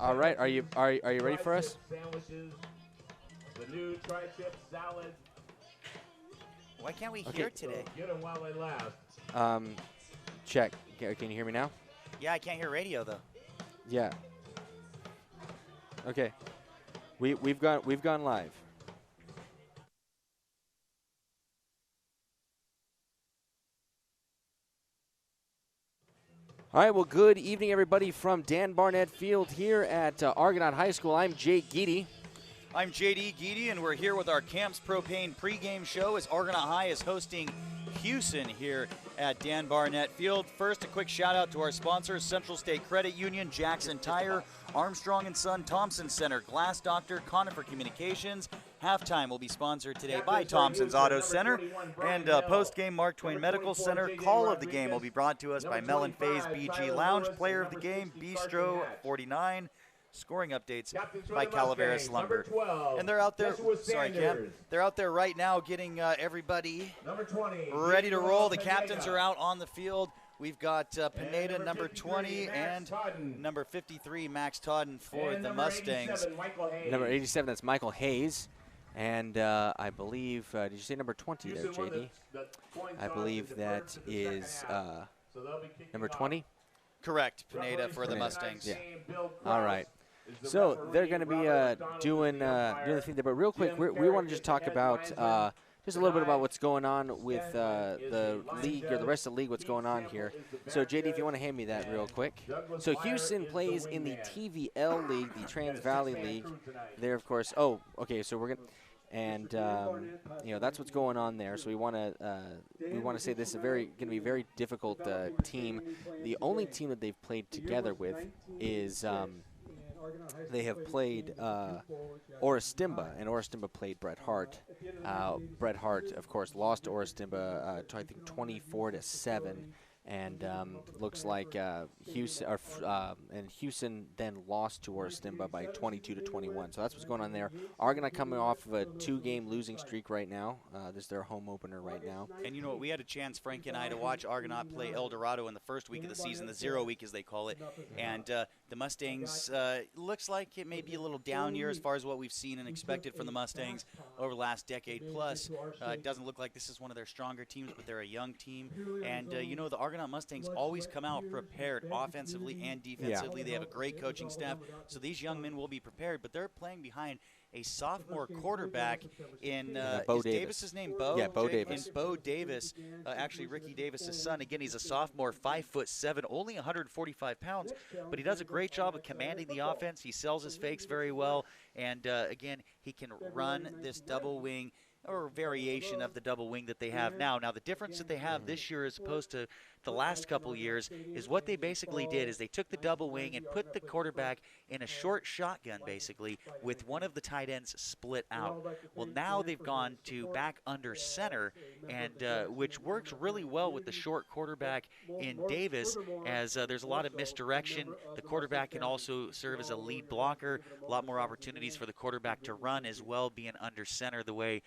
All right, are you ready for us? Sandwiches, the new tri-tip salad. Why can't we hear today? So get them while they last. Check. Can you hear me now? Yeah, I can't hear radio though. Yeah. Okay. We've gone live. All right, well, good evening, everybody, from Dan Barnett Field here at Argonaut High School. I'm Jake Geedy. I'm JD Geedy, and we're here with our Camps Propane pregame show as Argonaut High is hosting Hughson here at Dan Barnett Field. First, a quick shout out to our sponsors, Central State Credit Union, Jackson Tire, Armstrong & Son, Thompson Center, Glass Doctor, Conifer Communications. Halftime will be sponsored today by Thompson's Auto Center. And post-game, Mark Twain Medical Center. Call of the game will be brought to us by Mellon Faze BG Lounge. Player of the game, Bistro 49. Scoring updates by Calaveras Lumber. And they're out there, sorry Cam, they're out there right now getting everybody ready to roll. The captains are out on the field. We've got Pineda, number 20, and number 53, Max Todden for the Mustangs. Number 87, that's Michael Hayes. And I believe, did you say number 20 there, JD? I believe that is number 20? Correct, Pineda for the Mustangs. Yeah. All right. So they're going to be doing the thing there. But real quick, we want to just talk about just a little bit about what's going on with the league, or the rest of the league, what's going on here. So, JD, if you want to hand me that real quick. So Hughson plays in the TVL League, the Trans Valley League. There, of course. Oh, okay, so we're going to. And you know, that's what's going on there. So we want to say this is going to be a very difficult team. The only team that they've played together with is they have played Orostimba, and Orostimba played Bret Hart. Bret Hart, of course, lost to Orostimba, I think 24-7. And looks like Hughson then lost to Orostimba by 22-21. So that's what's going on there. Argonaut coming off of a 2-game losing streak right now. This is their home opener right now. And you know what? We had a chance, Frank and I, to watch Argonaut play El Dorado in the first week of the season, the 0 week as they call it. And the Mustangs, looks like it may be a little down year as far as what we've seen and expected from the Mustangs over the last decade plus. It doesn't look like this is one of their stronger teams, but they're a young team. And, you know, the Argonaut Mustangs always come out prepared offensively and defensively. Yeah. They have a great coaching staff, so these young men will be prepared, but they're playing behind a sophomore quarterback in Bo is Davis. Davis's name Bo? Yeah, Bo Davis. And Bo Davis, actually Ricky Davis's son. Again, he's a sophomore, 5'7", only 145 pounds, but he does a great job of commanding the offense. He sells his fakes very well, and again, he can run this double wing or variation of the double wing that they have now. Now, the difference that they have this year as opposed to the last couple years is what they basically did is they took the double wing and put the quarterback in a short shotgun, basically, with one of the tight ends split out. Well, now they've gone to back under center, and which works really well with the short quarterback in Davis, as there's a lot of misdirection. The quarterback can also serve as a lead blocker, a lot more opportunities for the quarterback to run as well, being under center the way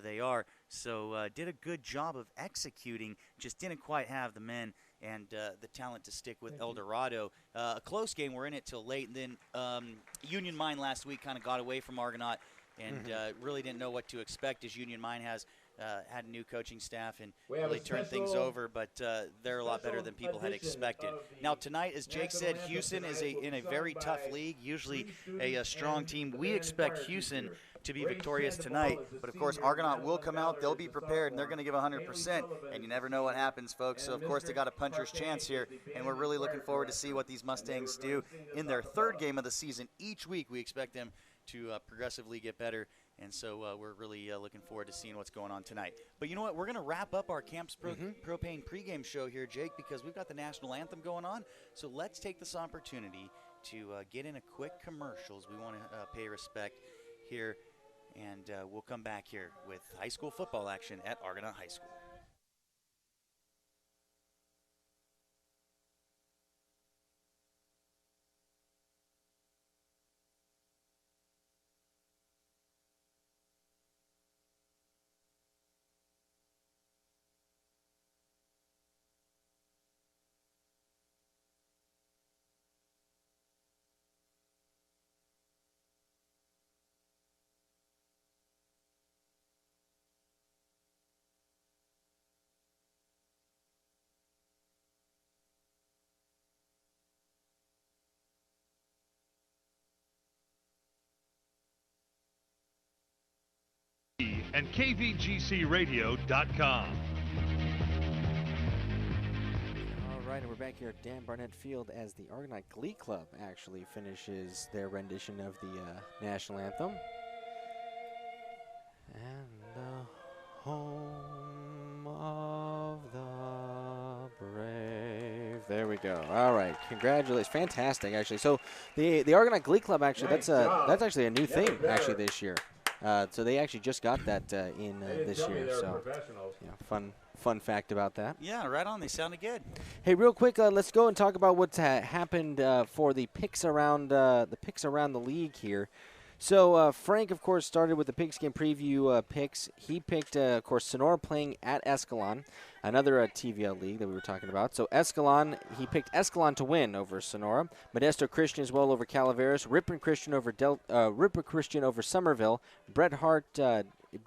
they are. So did a good job of executing, just didn't quite have the men and the talent to stick with El Dorado. A close game, we're in it till late, and then Union Mine last week kind of got away from Argonaut and really didn't know what to expect, as Union Mine has had a new coaching staff and really turned things over, but they're a lot better than people had expected. Now tonight, as Jake said, Hughson is in a very tough league, usually a strong team. We expect Hughson to be victorious tonight, but of course Argonaut will come out, they'll be prepared, and they're going to give 100%, and you never know what happens, folks. So of course they got a puncher's chance here, and we're really looking forward to see what these Mustangs do in their third game of the season. Each week we expect them to progressively get better, and so we're really looking forward to seeing what's going on tonight. But you know what, we're going to wrap up our Camps Propane pregame show here, Jake, because we've got the national anthem going on. So let's take this opportunity to get in a quick commercials. We want to pay respect here, and we'll come back here with high school football action at Argonaut High School. and kvgcradio.com. All right, and we're back here at Dan Barnett Field as the Argonaut Glee Club actually finishes their rendition of the national anthem. And the home of the brave. There we go. All right, congratulations. Fantastic, actually. So the Argonaut Glee Club, actually, that's actually a new thing, actually, this year. So they actually just got that in this year. So, fun fact about that. Yeah, right on. They sounded good. Hey, real quick, let's go and talk about what's happened for the picks around the league here. So Frank, of course, started with the pigskin preview picks. He picked, of course, Sonora playing at Escalon, another TVL league that we were talking about. So Escalon, he picked Escalon to win over Sonora. Modesto Christian as well over Calaveras. Ripon Christian over Somerville. Bret Hart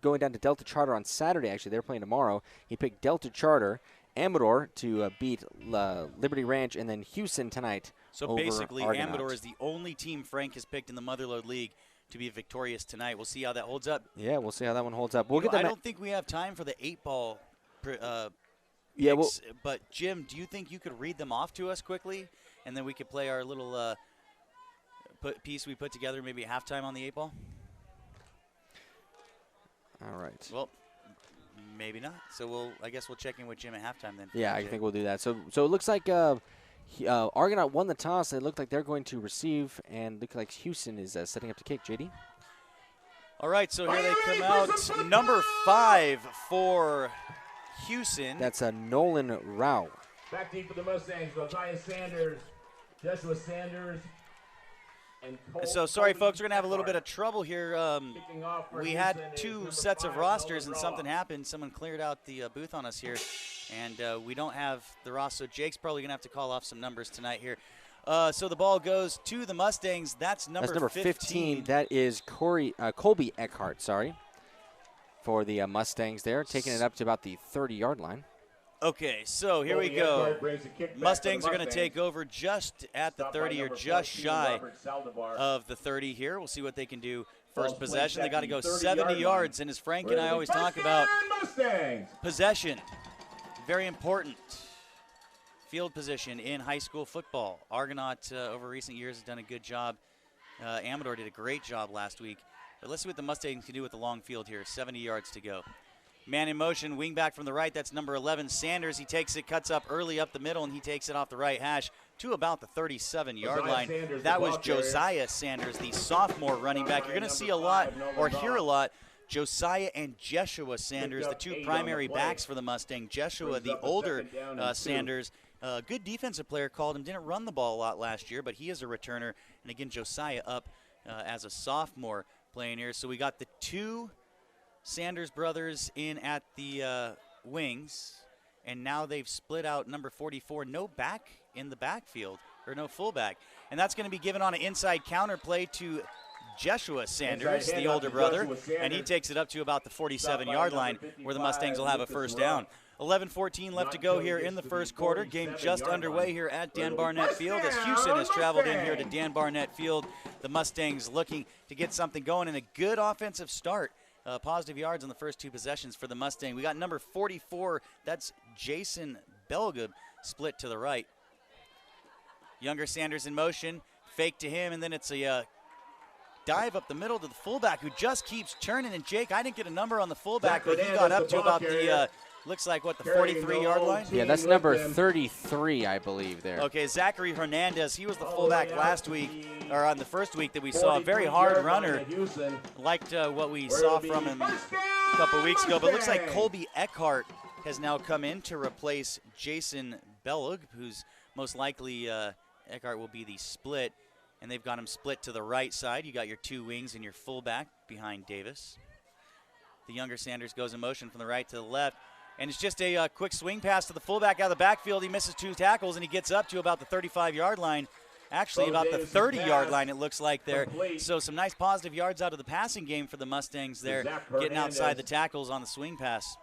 going down to Delta Charter on Saturday. Actually, they're playing tomorrow. He picked Delta Charter. Amador to beat Liberty Ranch, and then Hughson tonight. So over basically, Argonaut. Amador is the only team Frank has picked in the Motherlode League to be victorious tonight. We'll see how that holds up. Yeah, we'll see how that one holds up. I don't think we have time for the 8-ball but Jim, do you think you could read them off to us quickly, and then we could play our little piece we put together maybe at halftime on the 8-ball? All right. Well, maybe not. So I guess we'll check in with Jim at halftime then. Yeah, I think we'll do that. So it looks like Argonaut won the toss. It looked like they're going to receive, and look like Hughson is setting up to kick. JD. All right, so here they come out. Number 5 for Hughson. That's Nolan Rao. Back deep for the Mustangs, Josiah Sanders, Joshua Sanders, and Cole. So sorry, folks, we're going to have a little bit of trouble here. We had 2 sets of rosters, and something happened. Someone cleared out the booth on us here, and we don't have the roster. So Jake's probably going to have to call off some numbers tonight here. So the ball goes to the Mustangs. That's number 15. That is Colby Eckhart, for the Mustangs there, taking it up to about the 30-yard line. Okay, so here we go. Mustangs are going to take over just at the 30 or just shy of the 30 here. We'll see what they can do. First possession, they got to go 70 yards, and as Frank and I always talk about, possession, very important. Field position in high school football. Argonaut over recent years has done a good job. Amador did a great job last week. But let's see what the Mustangs can do with the long field here. 70 yards to go. Man in motion, wing back from the right. That's number 11, Sanders. He takes it, cuts up early up the middle, and he takes it off the right hash to about the 37-yard line. That was Josiah Sanders, the sophomore running back. You're going to see a lot or hear a lot. Josiah and Jeshua Sanders, the 2 primary backs for the Mustang. Jeshua, the older Sanders, good defensive player, called him. Didn't run the ball a lot last year, but he is a returner. And again, Josiah up as a sophomore playing here. So we got the 2 Sanders brothers in at the wings, and now they've split out number 44. No back in the backfield, or no fullback. And that's going to be given on an inside counter play to Jeshua Sanders, the older brother, and he takes it up to about the 47-yard line where the Mustangs will have a first down. 11-14 left to go here in the first quarter. Game just underway here at Dan Barnett Field as Hughson has traveled in here to Dan Barnett Field. The Mustangs looking to get something going and a good offensive start. Positive yards on the first 2 possessions for the Mustang. We got number 44. That's Jason Belgub, split to the right. Younger Sanders in motion. Fake to him, and then it's a dive up the middle to the fullback who just keeps turning. And Jake, I didn't get a number on the fullback, but he got up to about the looks like, what, the 43-yard line? Yeah, that's number 33, I believe, there. Okay, Zachary Hernandez, he was the fullback last week, or on the first week that we saw. A very hard runner. Liked what we saw from him a couple weeks ago. But it looks like Colby Eckhart has now come in to replace Jason Belug, who's most likely Eckhart will be the split. And they've got him split to the right side. You got your 2 wings and your fullback behind Davis. The younger Sanders goes in motion from the right to the left. And it's just a quick swing pass to the fullback out of the backfield. He misses 2 tackles, and he gets up to about the 35-yard line. Actually, about the 30-yard line, it looks like there. So some nice positive yards out of the passing game for the Mustangs there, getting outside the tackles on the swing pass.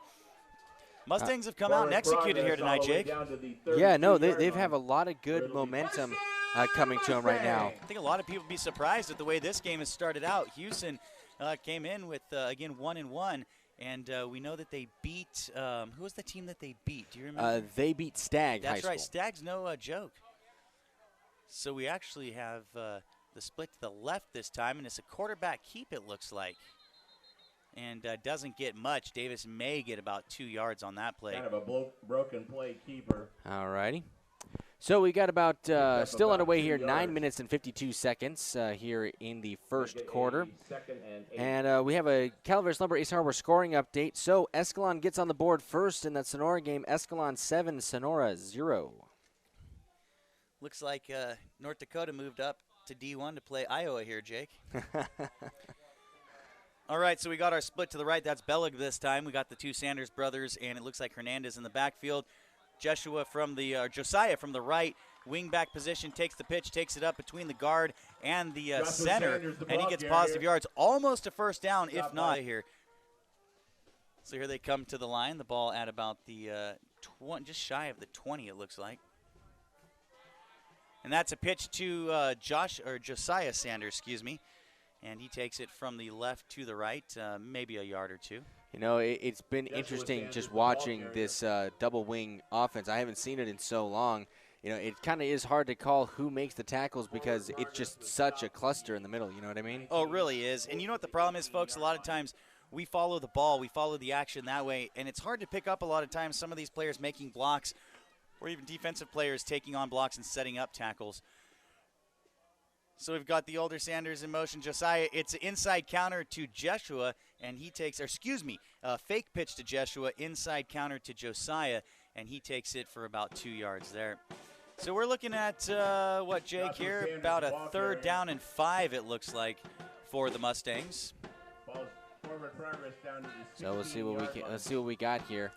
Mustangs have come out and executed here tonight, Jake. Yeah, no, they have a lot of good momentum coming to them right now. I think a lot of people would be surprised at the way this game has started out. Hughson came in with, again, 1-1. And we know that they beat, who was the team that they beat? Do you remember? They beat Stagg High That's School. right. Stagg's no joke. So we actually have the split to the left this time, and it's a quarterback keep, it looks like. And doesn't get much. Davis may get about 2 yards on that play. Kind of a broken play keeper. All righty. So we got about, still underway here, 9 minutes and 52 seconds here in the first quarter. And we have a Calaveras Lumber East Harbor scoring update. So Escalon gets on the board first in that Sonora game. Escalon 7, Sonora 0. Looks like North Dakota moved up to D1 to play Iowa here, Jake. All right, so we got our split to the right. That's Bellig this time. We got the two Sanders brothers, and it looks like Hernandez in the backfield. Josiah from the right, wing back position, takes the pitch, takes it up between the guard and the center, and he gets positive yards. Almost a first down, if not here. So here they come to the line. The ball at about the just shy of the 20, it looks like. And that's a pitch to Josiah Sanders, excuse me. And he takes it from the left to the right, maybe a yard or two. You know, it's been interesting just watching this double wing offense. I haven't seen it in so long. You know, it kind of is hard to call who makes the tackles because it's just such a cluster in the middle. You know what I mean? Oh, it really is. And you know what the problem is, folks? A lot of times we follow the ball. We follow the action that way. And it's hard to pick up a lot of times some of these players making blocks or even defensive players taking on blocks and setting up tackles. So we've got the older Sanders in motion. Josiah, it's an inside counter to Jeshua, and he takes, or excuse me, fake pitch to Jeshua, inside counter to Josiah, and he takes it for about 2 yards there. So we're looking at, what, Jake, here? About a 3rd down and 5, it looks like, for the Mustangs. So we'll see what we got here.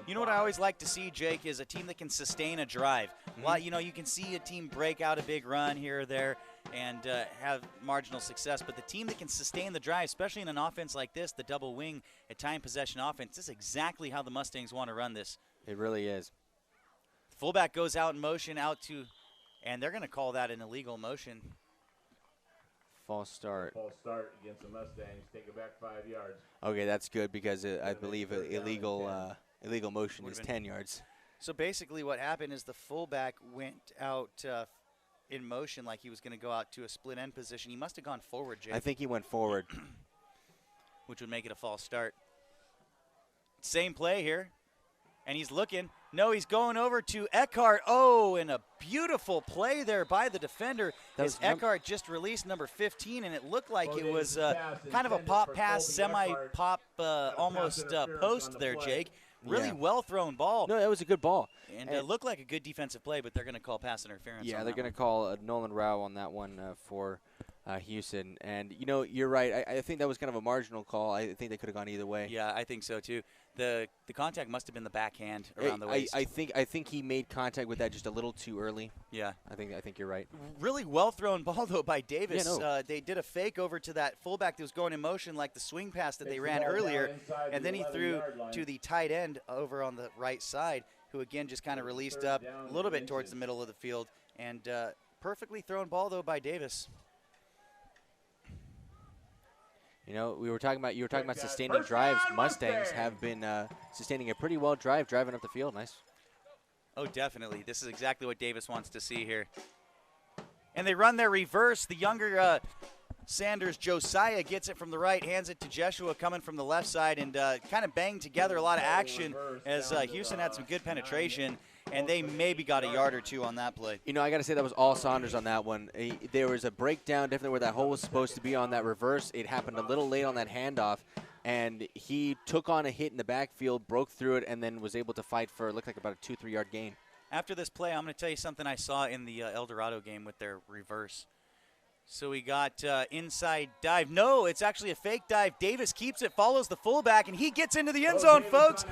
You know what I always like to see, Jake, is a team that can sustain a drive. You know, you can see a team break out a big run here or there and have marginal success, but the team that can sustain the drive, especially in an offense like this, the double wing, a time possession offense, this is exactly how the Mustangs want to run this. It really is. Fullback goes out in motion, and they're going to call that an illegal motion. False start. False start against the Mustangs. Take it back 5 yards. Okay, that's good because I believe illegal motion is 10 yards. So basically what happened is the fullback went out in motion like he was going to go out to a split end position. He must have gone forward, Jake. I think he went forward. Which would make it a false start. Same play here. And he's looking. No, he's going over to Eckhart. Oh, and a beautiful play there by the defender. As Eckhart just released number 15, and it looked like it was kind of a pop pass, semi-pop, almost post there, Jake. Really well-thrown ball. No, that was a good ball. And it looked like a good defensive play, but they're going to call pass interference. Yeah, they're going to call Nolan Rao on that one for Hughson. And, you know, you're right. I think that was kind of a marginal call. I think they could have gone either way. Yeah, I think so, too. The contact must have been the backhand around the waist. I think he made contact with that just a little too early. Yeah. I think you're right. Really well-thrown ball, though, by Davis. Yeah, no. They did a fake over to that fullback that was going in motion like the swing pass that they ran earlier, and then he threw to the tight end over on the right side, who, again, just kind of released up a little bit towards the middle of the field. And perfectly thrown ball, though, by Davis. You know, you were talking about sustaining drives. Mustangs have been sustaining a pretty well driving up the field. Nice. Oh, definitely. This is exactly what Davis wants to see here. And they run their reverse. The younger Sanders, Josiah, gets it from the right, hands it to Jeshua coming from the left side, and kind of banged together a lot of action as Hughson had some good penetration. And they maybe got a yard or two on that play. You know, I got to say that was all Saunders on that one. There was a breakdown definitely where that hole was supposed to be on that reverse. It happened a little late on that handoff, and he took on a hit in the backfield, broke through it, and then was able to fight for, it looked like about a 2-3 yard gain. After this play, I'm going to tell you something I saw in the El Dorado game with their reverse. So we got inside dive. No, it's actually a fake dive. Davis keeps it, follows the fullback, and he gets into the end zone, folks.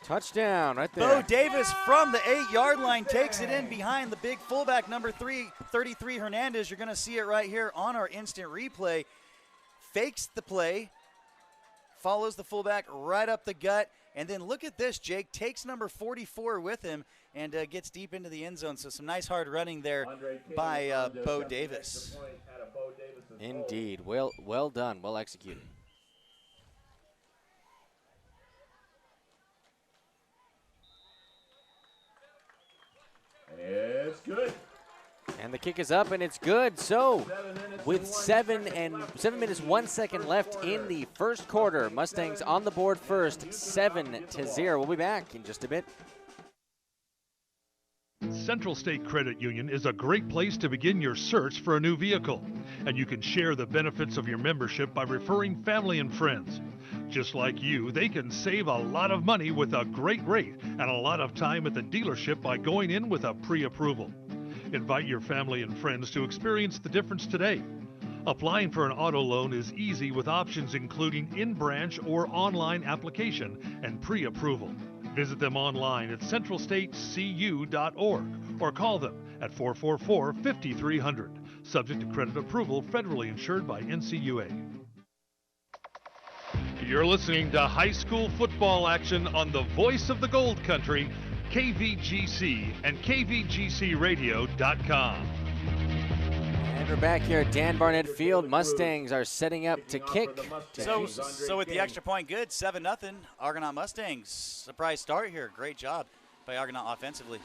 Touchdown right there. Bo Davis from the 8-yard line takes it in behind the big fullback, number 33, Hernandez. You're going to see it right here on our instant replay. Fakes the play, follows the fullback right up the gut, and then look at this, Jake. Takes number 44 with him and gets deep into the end zone. So some nice hard running there by Bo Davis. Indeed. Well done. Well executed. It's good. And the kick is up, and it's good. So, with 7 minutes 1 second left in the first quarter, Mustangs on the board first, 7-0. We'll be back in just a bit. Central State Credit Union is a great place to begin your search for a new vehicle, and you can share the benefits of your membership by referring family and friends. Just like you, they can save a lot of money with a great rate and a lot of time at the dealership by going in with a pre-approval. Invite your family and friends to experience the difference today. Applying for an auto loan is easy with options including in-branch or online application and pre-approval. Visit them online at centralstatecu.org or call them at 444-5300. Subject to credit approval, federally insured by NCUA. You're listening to high school football action on the voice of the Gold Country, KVGC and KVGCradio.com. And we're back here at Dan Barnett Field. Mustangs are setting up to kick. So with the extra point good, 7-0, Argonaut Mustangs. Surprise start here. Great job by Argonaut offensively.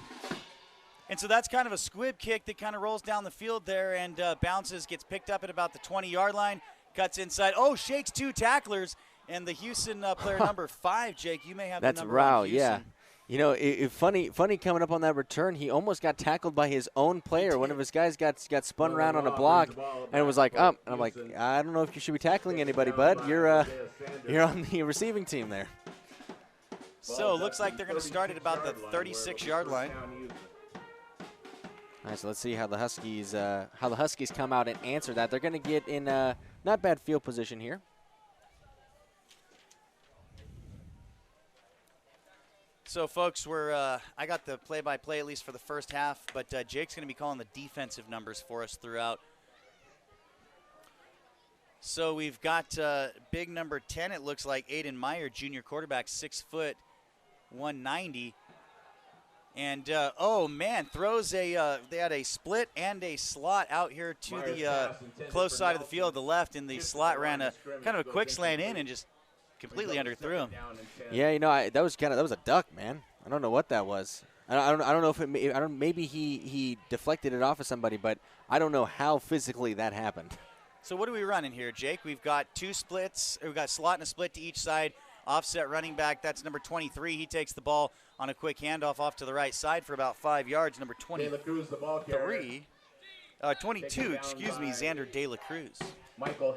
And so that's kind of a squib kick that kind of rolls down the field there and bounces, gets picked up at about the 20-yard line, cuts inside. Oh, shakes 2 tacklers. And the Hughson player number 5, Jake, you may have the number on Hughson. Yeah. You know, funny coming up on that return, he almost got tackled by his own player. One of his guys got spun around on a block, and it was like, and I'm like, I don't know if you should be tackling anybody, bud. You're on the receiving team there. So it looks like they're going to start at about the 36-yard line. All right, so let's see how the Huskies come out and answer that. They're going to get in not bad field position here. So, folks, I got the play-by-play at least for the first half, but Jake's going to be calling the defensive numbers for us throughout. So we've got big number 10, it looks like, Aiden Meyer, junior quarterback, 6 foot, 190. And, oh, man, throws they had a split and a slot out here to the close side of the field, the left, and the slot ran a kind of a quick slant in and just completely underthrew him. Yeah, you know, that was a duck, man. I don't know what that was. I don't know if maybe he deflected it off of somebody, but I don't know how physically that happened. So what are we running here, Jake? We've got 2 splits. We've got slot and a split to each side. Offset running back, that's number 23. He takes the ball on a quick handoff off to the right side for about 5 yards. Number 22, Xander De La Cruz.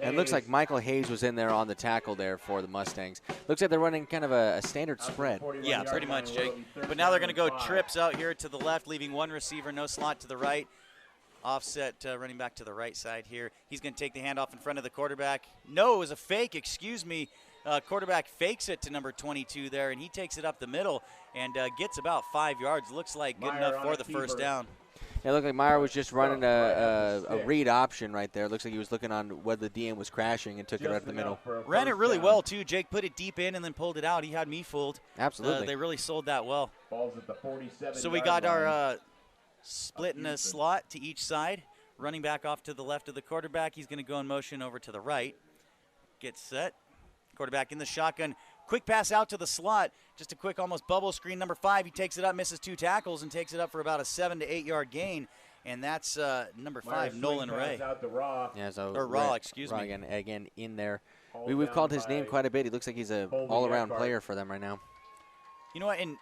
And it looks like Michael Hayes was in there on the tackle there for the Mustangs. Looks like they're running kind of a standard spread. Yeah, pretty much, Jake. But now they're going to go trips out here to the left, leaving 1 receiver, no slot to the right. Offset running back to the right side here. He's going to take the handoff in front of the quarterback. No, it was a fake, excuse me. Quarterback fakes it to number 22 there, and he takes it up the middle and gets about 5 yards. Looks like good enough for the first down. It looked like Meyer was just running a read option right there. Looks like he was looking on whether the DM was crashing and took it right in the middle. Ran it really well, too. Jake put it deep in and then pulled it out. He had me fooled. Absolutely. They really sold that well. Balls at the 47 so we got our split in a slot to each side. Running back off to the left of the quarterback. He's going to go in motion over to the right. Get set. Quarterback in the shotgun. Quick pass out to the slot. Just a quick almost bubble screen. Number 5, he takes it up, misses 2 tackles, and takes it up for about a 7 to 8 yard gain. And that's number 5, Nolan Ray. Yeah, so Raw, excuse me. Again, in there. We've called his name quite a bit. He looks like he's an all-around player for them right now. You know what? And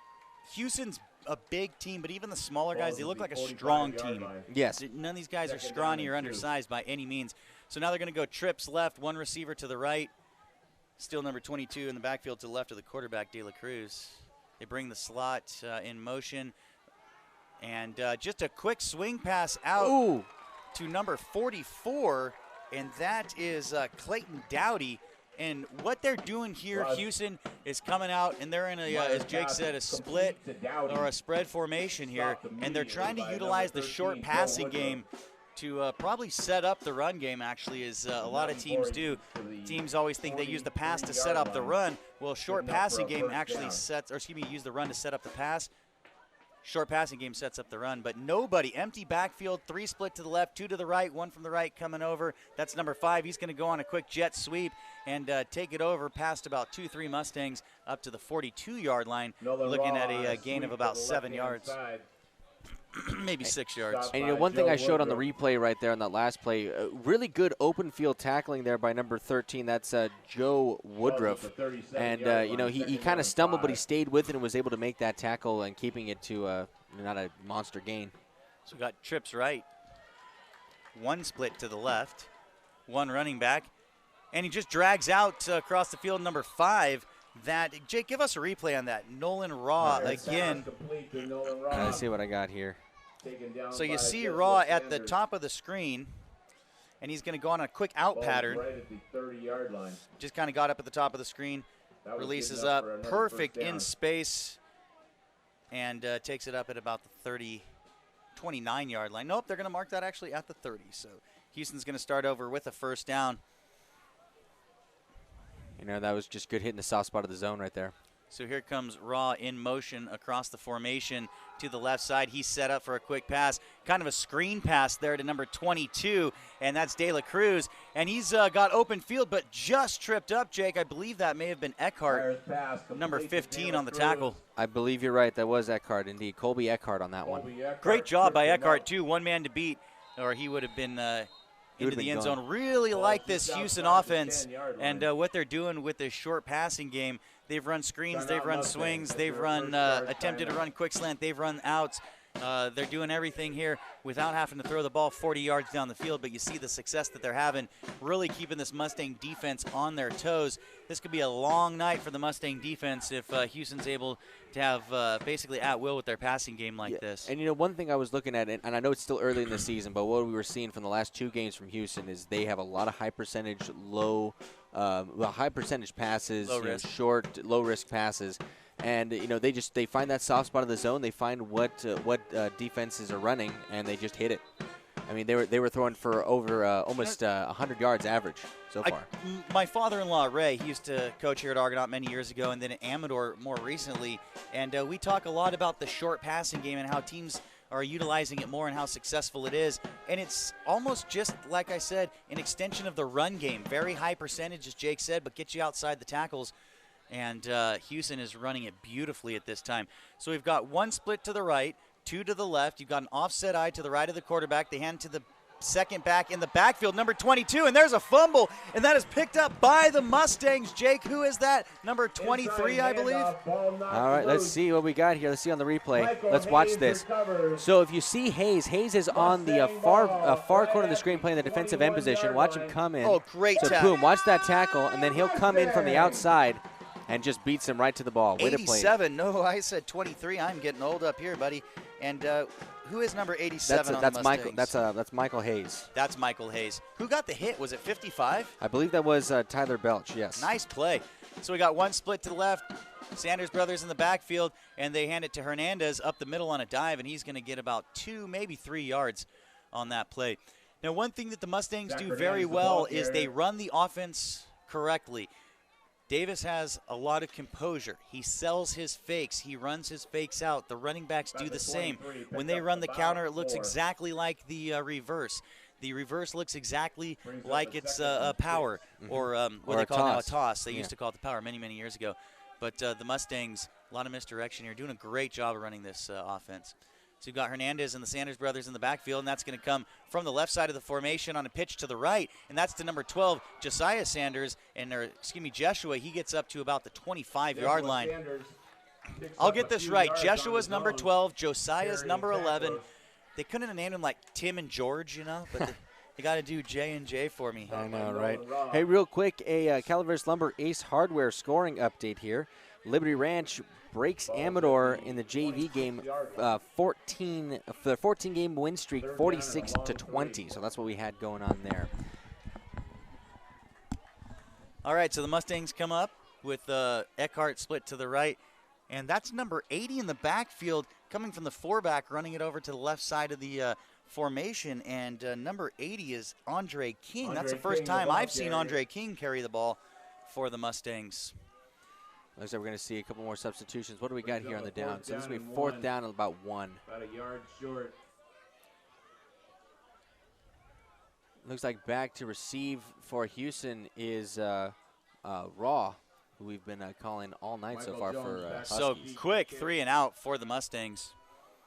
Hughson's a big team, but even the smaller guys, they look like a strong team. Yes. None of these guys are scrawny or undersized by any means. So now they're going to go trips left, 1 receiver to the right. Still number 22 in the backfield to the left of the quarterback, De La Cruz. They bring the slot in motion. And just a quick swing pass out to number 44, and that is Clayton Dowdy. And what they're doing here, Hughson, is coming out, and they're in a, as Jake said, a split or a spread formation here. And they're trying to utilize the short passing game to probably set up the run game, actually, as a lot of teams do. Teams always think they use the pass to set up the run. Well, short passing game actually sets, or excuse me, use the run to set up the pass. short passing game sets up the run, but nobody. Empty backfield, 3 split to the left, 2 to the right, 1 from the right coming over. That's number 5. He's going to go on a quick jet sweep and take it over past about 2-3 Mustangs up to the 42-yard line, looking at a gain of about 7 yards. Maybe 6 yards. And you know, one thing I showed on the replay right there on that last play, really good open field tackling there by number 13. That's Joe Woodruff. And, you know, he kind of stumbled, but he stayed with it and was able to make that tackle and keeping it to not a monster gain. So we got trips right, 1 split to the left, 1 running back, and he just drags out across the field number 5. That, Jake, give us a replay on that. Nolan Raw again. Let's see what I got here. So you see Raw at the top of the screen, and he's going to go on a quick out pattern. Right at the 30-yard line. Just kind of got up at the top of the screen, releases up, perfect in space, and takes it up at about the 29-yard line. Nope, they're going to mark that actually at the 30. So Houston's going to start over with a first down. You know, that was just good hitting the soft spot of the zone right there. So here comes Raw in motion across the formation to the left side. He's set up for a quick pass, kind of a screen pass there to number 22, and that's De La Cruz. And he's got open field, but just tripped up, Jake. I believe that may have been Eckhart, number 15 on the tackle. I believe you're right. That was Eckhart, indeed. Colby Eckhart on that one. Great job by Eckhart, too. 1 man to beat, or he would have been into the end zone. Really like this Houston offense and what they're doing with this short passing game. They've run screens, they've run swings, they've run attempted to run quick slant, they've run outs. They're doing everything here without having to throw the ball 40 yards down the field, but you see the success that they're having, really keeping this Mustang defense on their toes. This could be a long night for the Mustang defense if Houston's able to have basically at will with their passing game like this. And, you know, one thing I was looking at, and I know it's still early in the season, but what we were seeing from the last 2 games from Houston is they have a lot of high percentage passes, short, low-risk passes. And, you know, they find that soft spot of the zone. They find what defenses are running, and they just hit it. I mean, they were throwing for over almost 100 yards average so far. My father-in-law, Ray, he used to coach here at Argonaut many years ago and then at Amador more recently. And we talk a lot about the short passing game and how teams are utilizing it more and how successful it is. And it's almost just, like I said, an extension of the run game. Very high percentage, as Jake said, but get you outside the tackles. And Houston is running it beautifully at this time. So we've got 1 split to the right, 2 to the left. You've got an offset eye to the right of the quarterback. They hand to the second back in the backfield, number 22, and there's a fumble, and that is picked up by the Mustangs. Jake, who is that? Number 23, I believe. All right, let's see what we got here. Let's see on the replay. Let's watch this. So if you see Hayes is on the far corner of the screen playing the defensive end position. Watch him come in. Oh, great so tackle. boom, watch that tackle, and then he'll come in from the outside and just beats him right to the ball. Way to play. 87. No, I said 23. I'm getting old up here, buddy. And who is number 87 on the Mustangs? That's Michael Hayes. That's Michael Hayes. Who got the hit? Was it 55? I believe that was Tyler Belch, yes. Nice play. So we got 1 split to the left, Sanders brothers in the backfield, and they hand it to Hernandez up the middle on a dive, and he's going to get about 2, maybe 3 yards on that play. Now, one thing that the Mustangs do very well is they run the offense correctly. Davis has a lot of composure. He sells his fakes. He runs his fakes out. The running backs do the same. When they run the counter, it looks exactly like the reverse. The reverse looks exactly like it's a power or what they call now a toss. They used to call it the power many, many years ago. But the Mustangs, a lot of misdirection here, doing a great job of running this offense. So you've got Hernandez and the Sanders brothers in the backfield, and that's going to come from the left side of the formation on a pitch to the right, and that's to number 12, Josiah Sanders, Jeshua. He gets up to about the 25-yard line. I'll get this right. Jeshua's number 12, Josiah's number 11. They couldn't have named him like Tim and George, you know, but they got to do J and J for me. I know, right? Hey, real quick, a Calaveras Lumber Ace Hardware scoring update here. Liberty Ranch breaks Amador in the JV game, 14-game win streak, 46-20. So that's what we had going on there. All right, so the Mustangs come up with Eckhart split to the right, and that's number 80 in the backfield, coming from the 4-back, running it over to the left side of the formation, and number 80 is Andre King. That's the first time I've seen Andre King carry the ball for the Mustangs. Looks like we're going to see a couple more substitutions. What do we got here on the down? So this will be 4th down and about 1. About a yard short. Looks like back to receive for Hughson is Raw, who we've been calling all night so far for So Huskies. quick 3 and out for the Mustangs.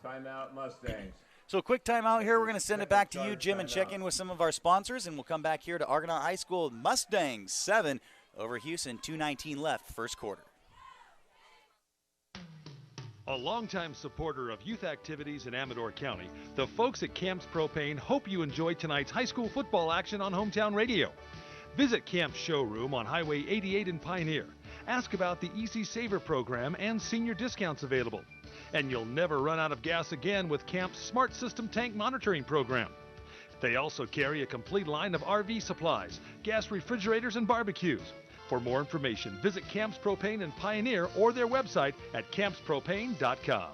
Timeout Mustangs. So a quick timeout here. We're going to send it back to you, Jim, and check in with some of our sponsors, and we'll come back here to Argonaut High School. Mustangs 7 over Hughson, 2:19 left, first quarter. A longtime supporter of youth activities in Amador County, the folks at Camps Propane hope you enjoyed tonight's high school football action on Hometown Radio. Visit Camp's showroom on Highway 88 in Pioneer. Ask about the Easy Saver program and senior discounts available. And you'll never run out of gas again with Camp's Smart System Tank Monitoring program. They also carry a complete line of RV supplies, gas refrigerators, and barbecues. For more information, visit Camps Propane in Pioneer or their website at campspropane.com.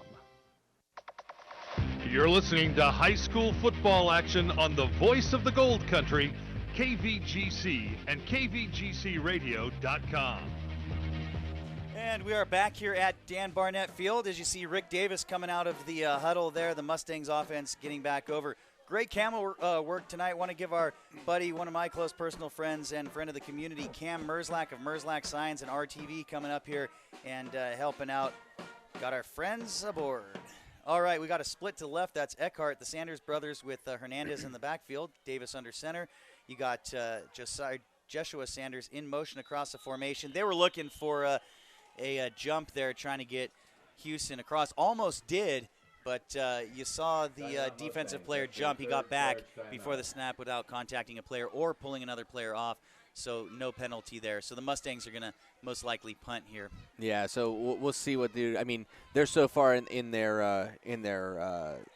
You're listening to high school football action on the voice of the Gold Country, KVGC and KVGCradio.com. And we are back here at Dan Barnett Field. As you see Rick Davis coming out of the huddle there, the Mustangs offense getting back over. Great camo work tonight. Want to give our buddy, one of my close personal friends and friend of the community, Cam Merzlak of Merzlak Signs and RTV, coming up here and helping out. Got our friends aboard. All right, we got a split to the left. That's Eckhart, the Sanders brothers, with Hernandez in the backfield. Davis under center. You got Joshua Sanders in motion across the formation. They were looking for a jump there, trying to get Hughson across. Almost did. But you saw the defensive player jump. He got back before the snap without contacting a player or pulling another player off, so no penalty there. So the Mustangs are going to most likely punt here. Yeah, so we'll see what they do. I mean, they're so far in their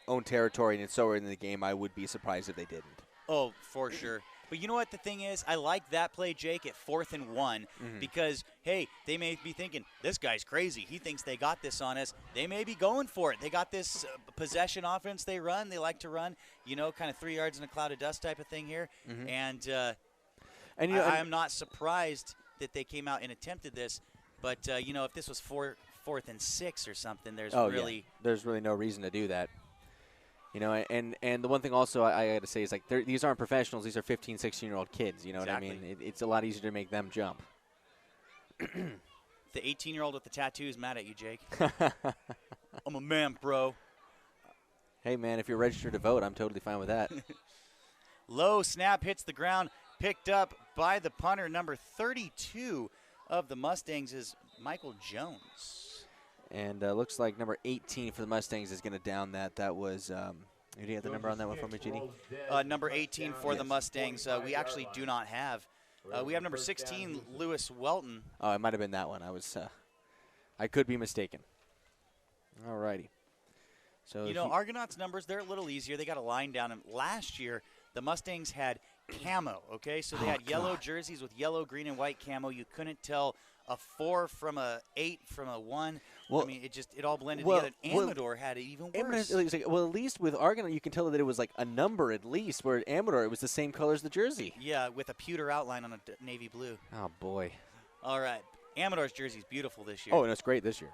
own territory and so in the game, I would be surprised if they didn't. Oh, for sure. But you know what the thing is? I like that play, Jake, at 4th and 1 because, hey, they may be thinking, this guy's crazy. He thinks they got this on us. They may be going for it. They got this possession offense they run. They like to run, kind of 3 yards in a cloud of dust type of thing here. And I am not surprised that they came out and attempted this. But, if this was 4th and 6 or something, there's really no reason to do that. And the one thing also I got to say is, like, these aren't professionals. These are 15, 16-year-old kids. You know Exactly. what I mean? It's a lot easier to make them jump. The 18-year-old with the tattoo is mad at you, Jake. I'm a man, bro. Hey, man, if you're registered to vote, I'm totally fine with that. Low snap hits the ground, picked up by the punter. Number 32 of the Mustangs is Michael Jones. And looks like number 18 for the Mustangs is going to down that. That was, do you have the number on that one for me, Genie? Number 18 for the Mustangs. We actually do not have. We have number 16, Lewis Welton. Oh, it might have been that one. I could be mistaken. All righty. So Argonaut's numbers, they're a little easier. They got a line down. And last year, the Mustangs had camo, okay? So they had yellow jerseys with yellow, green, and white camo. You couldn't tell a 4 from a 8 from a 1. Well, I mean, it all blended together. Amador had it even worse. Well, at least with Argonaut, you can tell that it was like a number at least, where at Amador, it was the same color as the jersey. Yeah, with a pewter outline on a navy blue. Oh, boy. All right. Amador's jersey is beautiful this year. Oh, and it's great this year.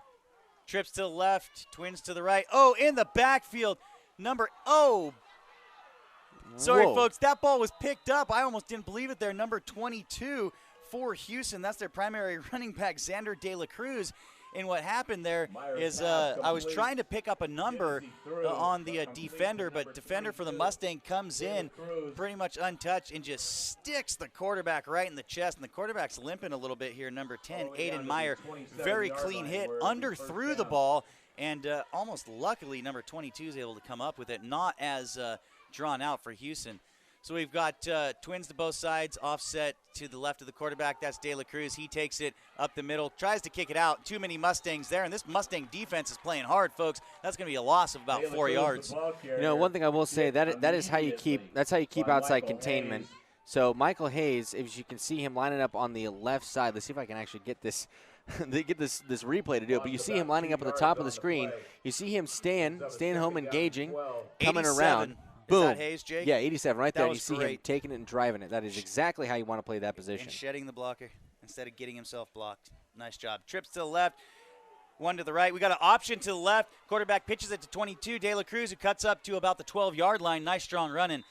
Trips to the left, Twins to the right. Oh, in the backfield, Sorry, folks, that ball was picked up. I almost didn't believe it there. Number 22 for Hughson. That's their primary running back, Xander De La Cruz. And what happened there is I was trying to pick up a number on the defender, but defender for the Mustang comes in pretty much untouched and just sticks the quarterback right in the chest. And the quarterback's limping a little bit here. Number 10, Aiden Meyer, very clean hit, underthrew the ball, and almost luckily number 22 is able to come up with it, not as drawn out for Hughson. So we've got Twins to both sides, offset to the left of the quarterback. That's De La Cruz. He takes it up the middle, tries to kick it out. Too many Mustangs there, and this Mustang defense is playing hard, folks. That's going to be a loss of about 4 yards. One thing I will say, that is how you keep outside containment. So Michael Hayes, if you can see him lining up on the left side. Let's see if I can actually get this this replay to do it. But you see him lining up at the top of the screen. You see him staying home, engaging, coming around. Boom. Is that Hayes, Jake? Yeah, 87 right there. And you see great. him taking it and driving it. That is exactly how you want to play that position. And shedding the blocker. instead of getting himself blocked. Nice job. Trips to the left, one to the right. We got an option to the left. Quarterback pitches it to 22, De La Cruz, who cuts up to about the 12-yard line. Nice strong running.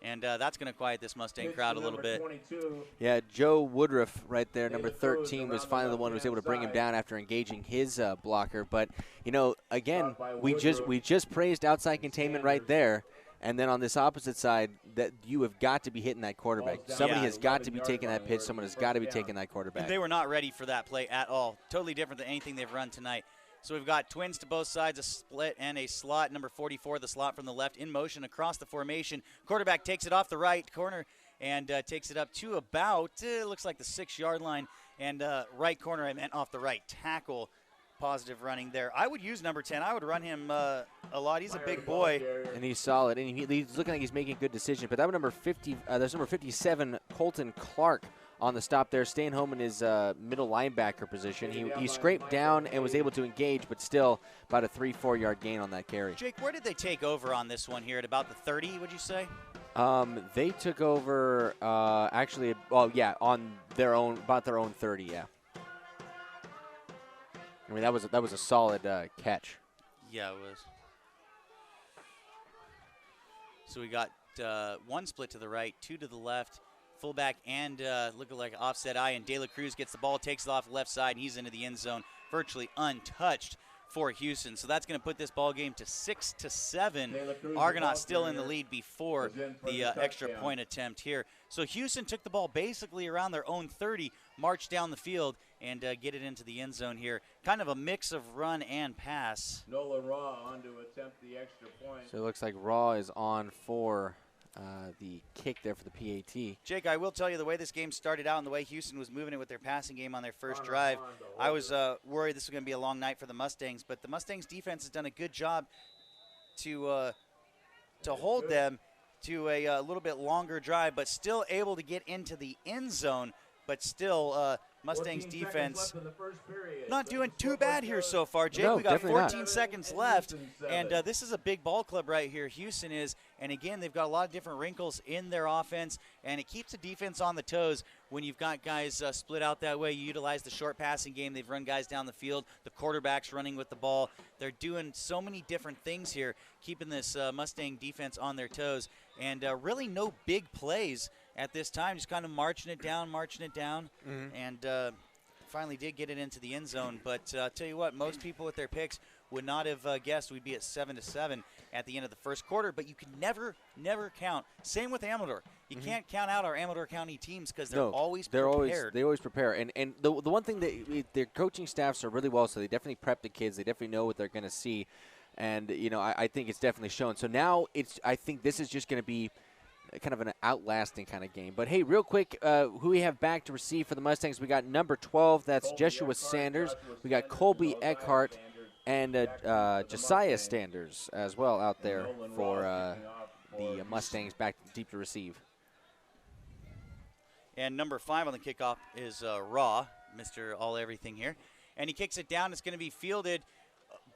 And that's going to quiet this Mustang crowd a little bit. 22. Yeah, Joe Woodruff right there, number 13, was finally the one who was able to bring him down after engaging his blocker. But, you know, again, we just praised outside containment right there. And then on this opposite side, that you have got to be hitting that quarterback. Somebody has got to be taking that pitch. Someone has got to be taking that quarterback. They were not ready for that play at all. Totally different than anything they've run tonight. So we've got twins to both sides, a split and a slot. Number 44, the slot from the left, in motion across the formation. Quarterback takes it off the right corner and takes it up to about, looks like the 6-yard line. And right corner, I meant off the right tackle. Positive running there. I would use number 10. I would run him a lot. He's a big boy. And he's solid. And he's looking like he's making a good decision. But that was number 50. There's number 57, Colton Clark, on the stop there, staying home in his middle linebacker position. He scraped down and was able to engage, but still about a 3-4 yard gain on that carry. Jake, where did they take over on this one here? At about the 30, would you say? They took over actually, well, yeah, on their own, about their own 30, yeah. I mean, that was a solid catch. Yeah, it was. So we got one split to the right, two to the left, fullback and looking like an offset eye, and De La Cruz gets the ball, takes it off the left side, and he's into the end zone, virtually untouched for Hughson. So that's going to put this ball game to 6-7. Argonaut still in the lead before the extra point attempt here. So Hughson took the ball basically around their own 30, marched down the field, and get it into the end zone here. Kind of a mix of run and pass. Nolan Raw on to attempt the extra point. So it looks like Raw is on for the kick there for the PAT. Jake, I will tell you, the way this game started out and the way Houston was moving it with their passing game on their first drive, I was worried this was going to be a long night for the Mustangs, but the Mustangs defense has done a good job to hold them to a little bit longer drive, but still able to get into the end zone, but still Mustangs defense not doing too bad here so far. Jake, no, we got 14 not. seconds left, and this is a big ball club right here, Houston is, and again, they've got a lot of different wrinkles in their offense, and it keeps the defense on the toes when you've got guys split out that way. You utilize the short passing game. They've run guys down the field. The quarterback's running with the ball. They're doing so many different things here, keeping this Mustang defense on their toes, and really no big plays at this time, just kind of marching it down, and finally did get it into the end zone. But I'll tell you what, most people with their picks would not have guessed we'd be at 7-7 at the end of the first quarter, but you can never count. Same with Amador. You can't count out our Amador County teams because they're always prepared. They always prepare. And the one thing that their coaching staffs are really well, so they definitely prep the kids. They definitely know what they're going to see. And, you know, I think it's definitely shown. So now I think this is just going to be kind of an outlasting kind of game. But, hey, real quick, who we have back to receive for the Mustangs, we got number 12. That's Joshua Sanders. We got Colby Eckhart and Josiah Sanders as well out there for the Mustangs back deep to receive. And number 5 on the kickoff is Raw, Mr. All-Everything here. And he kicks it down. It's going to be fielded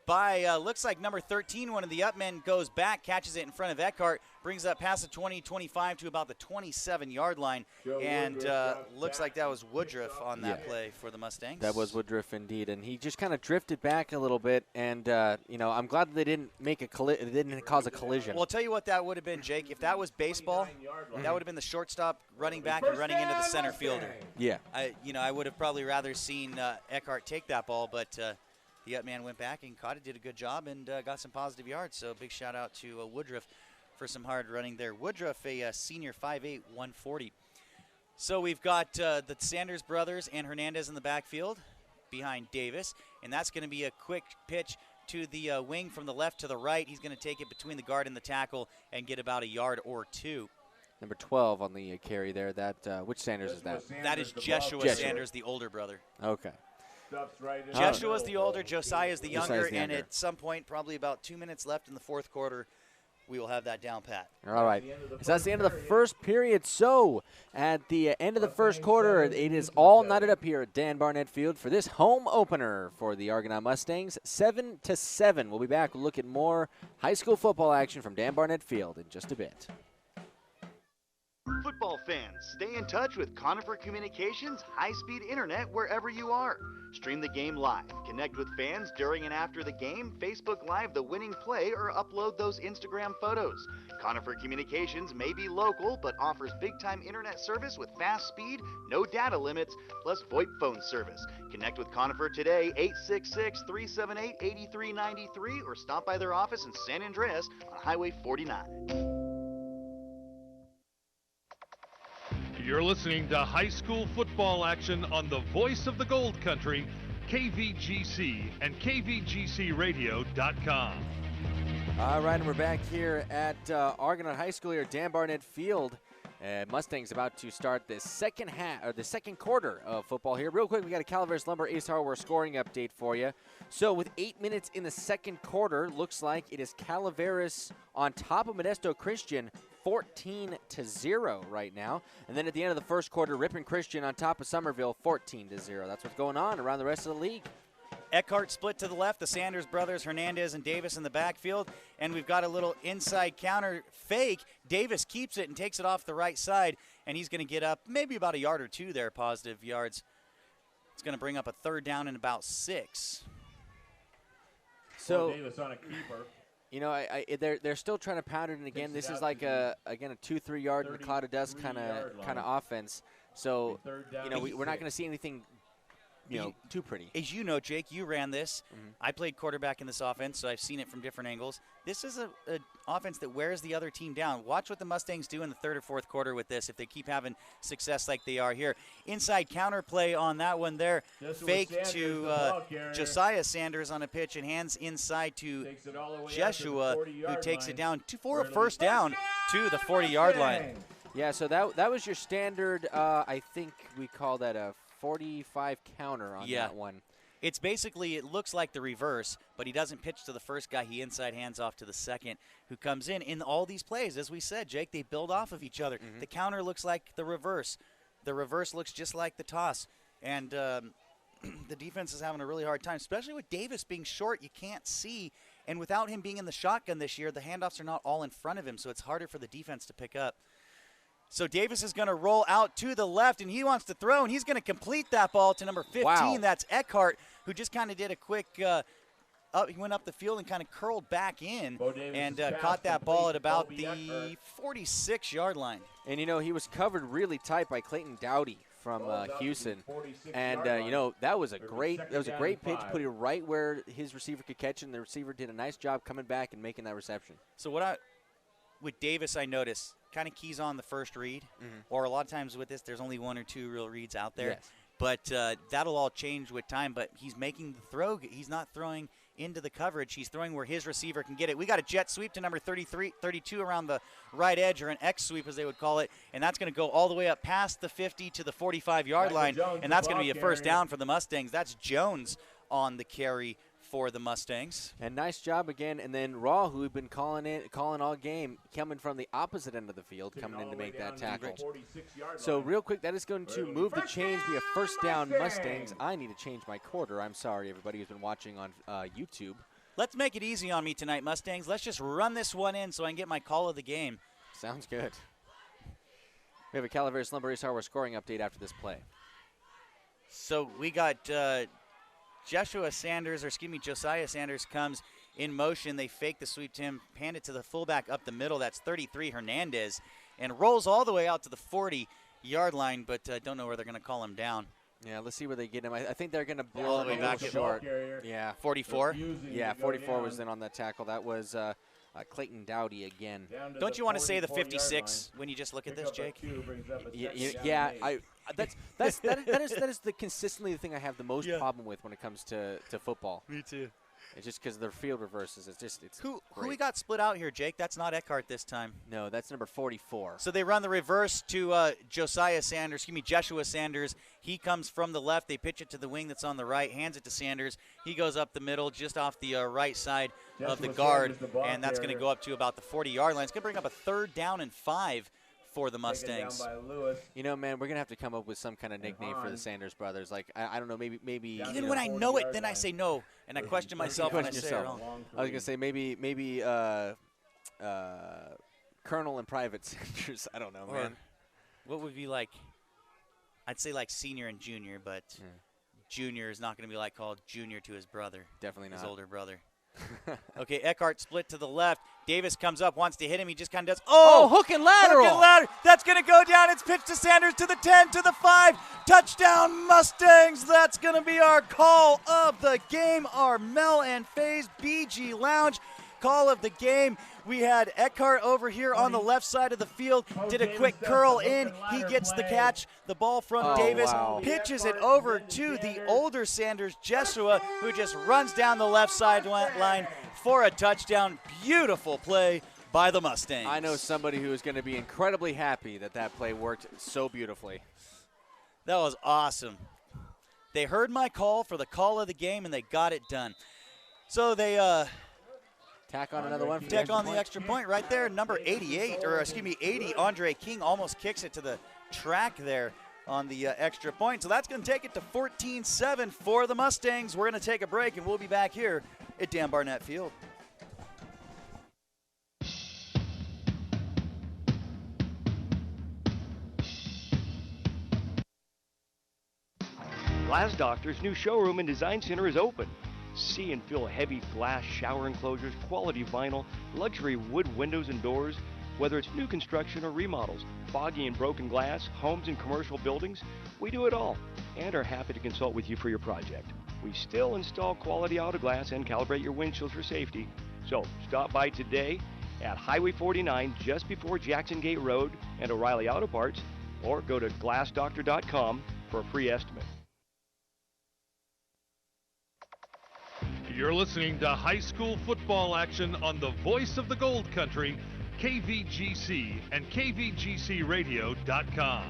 by, looks like number 13, one of the up men goes back, catches it in front of Eckhart, brings up past the 20-25 to about the 27-yard line, and looks like that was Woodruff on that play for the Mustangs. That was Woodruff indeed, and he just kind of drifted back a little bit, and you know, I'm glad that they didn't make didn't cause a collision. Well, I'll tell you what that would have been, Jake. If that was baseball, that would have been the shortstop running back and running into the center fielder. Yeah. I would have probably rather seen Eckhart take that ball, but the up man went back and caught it, did a good job, and got some positive yards. So big shout out to Woodruff for some hard running there. Woodruff, a senior, 5'8", 140. So we've got the Sanders brothers and Hernandez in the backfield behind Davis, and that's going to be a quick pitch to the wing from the left to the right. He's going to take it between the guard and the tackle and get about a yard or two. Number 12 on the carry there. That which Sanders is that? That is Joshua Sanders, the older brother. Okay. Joshua's the older, Josiah's the younger, and at some point, probably about 2 minutes left in the fourth quarter, we will have that down pat. All right. So that's the end of the first period. So at the end of the first quarter, it is all knotted up here at Dan Barnett Field for this home opener for the Argonaut Mustangs, 7-7. We'll be back. We'll look at more high school football action from Dan Barnett Field in just a bit. Football fans, stay in touch with Conifer Communications high-speed internet wherever you are. Stream the game live, connect with fans during and after the game, Facebook Live the winning play, or upload those Instagram photos. Conifer Communications may be local, but offers big-time internet service with fast speed, no data limits, plus VoIP phone service. Connect with Conifer today, 866-378-8393, or stop by their office in San Andreas on Highway 49. You're listening to high school football action on the voice of the Gold Country, KVGC and KVGCradio.com. All right, and we're back here at Argonaut High School here at Dan Barnett Field. Mustangs about to start the second quarter of football here. Real quick, we got a Calaveras Lumber Ace Hardware scoring update for you. So with 8 minutes in the second quarter, looks like it is Calaveras on top of Modesto Christian, 14-0 right now. And then at the end of the first quarter, Ripon Christian on top of Somerville, 14-0. That's what's going on around the rest of the league. Eckhart split to the left, the Sanders brothers, Hernandez and Davis in the backfield, and we've got a little inside counter fake. Davis keeps it and takes it off the right side, and he's going to get up maybe about a yard or two there, positive yards. It's going to bring up a third down and about 6. So Davis on a keeper. You know, they're still trying to pound it, and again, this is like a 2-3 yard in the cloud of dust kind of offense. So you know, we're not going to see anything, too pretty. As you know, Jake, you ran this. Mm-hmm. I played quarterback in this offense, so I've seen it from different angles. This is an offense that wears the other team down. Watch what the Mustangs do in the third or fourth quarter with this if they keep having success like they are here. Inside counter play on that one there. Fake to Josiah Sanders on a pitch and hands inside to Jeshua, who takes it down for a first down to the 40-yard line. Yeah, so that was your standard, I think we call that a 45 counter on that one. It's basically, it looks like the reverse, but he doesn't pitch to the first guy. He inside hands off to the second, who comes in. In all these plays, as we said, Jake, they build off of each other. Mm-hmm. The counter looks like the reverse. The reverse looks just like the toss. And the defense is having a really hard time, especially with Davis being short. You can't see. And without him being in the shotgun this year, the handoffs are not all in front of him, so it's harder for the defense to pick up. So Davis is going to roll out to the left, and he wants to throw, and he's going to complete that ball to number 15. Wow. That's Eckhart, who just kind of did a quick he went up the field and kind of curled back in and caught that ball at about the 46-yard line. And, he was covered really tight by Clayton Dowdy from Hughson. And, that was a great pitch, put it right where his receiver could catch it, and the receiver did a nice job coming back and making that reception. So with Davis, I noticed, kind of keys on the first read, Mm-hmm. or a lot of times with this, there's only one or two real reads out there. Yes. But that'll all change with time. But he's making the throw. He's not throwing into the coverage. He's throwing where his receiver can get it. We got a jet sweep to number 32 around the right edge, or an X sweep as they would call it, and that's going to go all the way up past the 50 to the 45-yard line, and that's going to be a first down for the Mustangs. That's Jones on the carry for the Mustangs. And nice job again. And then Raw, who we've been calling all game, coming from the opposite end of the field, coming in to make that tackle. So real quick, that is going to move the chains, be a first down Mustangs. I need to change my quarter. I'm sorry, everybody who's been watching on YouTube. Let's make it easy on me tonight, Mustangs. Let's just run this one in so I can get my call of the game. Sounds good. We have a Calaveras Lumber Ace Hardware scoring update after this play. So we got Josiah Sanders comes in motion. They fake the sweep to him, hand it to the fullback up the middle. That's 33, Hernandez, and rolls all the way out to the 40-yard line, but don't know where they're going to call him down. Yeah, let's see where they get him. I think they're going to blow All the him way a little back at short. Yeah. 44? Yeah, 44 was then on that tackle. That was Clayton Dowdy again. Don't you want to say the 56 when you just look at this, Jake? Yeah, that is the consistently the thing I have the most problem with when it comes to football. Me too. It's just because their field reverses. It's Who great. we got split out here, Jake? That's not Eckhart this time. No, that's number 44. So they run the reverse to Josiah Sanders. Jeshua Sanders. He comes from the left. They pitch it to the wing that's on the right, hands it to Sanders. He goes up the middle, just off the right side of the guard, and that's going to go up to about the 40-yard line. It's going to bring up a third down and 5 for the Mustangs. Man, we're going to have to come up with some kind of nickname for the Sanders brothers. Like, I don't know, maybe. Even when I know it, then I say no, and I question myself when I say it wrong. I was going to say maybe Colonel and Private Sanders. I don't know, man. what would be like, I'd say like senior and junior, but junior is not going to be like called junior to his brother. Definitely not. His older brother. Okay, Eckhart split to the left. Davis comes up, wants to hit him. He just kind of does. Oh, hook and lateral. Hook and ladder. That's going to go down. It's pitched to Sanders to the 10, to the 5. Touchdown, Mustangs. That's going to be our call of the game. Our Mel and Faye's BG Lounge call of the game. We had Eckhart over here on the left side of the field, did a quick curl in. He gets the catch. The ball from Davis pitches it over to the older Sanders, Jesua, who just runs down the left sideline for a touchdown. Beautiful play by the Mustangs. I know somebody who is going to be incredibly happy that that play worked so beautifully. That was awesome. They heard my call for the call of the game, and they got it done. So they tack on another one. Tack on the extra point right there. Number 88, or excuse me, 80, Andre King almost kicks it to the track there on the extra point. So that's going to take it to 14-7 for the Mustangs. We're going to take a break, and we'll be back here at Dan Barnett Field. Glass Doctor's new showroom and design center is open. See and feel heavy glass shower enclosures, quality vinyl, luxury wood windows and doors. Whether it's new construction or remodels, foggy and broken glass, homes and commercial buildings, we do it all and are happy to consult with you for your project. We still install quality auto glass and calibrate your windshields for safety. So stop by today at Highway 49 just before Jackson Gate Road and O'Reilly Auto Parts, or go to glassdoctor.com for a free estimate. You're listening to high school football action on the voice of the Gold Country, KVGC and KVGCradio.com.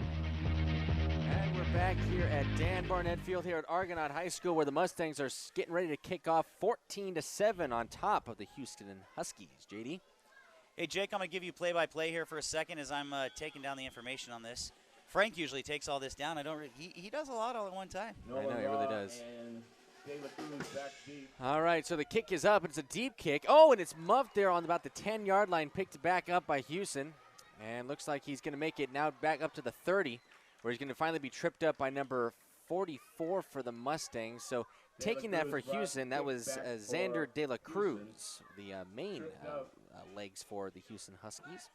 And we're back here at Dan Barnett Field here at Argonaut High School, where the Mustangs are getting ready to kick off 14-7 on top of the Houston Huskies. JD? Hey, Jake, I'm going to give you play-by-play here for a second as I'm taking down the information on this. Frank usually takes all this down. He does a lot all at one time. I know, he really does. All right, so the kick is up. It's a deep kick. Oh, and it's muffed there on about the 10-yard line, picked back up by Hughson. And looks like he's going to make it now back up to the 30, where he's going to finally be tripped up by number 44 for the Mustangs. So taking that for Houston, that was Xander De La Cruz, the main legs for the Houston Huskies.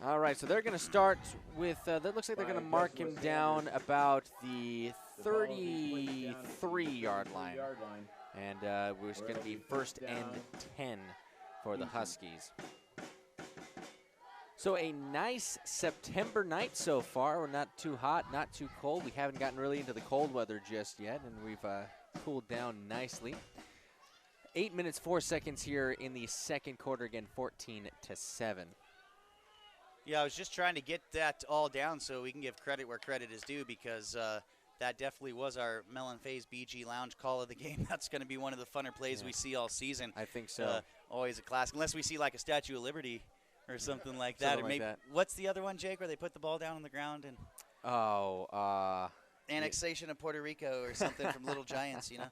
All right, so they're going to start with, that looks like they're going to mark him down about the 33-yard line. And we're going to be 1st and 10 for the Huskies. So a nice September night so far. We're not too hot, not too cold. We haven't gotten really into the cold weather just yet, and we've cooled down nicely. 8 minutes, 4 seconds here in the second quarter, again, 14-7. Yeah, I was just trying to get that all down so we can give credit where credit is due, because that definitely was our Mel and Faye's BG Lounge call of the game. That's going to be one of the funner plays we see all season. I think so. Always a classic, unless we see like a Statue of Liberty or something like that. Something Or maybe like that. What's the other one, Jake, where they put the ball down on the ground and annexation of Puerto Rico or something from Little Giants, you know?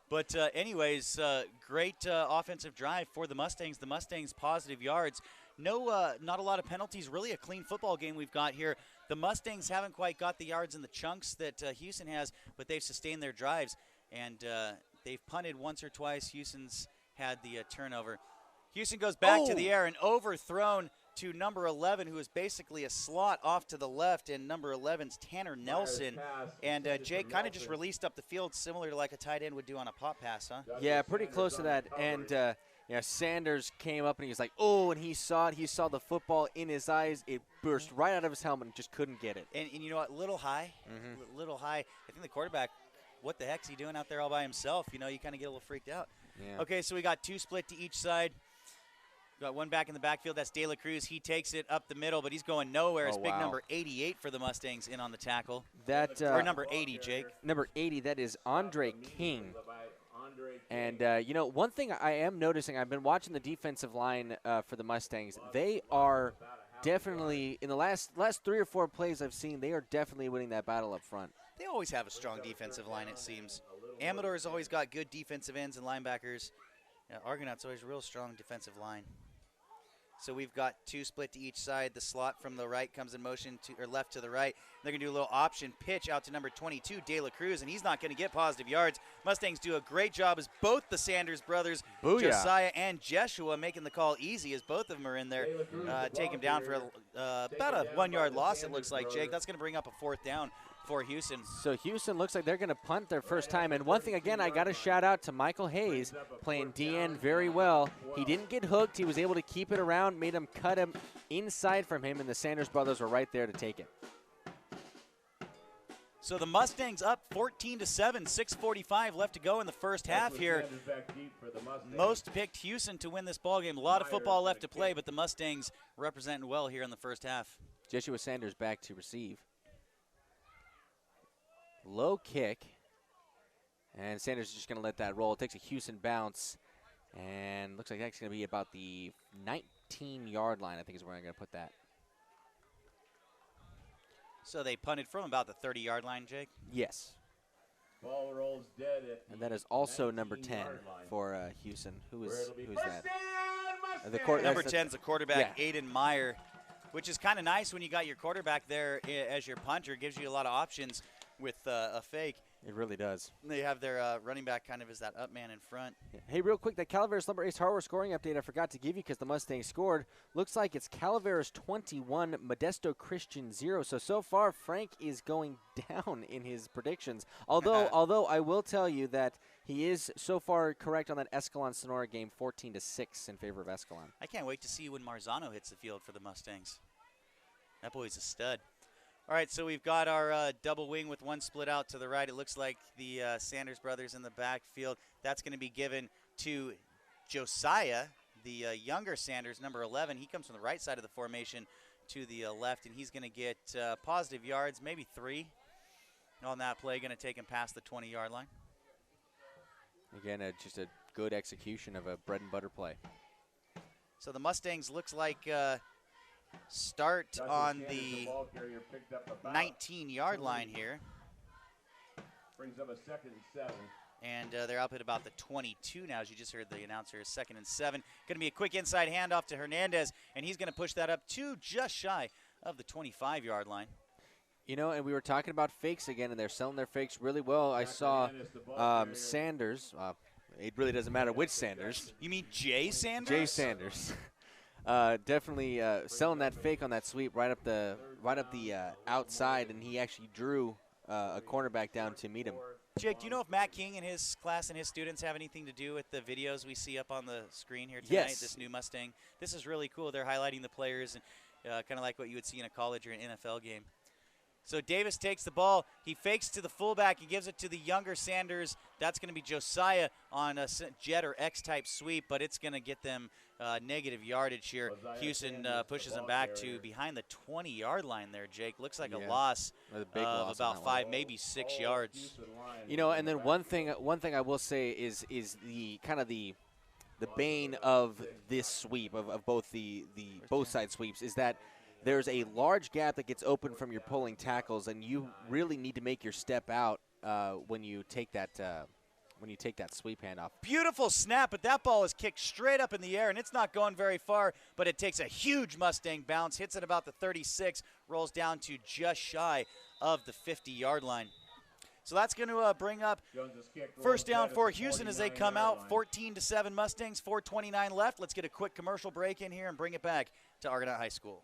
But anyways, great offensive drive for the Mustangs. The Mustangs positive yards. No, not a lot of penalties. Really a clean football game we've got here. The Mustangs haven't quite got the yards in the chunks that Houston has, but they've sustained their drives. And they've punted once or twice. Houston's had the turnover. Houston goes back to the air and overthrown to number 11, who is basically a slot off to the left, and number 11's Tanner Nelson. And Jake kind of just released up the field, similar to like a tight end would do on a pop pass, huh? Yeah, pretty close to that. And Sanders came up and he was like, oh, and he saw it. He saw the football in his eyes. It burst right out of his helmet and just couldn't get it. And you know what? Little high. Little high. I think the quarterback, what the heck's he doing out there all by himself? You know, you kind of get a little freaked out. Yeah. Okay, so we got 2 split to each side. Got one back in the backfield. That's De La Cruz. He takes it up the middle, but he's going nowhere. It's big number 88 for the Mustangs in on the tackle. Or number 80, Jake. Number 80, that is Andre King. And, one thing I am noticing, I've been watching the defensive line for the Mustangs. They are definitely, in the last 3 or 4 plays I've seen, they are definitely winning that battle up front. They always have a strong defensive line, it seems. Amador's always got good defensive ends and linebackers. Argonaut's always a real strong defensive line. So we've got 2 split to each side. The slot from the right comes in motion to, or left to the right. They're going to do a little option pitch out to number 22, De La Cruz, and he's not going to get positive yards. Mustangs do a great job as both the Sanders brothers, Booyah. Josiah and Jeshua, making the call easy as both of them are in there. Take him down for about a 1-yard loss, it looks like, Jake. That's going to bring up a 4th down for Hughson. So Hughson looks like they're going to punt their first time. And one thing, again, I got to shout out to Michael Hayes playing DN very well. He didn't get hooked. He was able to keep it around, made him cut him inside from him, and the Sanders brothers were right there to take it. So the Mustangs up 14-7, 6:45 left to go in the first half here. Most picked Hughson to win this ballgame. A lot of football left to play, but the Mustangs representing well here in the first half. Jeshua Sanders back to receive. Low kick, and Sanders is just going to let that roll. It takes a Hughson bounce, and looks like that's going to be about the 19-yard line, I think is where I'm going to put that. So they punted from about the 30-yard line, Jake? Yes. Ball rolls dead at And that is also number 10 for Hughson. Who is that? Number 10 is the quarterback, yeah. Aiden Meyer, which is kind of nice when you got your quarterback there as your punter. Gives you a lot of options with a fake. It really does. They have their running back kind of as that up man in front. Yeah. Hey, real quick, that Calaveras Lumber Ace hardware scoring update I forgot to give you because the Mustangs scored. Looks like it's Calaveras 21, Modesto Christian 0. So far, Frank is going down in his predictions. Although I will tell you that he is so far correct on that Escalon-Sonora game, 14-6 in favor of Escalon. I can't wait to see when Marzano hits the field for the Mustangs. That boy's a stud. All right, so we've got our double wing with one split out to the right. It looks like the Sanders brothers in the backfield. That's going to be given to Josiah, the younger Sanders, number 11. He comes from the right side of the formation to the left, and he's going to get positive yards, maybe 3 on that play. Going to take him past the 20-yard line. Again, just a good execution of a bread-and-butter play. So the Mustangs looks like start on the 19-yard line here. Brings up a 2nd and 7. And they're up at about the 22 now, as you just heard the announcer, 2nd and 7. Going to be a quick inside handoff to Hernandez, and he's going to push that up to just shy of the 25-yard line. You know, and we were talking about fakes again, and they're selling their fakes really well. I saw Sanders. It really doesn't matter which Sanders. You mean Jay Sanders? Jay Sanders. Definitely selling that fake on that sweep right up the outside, and he actually drew a cornerback down to meet him. Jake, do you know if Matt King and his class and his students have anything to do with the videos we see up on the screen here tonight? Yes. This new Mustang. This is really cool. They're highlighting the players and kind of like what you would see in a college or an NFL game. So Davis takes the ball. He fakes to the fullback. He gives it to the younger Sanders. That's going to be Josiah on a jet or X-type sweep, but it's going to get them negative yardage here. Houston pushes them back to behind the 20-yard line there, Jake. Looks like a loss of about 5, maybe 6 yards. You know, and then one thing I will say is the kind of the bane of this sweep of both the both side sweeps is that there's a large gap that gets open from your pulling tackles, and you really need to make your step out when you take that sweep handoff. Beautiful snap, but that ball is kicked straight up in the air, and it's not going very far, but it takes a huge Mustang bounce, hits at about the 36, rolls down to just shy of the 50-yard line. So that's going to bring up first down for Houston as they come out, 14-7 Mustangs, 4:29 left. Let's get a quick commercial break in here and bring it back to Argonaut High School.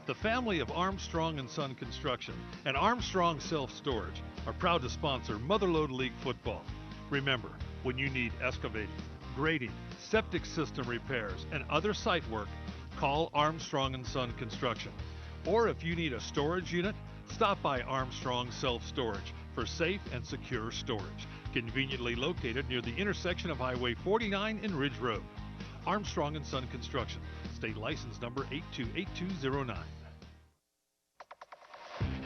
The family of Armstrong & Son Construction and Armstrong Self-Storage are proud to sponsor Motherlode League football. Remember, when you need excavating, grading, septic system repairs, and other site work, call Armstrong & Son Construction. Or if you need a storage unit, stop by Armstrong Self-Storage for safe and secure storage, conveniently located near the intersection of Highway 49 and Ridge Road. Armstrong & Son Construction, state license number 828209.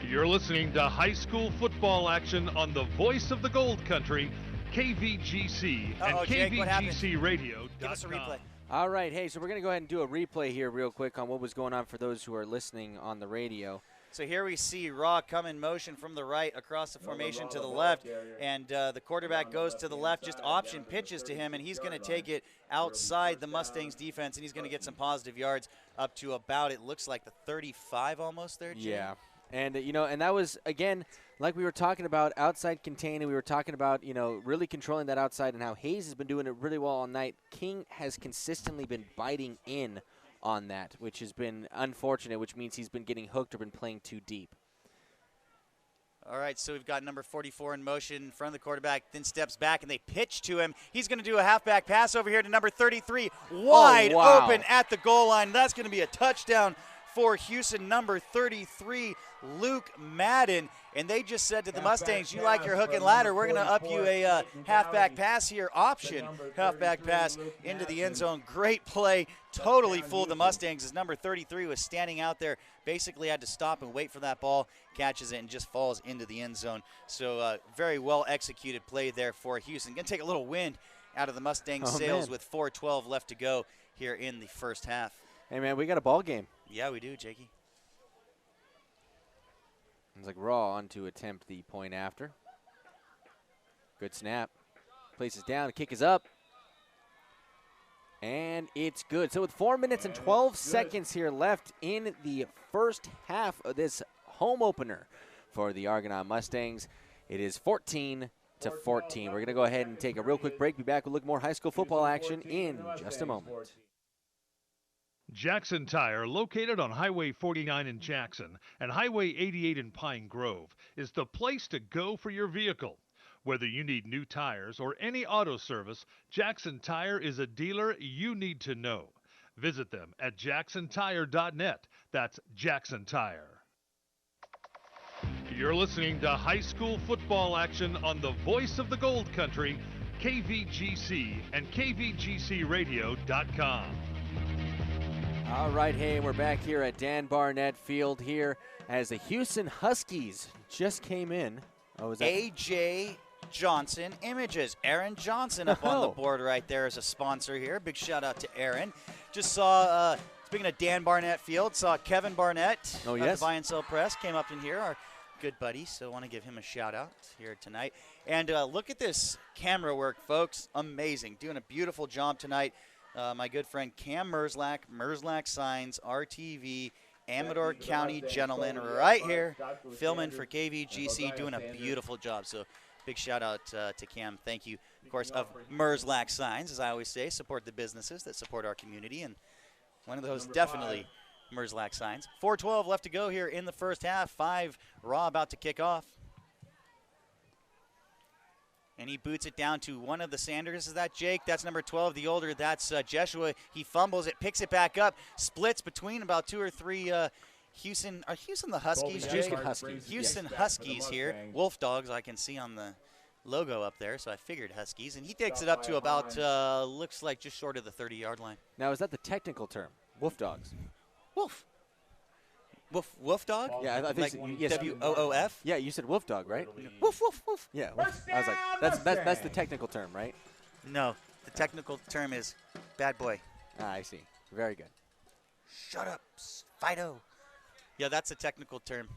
You're listening to high school football action on the voice of the Gold Country, KVGC and KVGCradio.com. Give us a replay. All right, hey, so we're going to go ahead and do a replay here real quick on what was going on for those who are listening on the radio. So here we see Raw come in motion from the right across the formation to the left, and the quarterback goes to the left, just option pitches to him, and he's going to take it outside the Mustangs defense, and he's going to get some positive yards up to about, it looks like the 35 almost there, Jay. Yeah. And, and that was, again, like we were talking about outside containing, we were talking about, really controlling that outside and how Hayes has been doing it really well all night. King has consistently been biting in on that, which has been unfortunate, which means he's been getting hooked or been playing too deep. All right, so we've got number 44 in motion in front of the quarterback, then steps back, and they pitch to him. He's going to do a halfback pass over here to number 33, wide open at the goal line. That's going to be a touchdown for Hughson, number 33, Luke Madden. And they just said to the Mustangs, you like your hook and ladder, we're going to up you a halfback pass here, option halfback pass into the end zone. Great play, totally fooled the Mustangs as number 33 was standing out there, basically had to stop and wait for that ball, catches it, and just falls into the end zone. So very well executed play there for Hughson. Going to take a little wind out of the Mustangs' sails with 4:12 left to go here in the first half. Hey, man, we got a ball game. Yeah, we do, Jakey. It's like Raw on to attempt the point after. Good snap. Places down, the kick is up. And it's good. So with 4 minutes and 12 seconds here left in the first half of this home opener for the Argonaut Mustangs, it is 14-14. We're going to go ahead and take a real quick break. Be back with a look more high school football action in just a moment. Jackson Tire, located on Highway 49 in Jackson and Highway 88 in Pine Grove, is the place to go for your vehicle. Whether you need new tires or any auto service, Jackson Tire is a dealer you need to know. Visit them at jacksontire.net. That's Jackson Tire. You're listening to high school football action on the voice of the Gold Country, KVGC and KVGCradio.com. All right, hey, we're back here at Dan Barnett Field here as the Hughson Huskies just came in. Oh, is that A.J. Johnson Images. Aaron Johnson up on the board right there as a sponsor here. Big shout out to Aaron. Just saw, speaking of Dan Barnett Field, saw Kevin Barnett of the Buy and Sell Press came up in here, our good buddy, so I want to give him a shout out here tonight. And look at this camera work, folks. Amazing. Doing a beautiful job tonight. My good friend Cam Merzlak Signs, RTV, Amador County gentleman right here, filming for KVGC, doing a beautiful job. So big shout out to Cam. Thank you, of course, of Merzlak Signs, as I always say, support the businesses that support our community. And one of those definitely Merzlak Signs. 4:12 left to go here in the first half. 5 Raw about to kick off. And he boots it down to one of the Sanders. Is that Jake? That's number 12, the older. That's Jeshua. He fumbles it, picks it back up, splits between about 2 or 3 Hughson. Are Hughson the Huskies, Jake? Houston Huskies here. Wolf Dogs, I can see on the logo up there, so I figured Huskies. And he takes it up to about, looks like just short of the 30-yard line. Now, is that the technical term? Wolf Dogs. Wolf. Wolf dog? Yeah, I think like yes. WOOF? Yeah, you said wolf dog, right? Woof, woof, woof. Yeah, I was like, that's the technical term, right? No, the technical term is bad boy. Ah, I see. Very good. Shut up, Fido. Yeah, that's a technical term.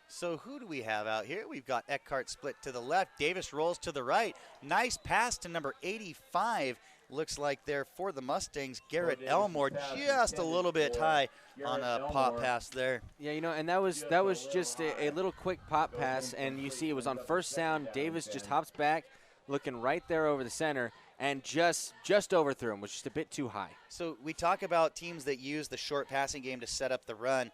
So who do we have out here? We've got Eckhart split to the left. Davis rolls to the right. Nice pass to number 85. Looks like there for the Mustangs, Garrett Elmore just a little bit high on a pop pass there. Yeah, and that was just a little quick pop pass, and you see it was on first sound. Davis just hops back, looking right there over the center, and just overthrew him, was just a bit too high. So we talk about teams that use the short passing game to set up the run,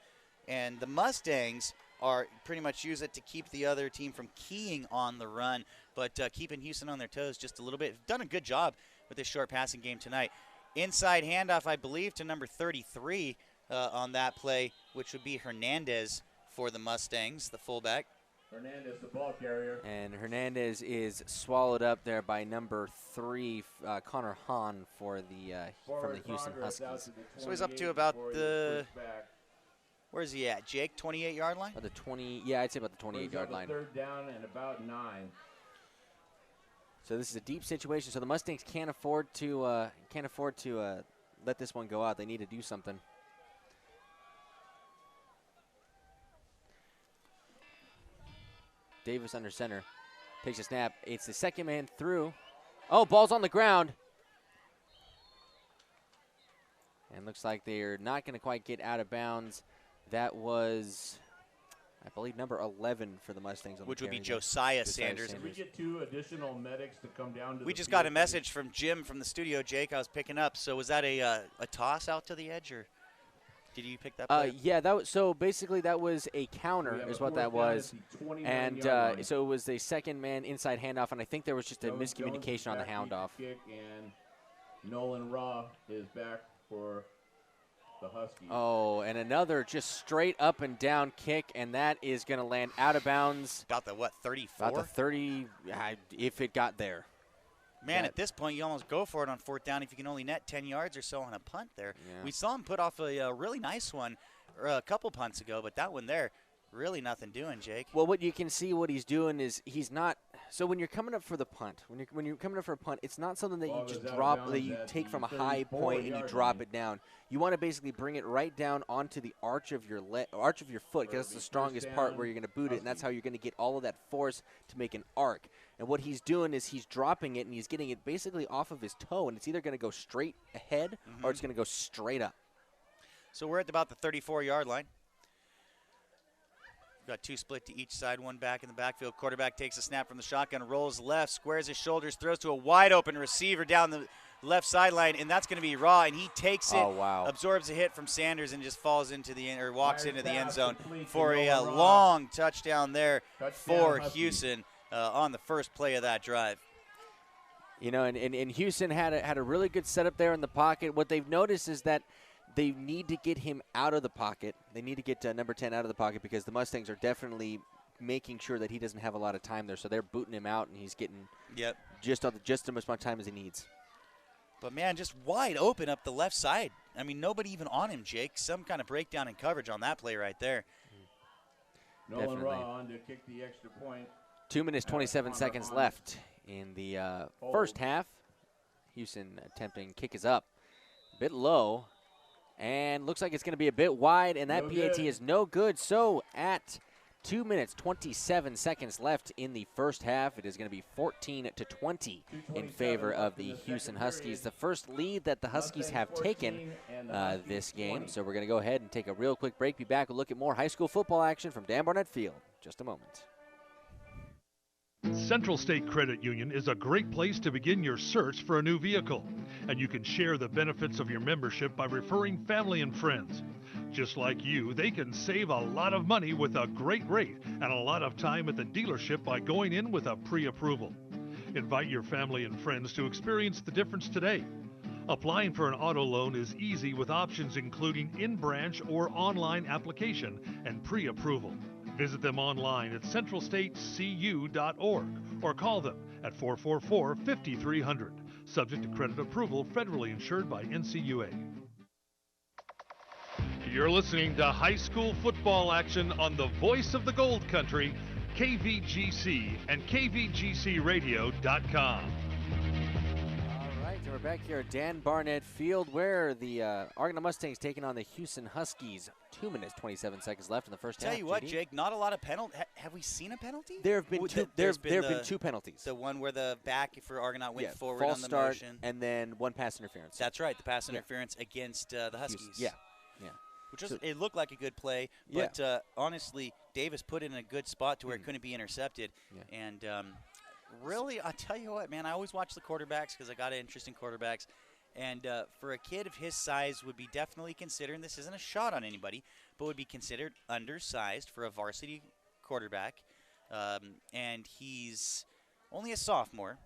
and the Mustangs are pretty much use it to keep the other team from keying on the run, but keeping Hughson on their toes just a little bit. Done a good job with this short passing game tonight. Inside handoff, I believe, to number 33 on that play, which would be Hernandez for the Mustangs, the fullback. Hernandez, the ball carrier. And Hernandez is swallowed up there by number 3, Connor Hahn for the from the Houston Huskies. So he's up to about the, where's he at, Jake, 28-yard line? About the 20, yeah, I'd say about the 28-yard line. Third down and about 9. So this is a deep situation. So the Mustangs can't afford to let this one go out. They need to do something. Davis under center. Takes a snap. It's the second man through. Oh, ball's on the ground. And looks like they're not going to quite get out of bounds. That was, I believe, number 11 for the Mustangs. Which would be Josiah Sanders. Did we get 2 additional medics to come down to We just got a message from Jim from the studio, Jake, I was picking up. So was that a toss out to the edge, or did you pick that play? Yeah, that was, so basically that was a counter is what that was. And so it was the second man inside handoff, and I think there was just a miscommunication on the handoff. And Nolan Raw is back for the Huskies. Oh, and another just straight up and down kick, and that is going to land out of bounds. About the, what, 34? About the 30, if it got there. Man, at this point, you almost go for it on 4th down if you can only net 10 yards or so on a punt there. Yeah. We saw him put off a really nice one a couple punts ago, but that one there, really nothing doing, Jake. Well, what you can see what he's doing is he's not – so when you're coming up for the punt, when you're coming up for a punt, it's not something that you just drop, that you take from a high point and you drop it down. You want to basically bring it right down onto the arch of your foot, because that's the strongest part where you're going to boot it, and that's how you're going to get all of that force to make an arc. And what he's doing is he's dropping it, and he's getting it basically off of his toe, and it's either going to go straight ahead or it's going to go straight up. So we're at about the 34-yard line. We've got 2 split to each side, 1 back in the backfield. Quarterback takes a snap from the shotgun, rolls left, squares his shoulders, throws to a wide-open receiver down the left sideline, and that's going to be Raw, and he takes it, absorbs a hit from Sanders, and just falls into the or walks into the end zone for a long touchdown there for Hughson on the first play of that drive. You know, and Hughson had a really good setup there in the pocket. What they've noticed is that they need to get him out of the pocket. They need to get number 10 out of the pocket, because the Mustangs are definitely making sure that he doesn't have a lot of time there. So they're booting him out, and he's getting just as much time as he needs. But, man, just wide open up the left side. I mean, nobody even on him, Jake. Some kind of breakdown in coverage on that play right there. Nolan Raw on to kick the extra point. 2 minutes, 27 seconds left in the first half. Hughson attempting kick is up. A bit low. And looks like it's going to be a bit wide, and that PAT is no good. So at 2 minutes, 27 seconds left in the first half, it is going to be 14-20 in favor of the Hughson Huskies. The first lead that the Huskies have taken this game. So we're going to go ahead and take a real quick break. Be back and look at more high school football action from Dan Barnett Field. Just a moment. Central State Credit Union is a great place to begin your search for a new vehicle, and you can share the benefits of your membership by referring family and friends. Just like you, they can save a lot of money with a great rate and a lot of time at the dealership by going in with a pre-approval. Invite your family and friends to experience the difference today. Applying for an auto loan is easy with options including in-branch or online application and pre-approval. Visit them online at centralstatecu.org or call them at 444-5300. Subject to credit approval, federally insured by NCUA. You're listening to high school football action on the voice of the Gold Country, KVGC and KVGCradio.com. We're back here at Dan Barnett Field, where the Argonaut Mustangs taking on the Hughson Huskies. 2 minutes, 27 seconds left in the first half. Tell you what, Jake, not a lot of penalty. Have we seen a penalty? There have been two. There have been 2 penalties. The one where the back for Argonaut went forward false on the start, motion, and then 1 pass interference. That's right, the pass interference against the Huskies. Yeah. Which was, it looked like a good play, but honestly, Davis put it in a good spot to where it couldn't be intercepted, and. Really, I tell you what, man, I always watch the quarterbacks because I got an interest in quarterbacks. And for a kid of his size would be definitely considered, and this isn't a shot on anybody, but would be considered undersized for a varsity quarterback. And he's only a sophomore,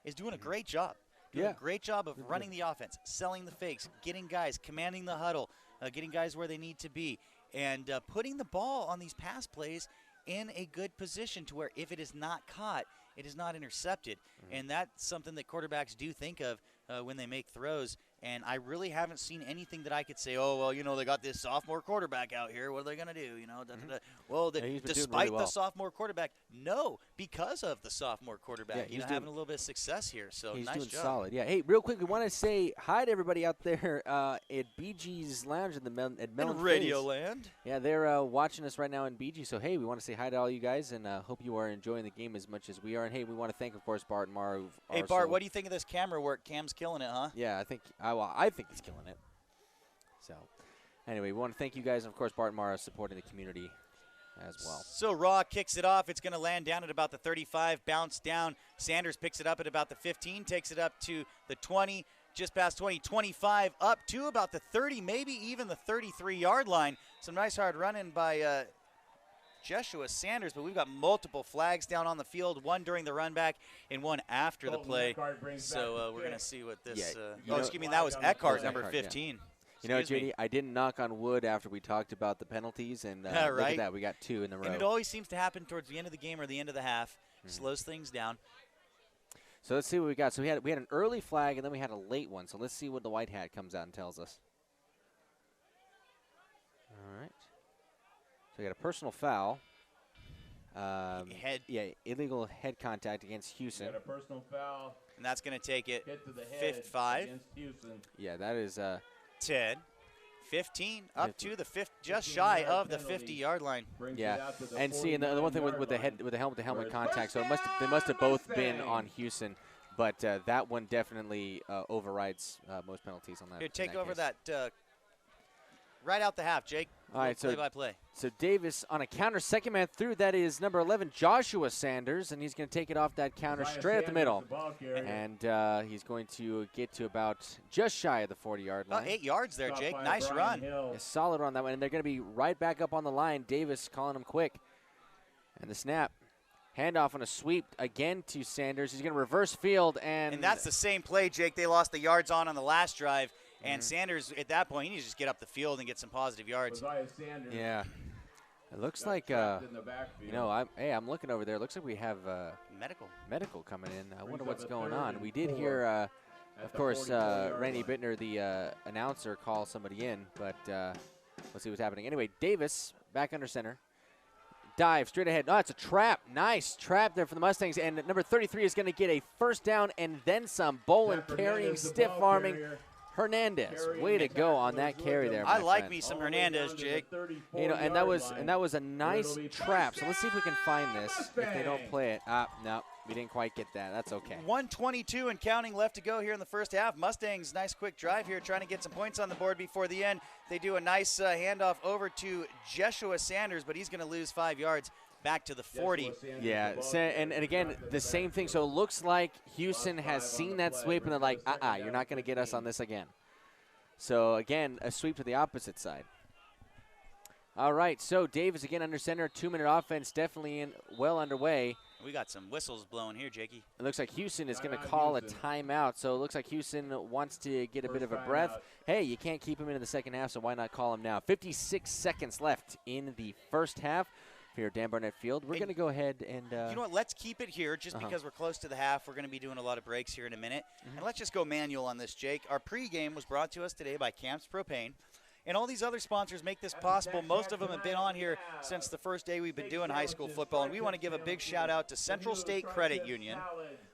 is doing a great job. Doing a great job of running the offense, selling the fakes, getting guys, commanding the huddle, getting guys where they need to be, and putting the ball on these pass plays in a good position to where if it is not caught, it is not intercepted. And that's something that quarterbacks do think of when they make throws. And I really haven't seen anything that I could say, oh, well, you know, they got this sophomore quarterback out here. What are they going to do? You know, Well, despite the sophomore quarterback, no, because of the sophomore quarterback, having a little bit of success here. So he's nice doing job. solid. Yeah. Hey, real quick, we want to say hi to everybody out there at BG's Lounge at Mellon Radio Land. Yeah, they're watching us right now in BG. So, hey, we want to say hi to all you guys and hope you are enjoying the game as much as we are. And, hey, we want to thank, of course, Bart and Mara. Hey, Bart, what do you think of this camera work? Cam's killing it, huh? Yeah, I think he's killing it. So, anyway, we want to thank you guys, and, of course, Bart and Mara supporting the community as well. So Raw kicks it off. It's going to land down at about the 35, bounce down. Sanders picks it up at about the 15, takes it up to the 20, just past 20, 25, up to about the 30, maybe even the 33-yard line. Some nice hard running by Joshua Sanders, but we've got multiple flags down on the field, one during the run back and one after the play. So we're going to see what this that was Eckhart, number 15. Yeah. You know, JD, I didn't knock on wood after we talked about the penalties, and look at that. We got 2 in a row. And it always seems to happen towards the end of the game or the end of the half. Slows things down. So let's see what we got. So we had an early flag, and then we had a late one. So let's see what the white hat comes out and tells us. All right. So we got a personal foul. Illegal head contact against Hughson. We got a personal foul. And that's going to take it hit to the head 5. Against Hughson. Yeah, that is 10, 15, up to the just shy of the 50-yard line. Yeah, and see, and the one thing with the helmet contact, so they must have both been on Hughson, but that one definitely overrides most penalties on that. Here, take over that right out the half, Jake. All right, play-by-play. So Davis on a counter, second man through. That is number 11, Joshua Sanders, and he's going to take it off that counter straight at the middle. And he's going to get to about just shy of the 40-yard line. 8 yards there, Jake. Nice run. A solid on that one, and they're going to be right back up on the line. Davis calling him quick. And the snap. Handoff on a sweep again to Sanders. He's going to reverse field. And that's the same play, Jake, they lost the yards on the last drive. And Sanders, at that point, he needs to just get up the field and get some positive yards. Yeah. It looks like, I'm looking over there. It looks like we have medical coming in. I wonder what's going on. We did hear, of course, Randy Bittner, the announcer, call somebody in. But let's see what's happening. Anyway, Davis back under center. Dive straight ahead. Oh, it's a trap. Nice trap there for the Mustangs. And number 33 is going to get a first down and then some. Bolin carrying, stiff-arming. Hernandez, way to go on that carry there. I like me some Hernandez, Jake. And that was a nice trap. So let's see if we can find this. If they don't play it, no, we didn't quite get that. That's okay. 1:22 and counting left to go here in the first half. Mustangs, nice quick drive here, trying to get some points on the board before the end. They do a nice handoff over to Joshua Sanders, but he's going to lose 5 yards. Back to the 40. Yeah, and again, the same thing. So it looks like Hughson has seen that sweep, and they're like, you're not going to get us on this again. So, again, a sweep to the opposite side. All right, so Davis again under center. 2-minute offense definitely well underway. We got some whistles blowing here, Jakey. It looks like Hughson is going to call a timeout. So it looks like Hughson wants to get a bit of a breath. Hey, you can't keep him into the second half, so why not call him now? 56 seconds left in the first half. Here at Dan Barnett Field. We're going to go ahead and you know what? Let's keep it here just because we're close to the half. We're going to be doing a lot of breaks here in a minute. And let's just go manual on this, Jake. Our pregame was brought to us today by Camps Propane. And all these other sponsors make this possible. Most of them have been on here since the first day we've been doing high school football. And we want to give a big shout out to Central State Credit Union,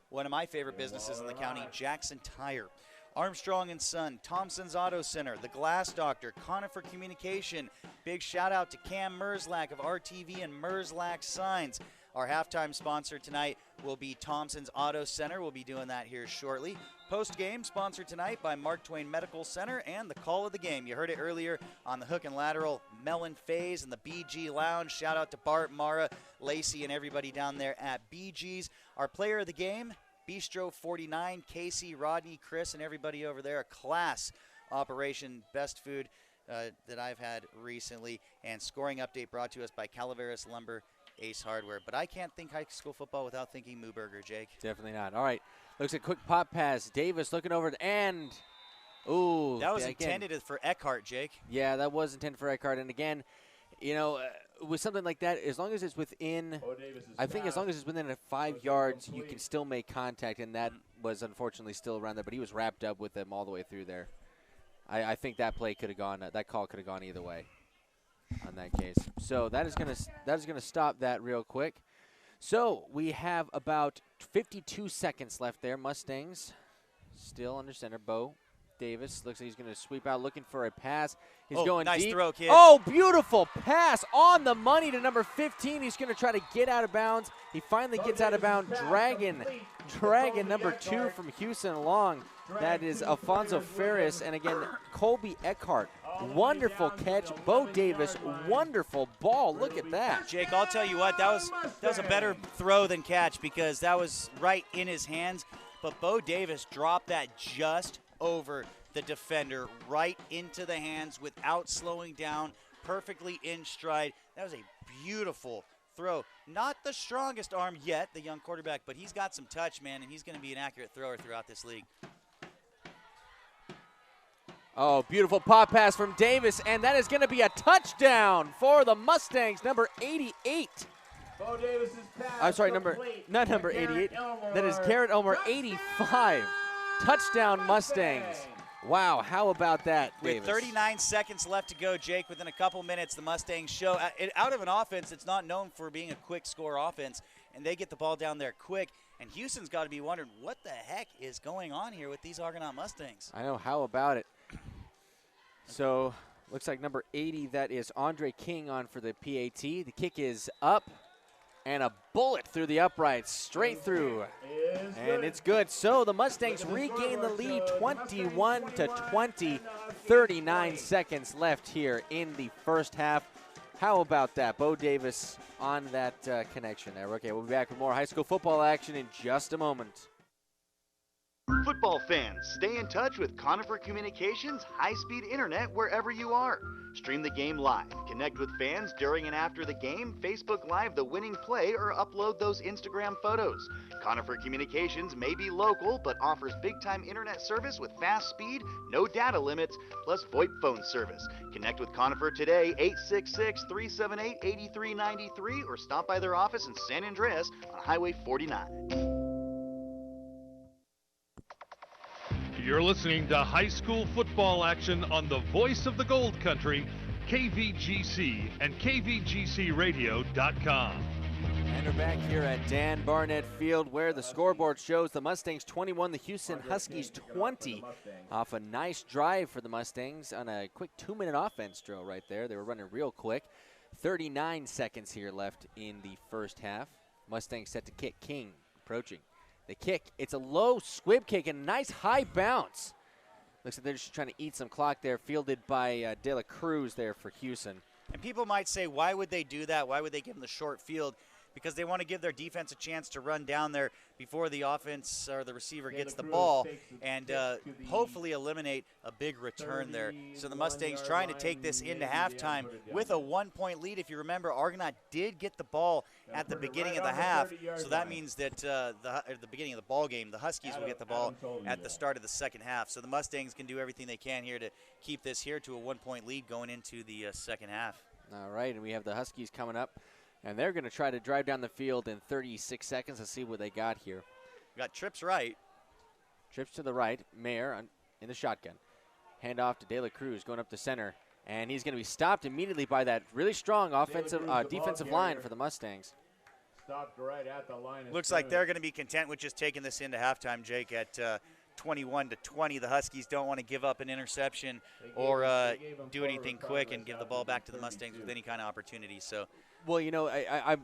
one of my favorite businesses in the county, Jackson Tire, Armstrong & Son, Thompson's Auto Center, The Glass Doctor, Conifer Communication. Big shout out to Cam Merzlack of RTV and Merzlack Signs. Our halftime sponsor tonight will be Thompson's Auto Center. We'll be doing that here shortly. Post-game sponsored tonight by Mark Twain Medical Center and the call of the game. You heard it earlier on the Hook and Lateral, Mellon Phase and the BG Lounge. Shout out to Bart, Mara, Lacey, and everybody down there at BG's. Our player of the game, Bistro 49, Casey, Rodney, Chris, and everybody over there. A class operation, best food that I've had recently. And scoring update brought to us by Calaveras Lumber, Ace Hardware. But I can't think high school football without thinking Moo Burger, Jake. Definitely not. All right. Looks like quick pop pass. Davis looking over it, and ooh. That was intended for Eckhart, Jake. Yeah, that was intended for Eckhart. And again, You know, with something like that, as long as it's within, I think as long as it's within 5 yards, you can still make contact, and that was unfortunately still around there. But he was wrapped up with them all the way through there. I think that play could have gone, that call could have gone either way on that case. So that is gonna stop that real quick. So we have about 52 seconds left there. Mustangs still under center. Bo Davis looks like he's going to sweep out, looking for a pass. He's going nice deep. Throw, kid. Oh, beautiful pass on the money to number 15. He's going to try to get out of bounds. He finally gets out of bounds. Dragging number 2 from Hughson along. That is Alfonso Ferris, and again, Colby Eckhart. Wonderful catch. Bo Davis, wonderful ball. Look at that. Jake, I'll tell you what, that was a better throw than catch because that was right in his hands. But Bo Davis dropped that just over the defender, right into the hands without slowing down, perfectly in stride. That was a beautiful throw. Not the strongest arm yet, the young quarterback, but he's got some touch, man, and he's going to be an accurate thrower throughout this league. Oh, beautiful pop pass from Davis, and that is going to be a touchdown for the Mustangs, number 88. Bo Davis's pass. I'm sorry, not number 88. That is Garrett Elmer, 85. Touchdown Mustangs. Wow, how about that, Davis? With 39 seconds left to go, Jake, within a couple minutes, the Mustangs show out of an offense that's not known for being a quick score offense, and they get the ball down there quick. And Houston's got to be wondering, what the heck is going on here with these Argonaut Mustangs? I know, how about it? So, looks like number 80, that is Andre King on for the PAT. The kick is up, and a bullet through the uprights, straight through. And it's good. So the Mustangs regain the lead 21-20, 39 seconds left here in the first half. How about that? Bo Davis on that connection there. Okay, we'll be back with more high school football action in just a moment. Football fans, stay in touch with Conifer Communications high-speed internet wherever you are. Stream the game live, connect with fans during and after the game, Facebook Live the winning play, or upload those Instagram photos. Conifer Communications may be local, but offers big-time internet service with fast speed, no data limits, plus VoIP phone service. Connect with Conifer today, 866-378-8393, or stop by their office in San Andreas on Highway 49. You're listening to high school football action on the voice of the Gold Country, KVGC and KVGCradio.com. And we're back here at Dan Barnett Field where the scoreboard shows the Mustangs 21, the Houston Huskies 20. Off a nice drive for the Mustangs on a quick 2-minute offense drill right there. They were running real quick. 39 seconds here left in the first half. Mustangs set to kick. King approaching. The kick, it's a low squib kick and a nice high bounce. Looks like they're just trying to eat some clock there, fielded by De La Cruz there for Hughson. And people might say, why would they do that? Why would they give them the short field? Because they want to give their defense a chance to run down there before the offense or the receiver gets the ball and hopefully eliminate a big return there. So the Mustangs trying to take this into halftime with a 1-point lead. If you remember, Argonaut did get the ball at the beginning of the half, so that means that at the beginning of the ball game, the Huskies will get the ball at the start of the second half. So the Mustangs can do everything they can here to keep this here to a 1-point lead going into the second half. All right, and we have the Huskies coming up. And they're going to try to drive down the field in 36 seconds. Let's see what they got here. We got trips right. Trips to the right. Mayer in the shotgun. Hand off to De La Cruz going up the center. And he's going to be stopped immediately by that really strong defensive line for the Mustangs. Stopped right at the line. Looks like they're going to be content with just taking this into halftime, Jake, at 21-20. The Huskies don't want to give up an interception or do anything quick and give the ball back to the Mustangs with any kind of opportunity. So. Well, you know,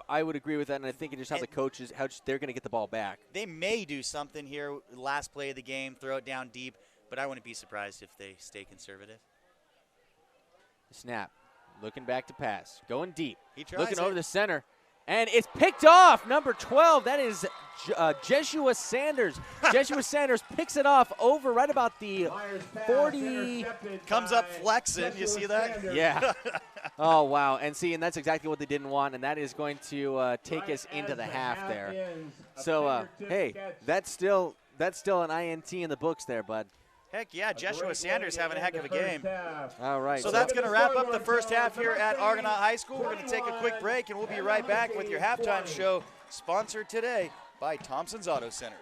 I would agree with that, and I think it's just how the coaches, how they're going to get the ball back. They may do something here, last play of the game, throw it down deep, but I wouldn't be surprised if they stay conservative. Snap, looking back to pass, going deep, he tries looking over the center, and it's picked off. Number 12, that is Jeshua Sanders. Jeshua Sanders picks it off over right about the 40. Comes up flexing, you see that? Yeah. Oh, wow. And that's exactly what they didn't want, and that is going to take us into the half there. So, hey, that's still an INT in the books there, bud. Heck yeah, Joshua Sanders having a heck of a game. All right. So that's going to wrap up the first half here at Argonaut High School. We're going to take a quick break, and we'll be right back with your halftime show, sponsored today by Thompson's Auto Center.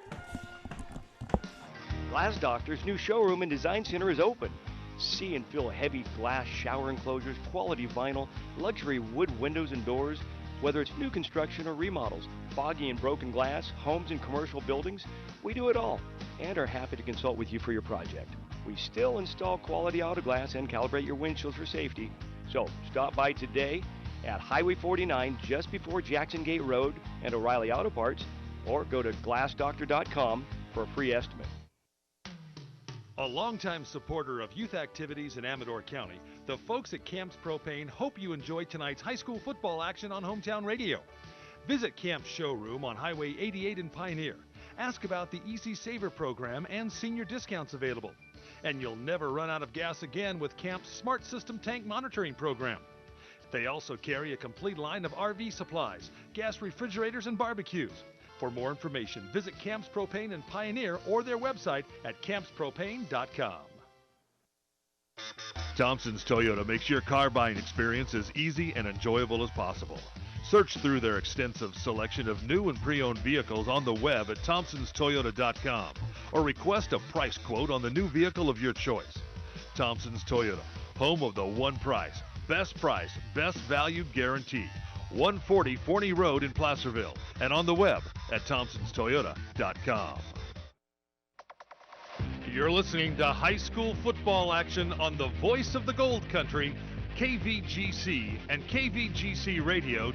Glass Doctor's new showroom and design center is open. See and feel heavy glass shower enclosures, quality vinyl, luxury wood windows and doors. Whether it's new construction or remodels, foggy and broken glass, homes and commercial buildings, we do it all and are happy to consult with you for your project. We still install quality auto glass and calibrate your windshields for safety. So stop by today at Highway 49 just before Jackson Gate Road and O'Reilly Auto Parts, or go to glassdoctor.com for a free estimate. A longtime supporter of youth activities in Amador County, the folks at Camps Propane hope you enjoy tonight's high school football action on Hometown Radio. Visit Camp's showroom on Highway 88 in Pioneer. Ask about the Easy Saver program and senior discounts available. And you'll never run out of gas again with Camp's Smart System Tank Monitoring program. They also carry a complete line of RV supplies, gas refrigerators, and barbecues. For more information, visit Camps Propane in Pioneer or their website at campspropane.com. Thompson's Toyota makes your car buying experience as easy and enjoyable as possible. Search through their extensive selection of new and pre-owned vehicles on the web at thompsonstoyota.com or request a price quote on the new vehicle of your choice. Thompson's Toyota, home of the one price, best value guarantee. 140 Forney Road in Placerville, and on the web at thompsonstoyota.com. You're listening to high school football action on the voice of the Gold Country, KVGC and kvgcradio.com.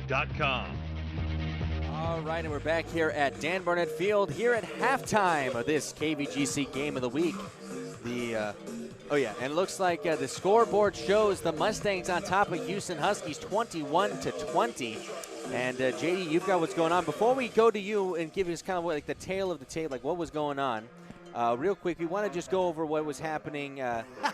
All right, and we're back here at Dan Barnett Field here at halftime of this KVGC Game of the Week. And it looks like the scoreboard shows the Mustangs on top of Houston Huskies 21-20. And JD, you've got what's going on. Before we go to you and give us kind of like the tale of the tape, like what was going on, real quick, we want to just go over what was happening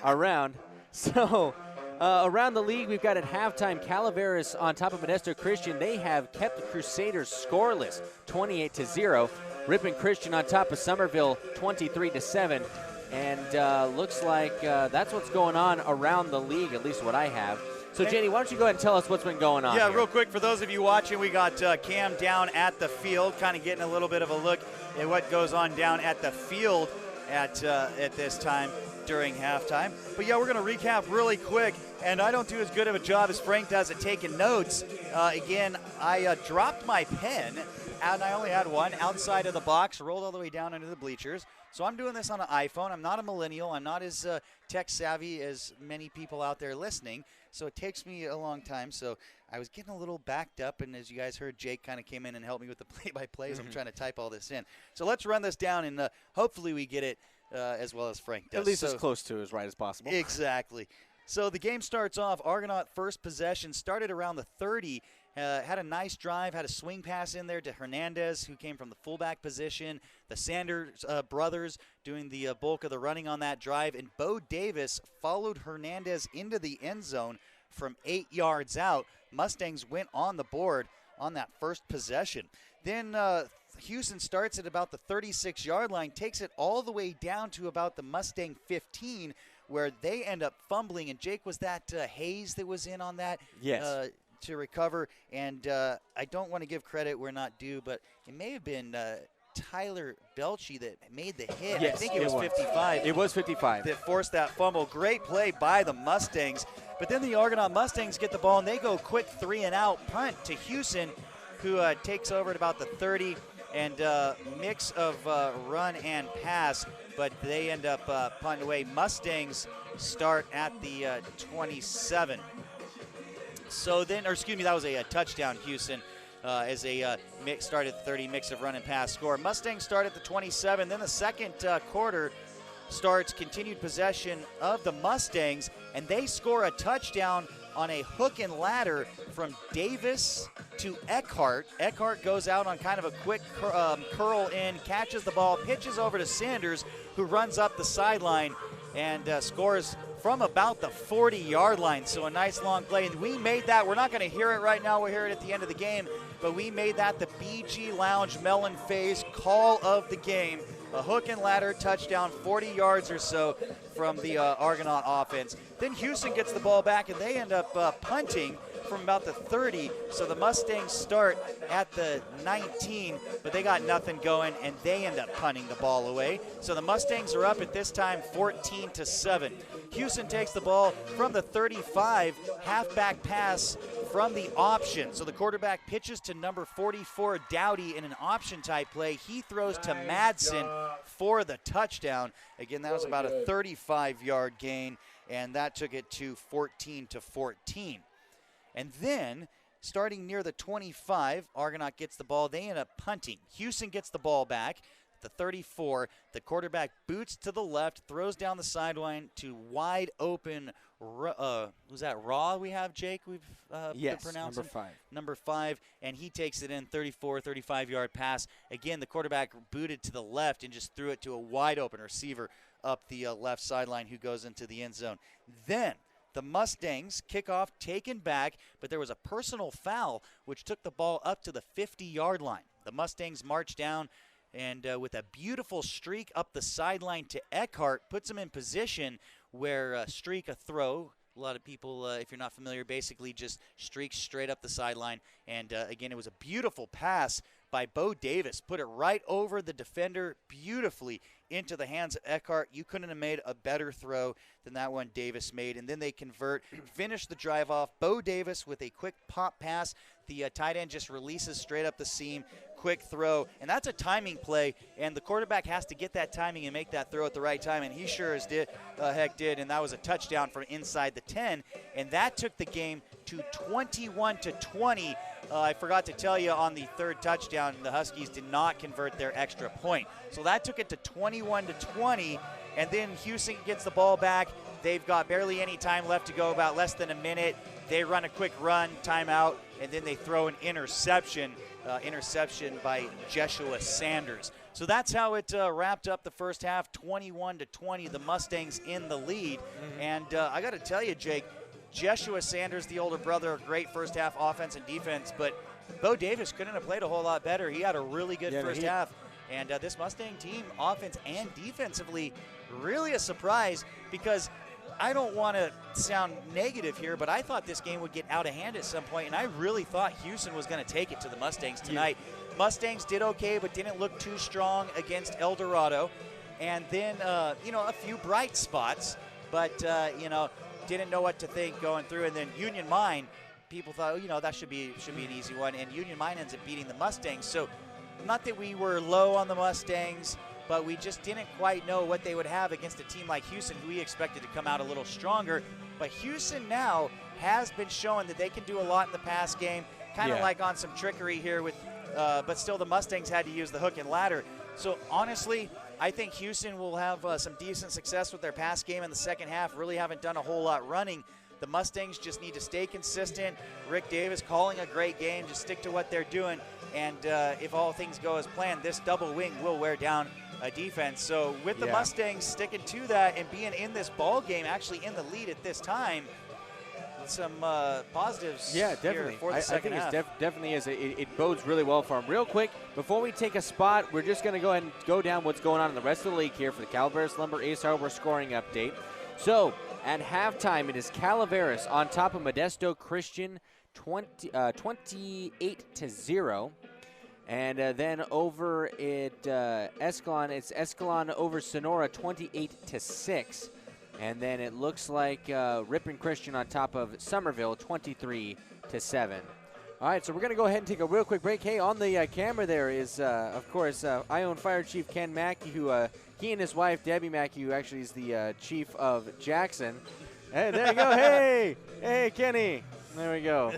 around. So around the league, we've got at halftime Calaveras on top of Modesto Christian. They have kept the Crusaders scoreless, 28-0. Ripon Christian on top of Somerville, 23-7. And looks like that's what's going on around the league, at least what I have. So, JD, why don't you go ahead and tell us what's been going on here. Real quick, for those of you watching, we got Cam down at the field, kind of getting a little bit of a look at what goes on down at the field at this time during halftime. But, we're going to recap really quick, and I don't do as good of a job as Frank does at taking notes. Again, I dropped my pen, and I only had one outside of the box, rolled all the way down into the bleachers. So I'm doing this on an iPhone. I'm not a millennial. I'm not as tech savvy as many people out there listening. So it takes me a long time. So I was getting a little backed up. And as you guys heard, Jake kind of came in and helped me with the play-by-plays. I'm trying to type all this in. So let's run this down, and hopefully we get it as well as Frank does. At least as close to as right as possible. Exactly. So the game starts off. Argonaut first possession, started around the 30. Had a nice drive, had a swing pass in there to Hernandez, who came from the fullback position. The Sanders brothers doing the bulk of the running on that drive. And Bo Davis followed Hernandez into the end zone from 8 yards out. Mustangs went on the board on that first possession. Then Hughson starts at about the 36-yard line, takes it all the way down to about the Mustang 15, where they end up fumbling. And, Jake, was that Hayes that was in on that? Yes. To recover, and I don't want to give credit where not due, but it may have been Tyler Belchie that made the hit. Yes, I think it was 55. It was 55. That forced that fumble. Great play by the Mustangs, but then the Argonaut Mustangs get the ball, and they go quick 3-and-out punt to Hughson, who takes over at about the 30, and mix of run and pass, but they end up punting away. Mustangs start at the 27. So then, that was a touchdown, Houston, as a mix started at 30, mix of run and pass score. Mustangs start at the 27. Then the second quarter starts, continued possession of the Mustangs, and they score a touchdown on a hook and ladder from Davis to Eckhart. Eckhart goes out on kind of a quick curl in, catches the ball, pitches over to Sanders, who runs up the sideline and scores from about the 40-yard line. So a nice long play. And we made that. We're not going to hear it right now. We'll hear it at the end of the game. But we made that the BG Lounge Melon Phase call of the game. A hook and ladder touchdown, 40 yards or so from the Argonaut offense. Then Hughson gets the ball back, and they end up punting from about the 30. So the Mustangs start at the 19, but they got nothing going, and they end up punting the ball away. So the Mustangs are up at this time 14-7. Hughson takes the ball from the 35, halfback pass from the option. So the quarterback pitches to number 44, Dowdy, in an option type play. He throws to Madsen for the touchdown. Again, that was about a 35-yard gain, and that took it to 14-14. And then, starting near the 25, Argonaut gets the ball. They end up punting. Hughson gets the ball back. The 34, the quarterback boots to the left, throws down the sideline to wide open. Was that Raw we have, Jake? We've yes, pronounced number 5. Number 5, and he takes it in, 35-yard pass. Again, the quarterback booted to the left and just threw it to a wide open receiver up the left sideline who goes into the end zone. Then the Mustangs kickoff taken back, but there was a personal foul which took the ball up to the 50-yard line. The Mustangs march down, and with a beautiful streak up the sideline to Eckhart, puts him in position where streak a throw. A lot of people, if you're not familiar, basically just streaks straight up the sideline. And again, it was a beautiful pass by Bo Davis. Put it right over the defender beautifully into the hands of Eckhart. You couldn't have made a better throw than that one Davis made. And then they convert, finish the drive off. Bo Davis with a quick pop pass. The tight end just releases straight up the seam. Quick throw, and that's a timing play, and the quarterback has to get that timing and make that throw at the right time, and he sure as heck did, and that was a touchdown from inside the 10, and that took the game to 21-20. I forgot to tell you, on the third touchdown, the Huskies did not convert their extra point, so that took it to 21-20, and then Hughson gets the ball back. They've got barely any time left to go, about less than a minute. They run a quick run, timeout, and then they throw an interception. Interception by Jeshua Sanders. So that's how it wrapped up the first half, 21-20, the Mustangs in the lead. And I got to tell you, Jake, Jeshua Sanders, the older brother, great first half offense and defense, but Bo Davis couldn't have played a whole lot better. He had a really good first half. And this Mustang team, offense and defensively, really a surprise, because I don't want to sound negative here, but I thought this game would get out of hand at some point, and I really thought Hughson was going to take it to the Mustangs tonight. Mustangs did okay, but didn't look too strong against El Dorado. And then, a few bright spots, but, didn't know what to think going through. And then Union Mine, people thought, that should be an easy one, and Union Mine ends up beating the Mustangs. So not that we were low on the Mustangs, but we just didn't quite know what they would have against a team like Hughson, who we expected to come out a little stronger. But Hughson now has been showing that they can do a lot in the pass game, kind of like on some trickery here with, but still the Mustangs had to use the hook and ladder. So honestly, I think Hughson will have some decent success with their pass game in the second half. Really haven't done a whole lot running. The Mustangs just need to stay consistent. Rick Davis calling a great game. Just stick to what they're doing. And if all things go as planned, this double wing will wear down a defense. So with the Mustangs sticking to that and being in this ball game, actually in the lead at this time, some positives. Yeah, definitely. For the second half. I think it definitely is. It bodes really well for them. Real quick, before we take a spot, we're just going to go ahead and go down what's going on in the rest of the league here for the Calaveras Lumber Ace Harbor scoring update. So at halftime, it is Calaveras on top of Modesto Christian, 28-0. And then over at Escalon, it's Escalon over Sonora, 28-6. And then it looks like Ripon Christian on top of Somerville, 23-7. All right, so we're going to go ahead and take a real quick break. Hey, on the camera there is, of course, Ione Fire Chief Ken Mackey, who he and his wife, Debbie Mackey, who actually is the chief of Jackson. Hey, there you go. Hey, Kenny. There we go.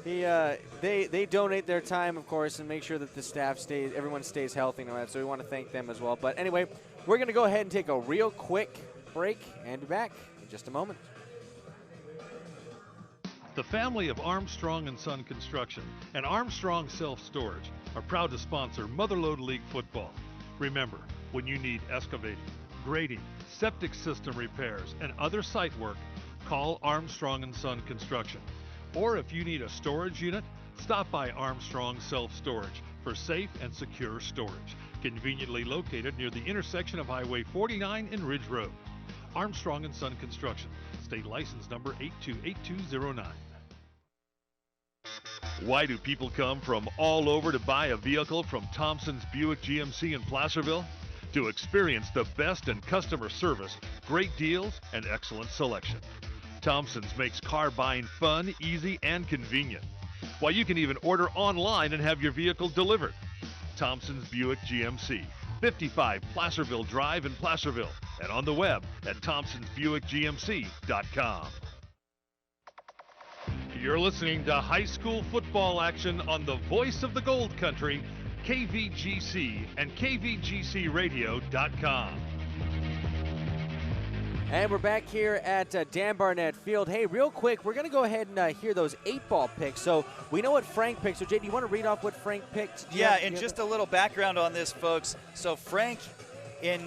They donate their time, of course, and make sure that the staff everyone stays healthy and all that, so we want to thank them as well. But anyway, we're going to go ahead and take a real quick break and be back in just a moment. The family of Armstrong & Son Construction and Armstrong Self-Storage are proud to sponsor Motherlode League football. Remember, when you need excavating, grading, septic system repairs, and other site work, call Armstrong & Son Construction. Or if you need a storage unit, stop by Armstrong Self-Storage for safe and secure storage. conveniently located near the intersection of Highway 49 and Ridge Road. Armstrong & Son Construction, state license number 828209. Why do people come from all over to buy a vehicle from Thompson's Buick GMC in Placerville? To experience the best in customer service, great deals, and excellent selection. Thompson's makes car buying fun, easy, and convenient. Why, you can even order online and have your vehicle delivered. Thompson's Buick GMC, 55 Placerville Drive in Placerville, and on the web at thompsonsbuickgmc.com. You're listening to high school football action on the voice of the Gold Country, KVGC and kvgcradio.com. And we're back here at Dan Barnett Field. Hey, real quick, we're going to go ahead and hear those 8-ball picks. So we know what Frank picked. So, Jay, do you want to read off what Frank picked? Yeah, and just a little background on this, folks. So Frank, in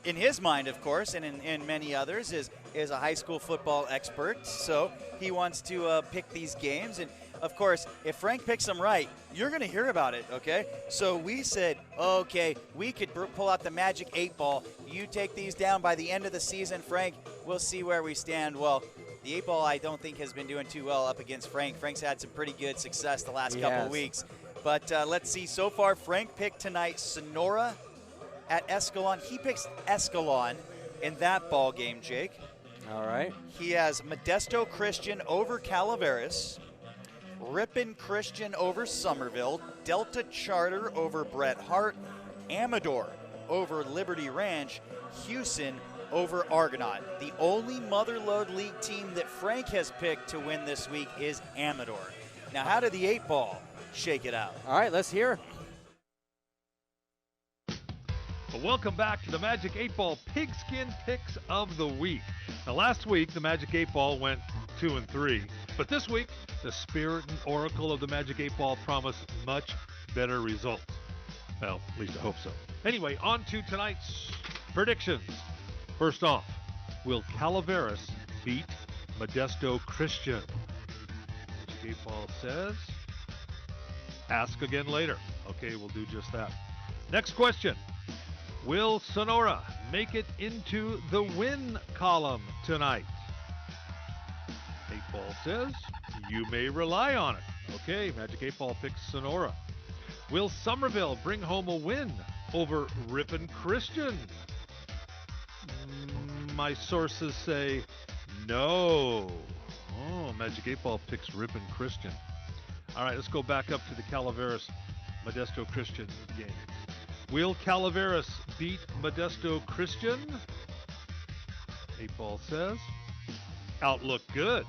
his mind, of course, and in many others, is a high school football expert. So he wants to pick these games. And, of course, if Frank picks them right, you're going to hear about it, okay? So we said, okay, we could pull out the magic 8-ball. You take these down by the end of the season, Frank. We'll see where we stand. Well, the 8-ball I don't think has been doing too well up against Frank. Frank's had some pretty good success the last couple of weeks. But let's see. So far, Frank picked tonight Sonora at Escalon. He picks Escalon in that ball game, Jake. All right. He has Modesto Christian over Calaveras, Ripon Christian over Somerville, Delta Charter over Bret Hart, Amador over Liberty Ranch, Hughson over Argonaut. The only Motherlode League team that Frank has picked to win this week is Amador. Now, how did the 8-ball shake it out? All right, let's hear. Well, welcome back to the Magic 8-Ball Pigskin Picks of the Week. Now, last week, the Magic 8-Ball went 2-3, but this week, the Spirit and Oracle of the Magic 8-Ball promise much better results. Well, at least I hope so. Anyway, on to tonight's predictions. First off, will Calaveras beat Modesto Christian? Magic 8-Ball says, ask again later. Okay, we'll do just that. Next question. Will Sonora make it into the win column tonight? 8-Ball says, you may rely on it. Okay, Magic 8-Ball picks Sonora. Will Somerville bring home a win over Ripon Christian? My sources say no. Oh, Magic 8-Ball picks Ripon Christian. All right, let's go back up to the Calaveras Modesto Christian game. Will Calaveras beat Modesto Christian? 8-Ball says, outlook good.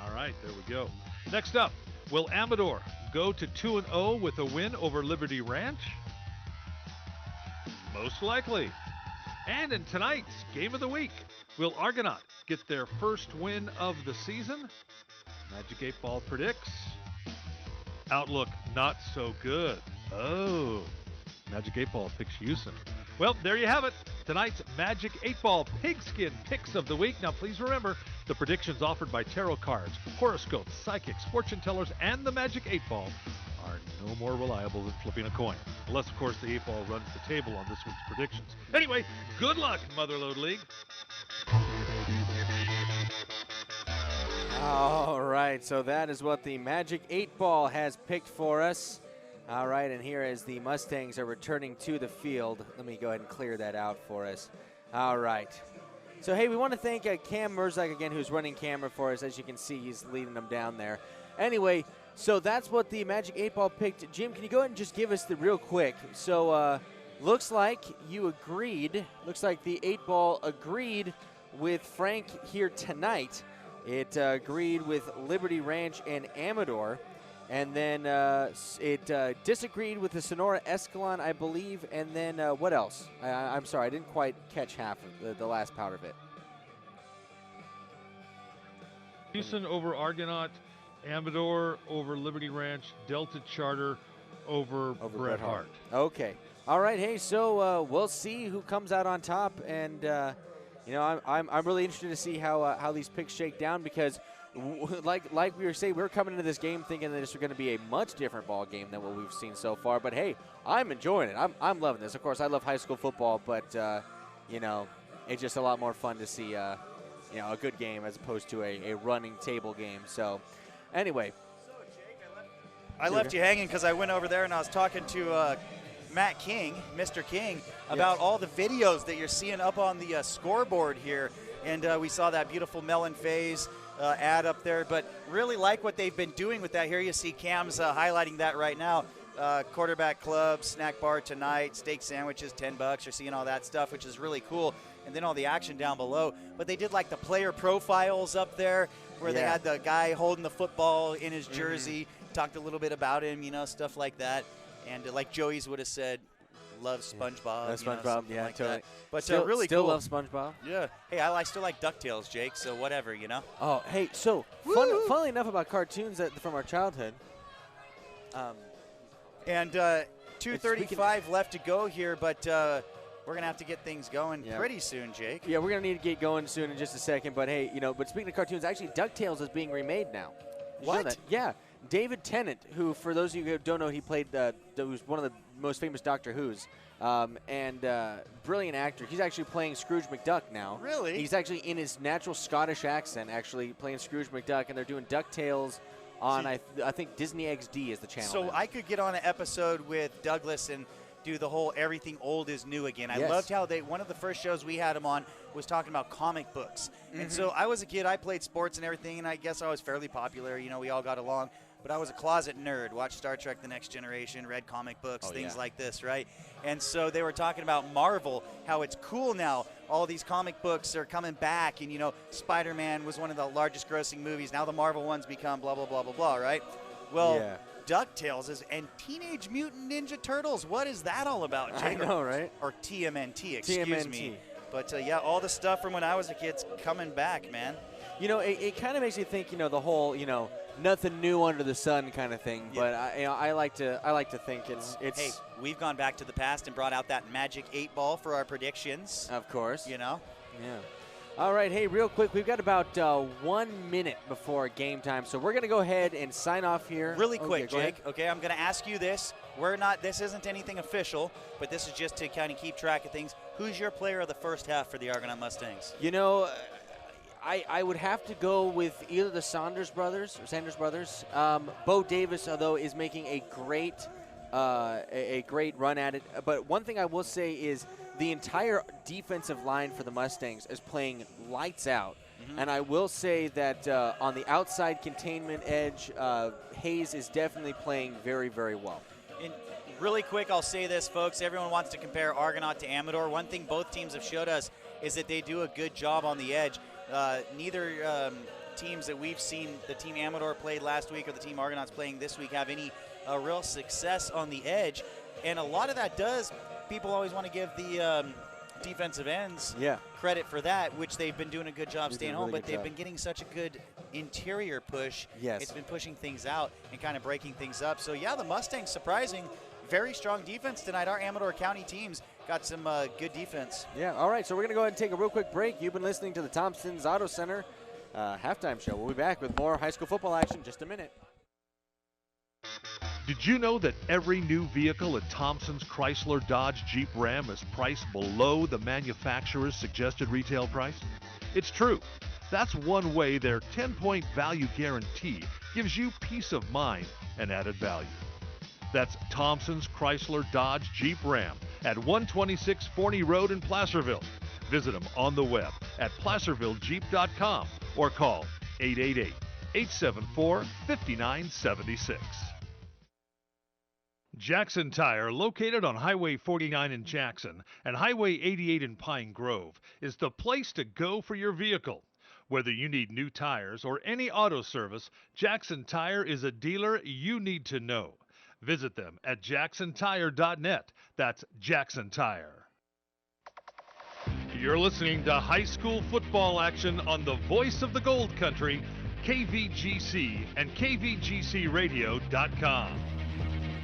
All right, there we go. Next up, will Amador go to 2-0 with a win over Liberty Ranch? Most likely. And in tonight's Game of the Week, will Argonaut get their first win of the season? Magic 8-Ball predicts, outlook not so good. Oh, Magic 8-Ball picks Hughson. Well, there you have it. Tonight's Magic 8-Ball Pigskin Picks of the Week. Now, please remember, the predictions offered by tarot cards, horoscopes, psychics, fortune tellers, and the Magic 8-Ball are no more reliable than flipping a coin. Unless, of course, the 8-Ball runs the table on this week's predictions. Anyway, good luck, Motherlode League. All right, so that is what the Magic 8-Ball has picked for us. All right, and here as the Mustangs are returning to the field, let me go ahead and clear that out for us. All right. So, hey, we want to thank Cam Merzak again, who's running camera for us. As you can see, he's leading them down there. Anyway, so that's what the Magic 8-Ball picked. Jim, can you go ahead and just give us the real quick? So, looks like you agreed. Looks like the 8-Ball agreed with Frank here tonight. It agreed with Liberty Ranch and Amador. And then it disagreed with the Sonora Escalon, I believe. And then what else? I'm sorry, I didn't quite catch half of the last part of it. Hughson over Argonaut, Amador over Liberty Ranch, Delta Charter over Bret Hart. Okay. All right. Hey, so we'll see who comes out on top. And, you know, I'm really interested to see how these picks shake down because like we were saying, we were coming into this game thinking that this was going to be a much different ball game than what we've seen so far. But hey, I'm enjoying it. I'm loving this. Of course, I love high school football, but you know, it's just a lot more fun to see you know, a good game as opposed to a running table game. So anyway, I left you hanging because I went over there and I was talking to Matt King, Mr. King, about all the videos that you're seeing up on the scoreboard here. And we saw that beautiful Melon Phase ad up there, but really like what they've been doing with that. Here you see Cam's highlighting that right now. Quarterback club, snack bar tonight, steak sandwiches, $10. You're seeing all that stuff, which is really cool. And then all the action down below. But they did like the player profiles up there where they had the guy holding the football in his jersey, talked a little bit about him, you know, stuff like that. And like Joey's would have said, love SpongeBob. SpongeBob, like totally. that. But still, really still cool. love SpongeBob. Yeah. Hey, I still like DuckTales, Jake, so whatever, you know? Oh, hey, so funnily enough about cartoons from our childhood. And 2:35 left to go here, but we're going to have to get things going pretty soon, Jake. Yeah, we're going to need to get going soon in just a second. But hey, you know, but speaking of cartoons, actually DuckTales is being remade now. Did you know that? Yeah. David Tennant, who, for those of you who don't know, he played, was one of the most famous Doctor Who's, and brilliant actor. He's actually playing Scrooge McDuck now. Really? He's actually in his natural Scottish accent, actually playing Scrooge McDuck, and they're doing DuckTales on, I think, Disney XD is the channel. So now. I could get on an episode with Douglas and do the whole everything old is new again. I loved how one of the first shows we had him on was talking about comic books. And so I was a kid, I played sports and everything, and I guess I was fairly popular. You know, we all got along. But I was a closet nerd, watched Star Trek The Next Generation, read comic books, things like this, right? And so they were talking about Marvel, how it's cool now. All these comic books are coming back, and, you know, Spider-Man was one of the largest grossing movies. Now the Marvel ones become blah, blah, blah, blah, blah, right? Well, DuckTales and Teenage Mutant Ninja Turtles. What is that all about, Jake? I know, right? Or TMNT, excuse me. But, yeah, all the stuff from when I was a kid's coming back, man. You know, it kind of makes you think, you know, the whole, you know, nothing new under the sun kind of thing. But I like to think it's. Hey, we've gone back to the past and brought out that magic 8-ball for our predictions. Of course. You know. Yeah. All right. Hey, real quick, we've got about 1 minute before game time, so we're gonna go ahead and sign off here. Really quick, Jake. Okay, I'm gonna ask you this. This isn't anything official, but this is just to kind of keep track of things. Who's your player of the first half for the Argonaut Mustangs? You know, I would have to go with either the Sanders brothers. Bo Davis, although, is making a great run at it. But one thing I will say is the entire defensive line for the Mustangs is playing lights out. And I will say that on the outside containment edge, Hayes is definitely playing very, very well. And really quick, I'll say this, folks. Everyone wants to compare Argonaut to Amador. One thing both teams have showed us is that they do a good job on the edge. Neither teams that we've seen, the team Amador played last week or the team Argonauts playing this week, have any real success on the edge. And a lot of that people always want to give the defensive ends credit for that, which they've been doing a good job staying home, but they've been getting such a good interior push. It's been pushing things out and kind of breaking things up. So, yeah, the Mustangs, surprising, very strong defense tonight. Our Amador County teams got some good defense. Yeah, all right, so we're going to go ahead and take a real quick break. You've been listening to the Thompson's Auto Center halftime show. We'll be back with more high school football action in just a minute. Did you know that every new vehicle at Thompson's Chrysler Dodge Jeep Ram is priced below the manufacturer's suggested retail price? It's true. That's one way their 10-point value guarantee gives you peace of mind and added value. That's Thompson's Chrysler Dodge Jeep Ram at 126 Forney Road in Placerville. Visit them on the web at placervillejeep.com or call 888-874-5976. Jackson Tire, located on Highway 49 in Jackson and Highway 88 in Pine Grove, is the place to go for your vehicle. Whether you need new tires or any auto service, Jackson Tire is a dealer you need to know. Visit them at jacksontire.net. That's Jackson Tire. You're listening to high school football action on the voice of the Gold Country, KVGC and KVGCradio.com.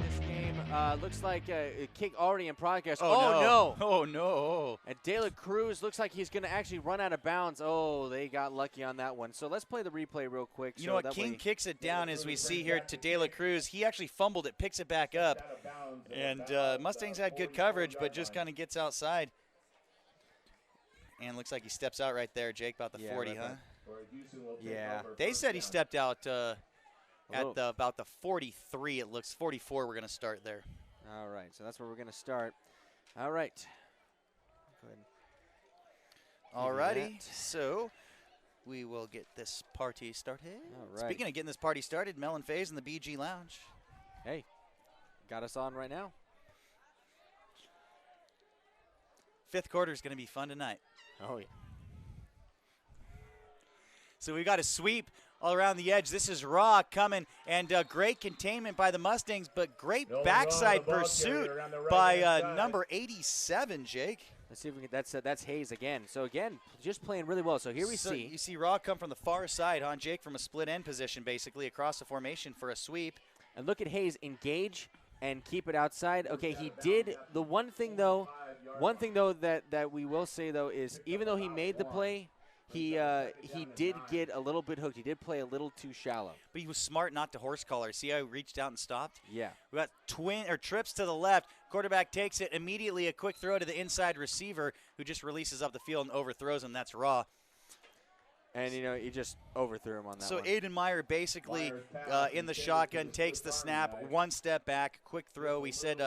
This game Looks like a kick already in progress. Oh, no. Oh, no. And De La Cruz looks like he's going to actually run out of bounds. Oh, they got lucky on that one. So let's play the replay real quick. You know what? King kicks it down, as we see here, to De La Cruz. He actually fumbled it, picks it back up. And Mustangs had good coverage, but just kind of gets outside. And looks like he steps out right there, Jake, about the 40, huh? Yeah. They said he stepped out at about the 43. It looks 44. We're going to start there. All right, so that's where we're going to start. All right. Go ahead. All righty, so we will get this party started. All right. Speaking of getting this party started, Mel and Faze in the BG Lounge. Hey, got us on right now. Fifth quarter is going to be fun tonight. Oh, yeah. So we got a sweep all around the edge. This is Raw coming, and great containment by the Mustangs, but great backside pursuit by number 87, Jake. Let's see if we can. That's Hayes again. So again, just playing really well. So here we see. You see Raw come from the far side, huh, Jake, from a split end position, basically across the formation for a sweep. And look at Hayes engage and keep it outside. Okay, he did the one thing though that we will say though is even though he made the play, he did get a little bit hooked. He did play a little too shallow. But he was smart not to horse collar. See how he reached out and stopped? Yeah. We got trips to the left. Quarterback takes it immediately. A quick throw to the inside receiver who just releases up the field and overthrows him. That's Raw. And, you know, he just overthrew him on that so one. Aiden Meyer basically in the shotgun takes the snap, one step back, quick throw. We said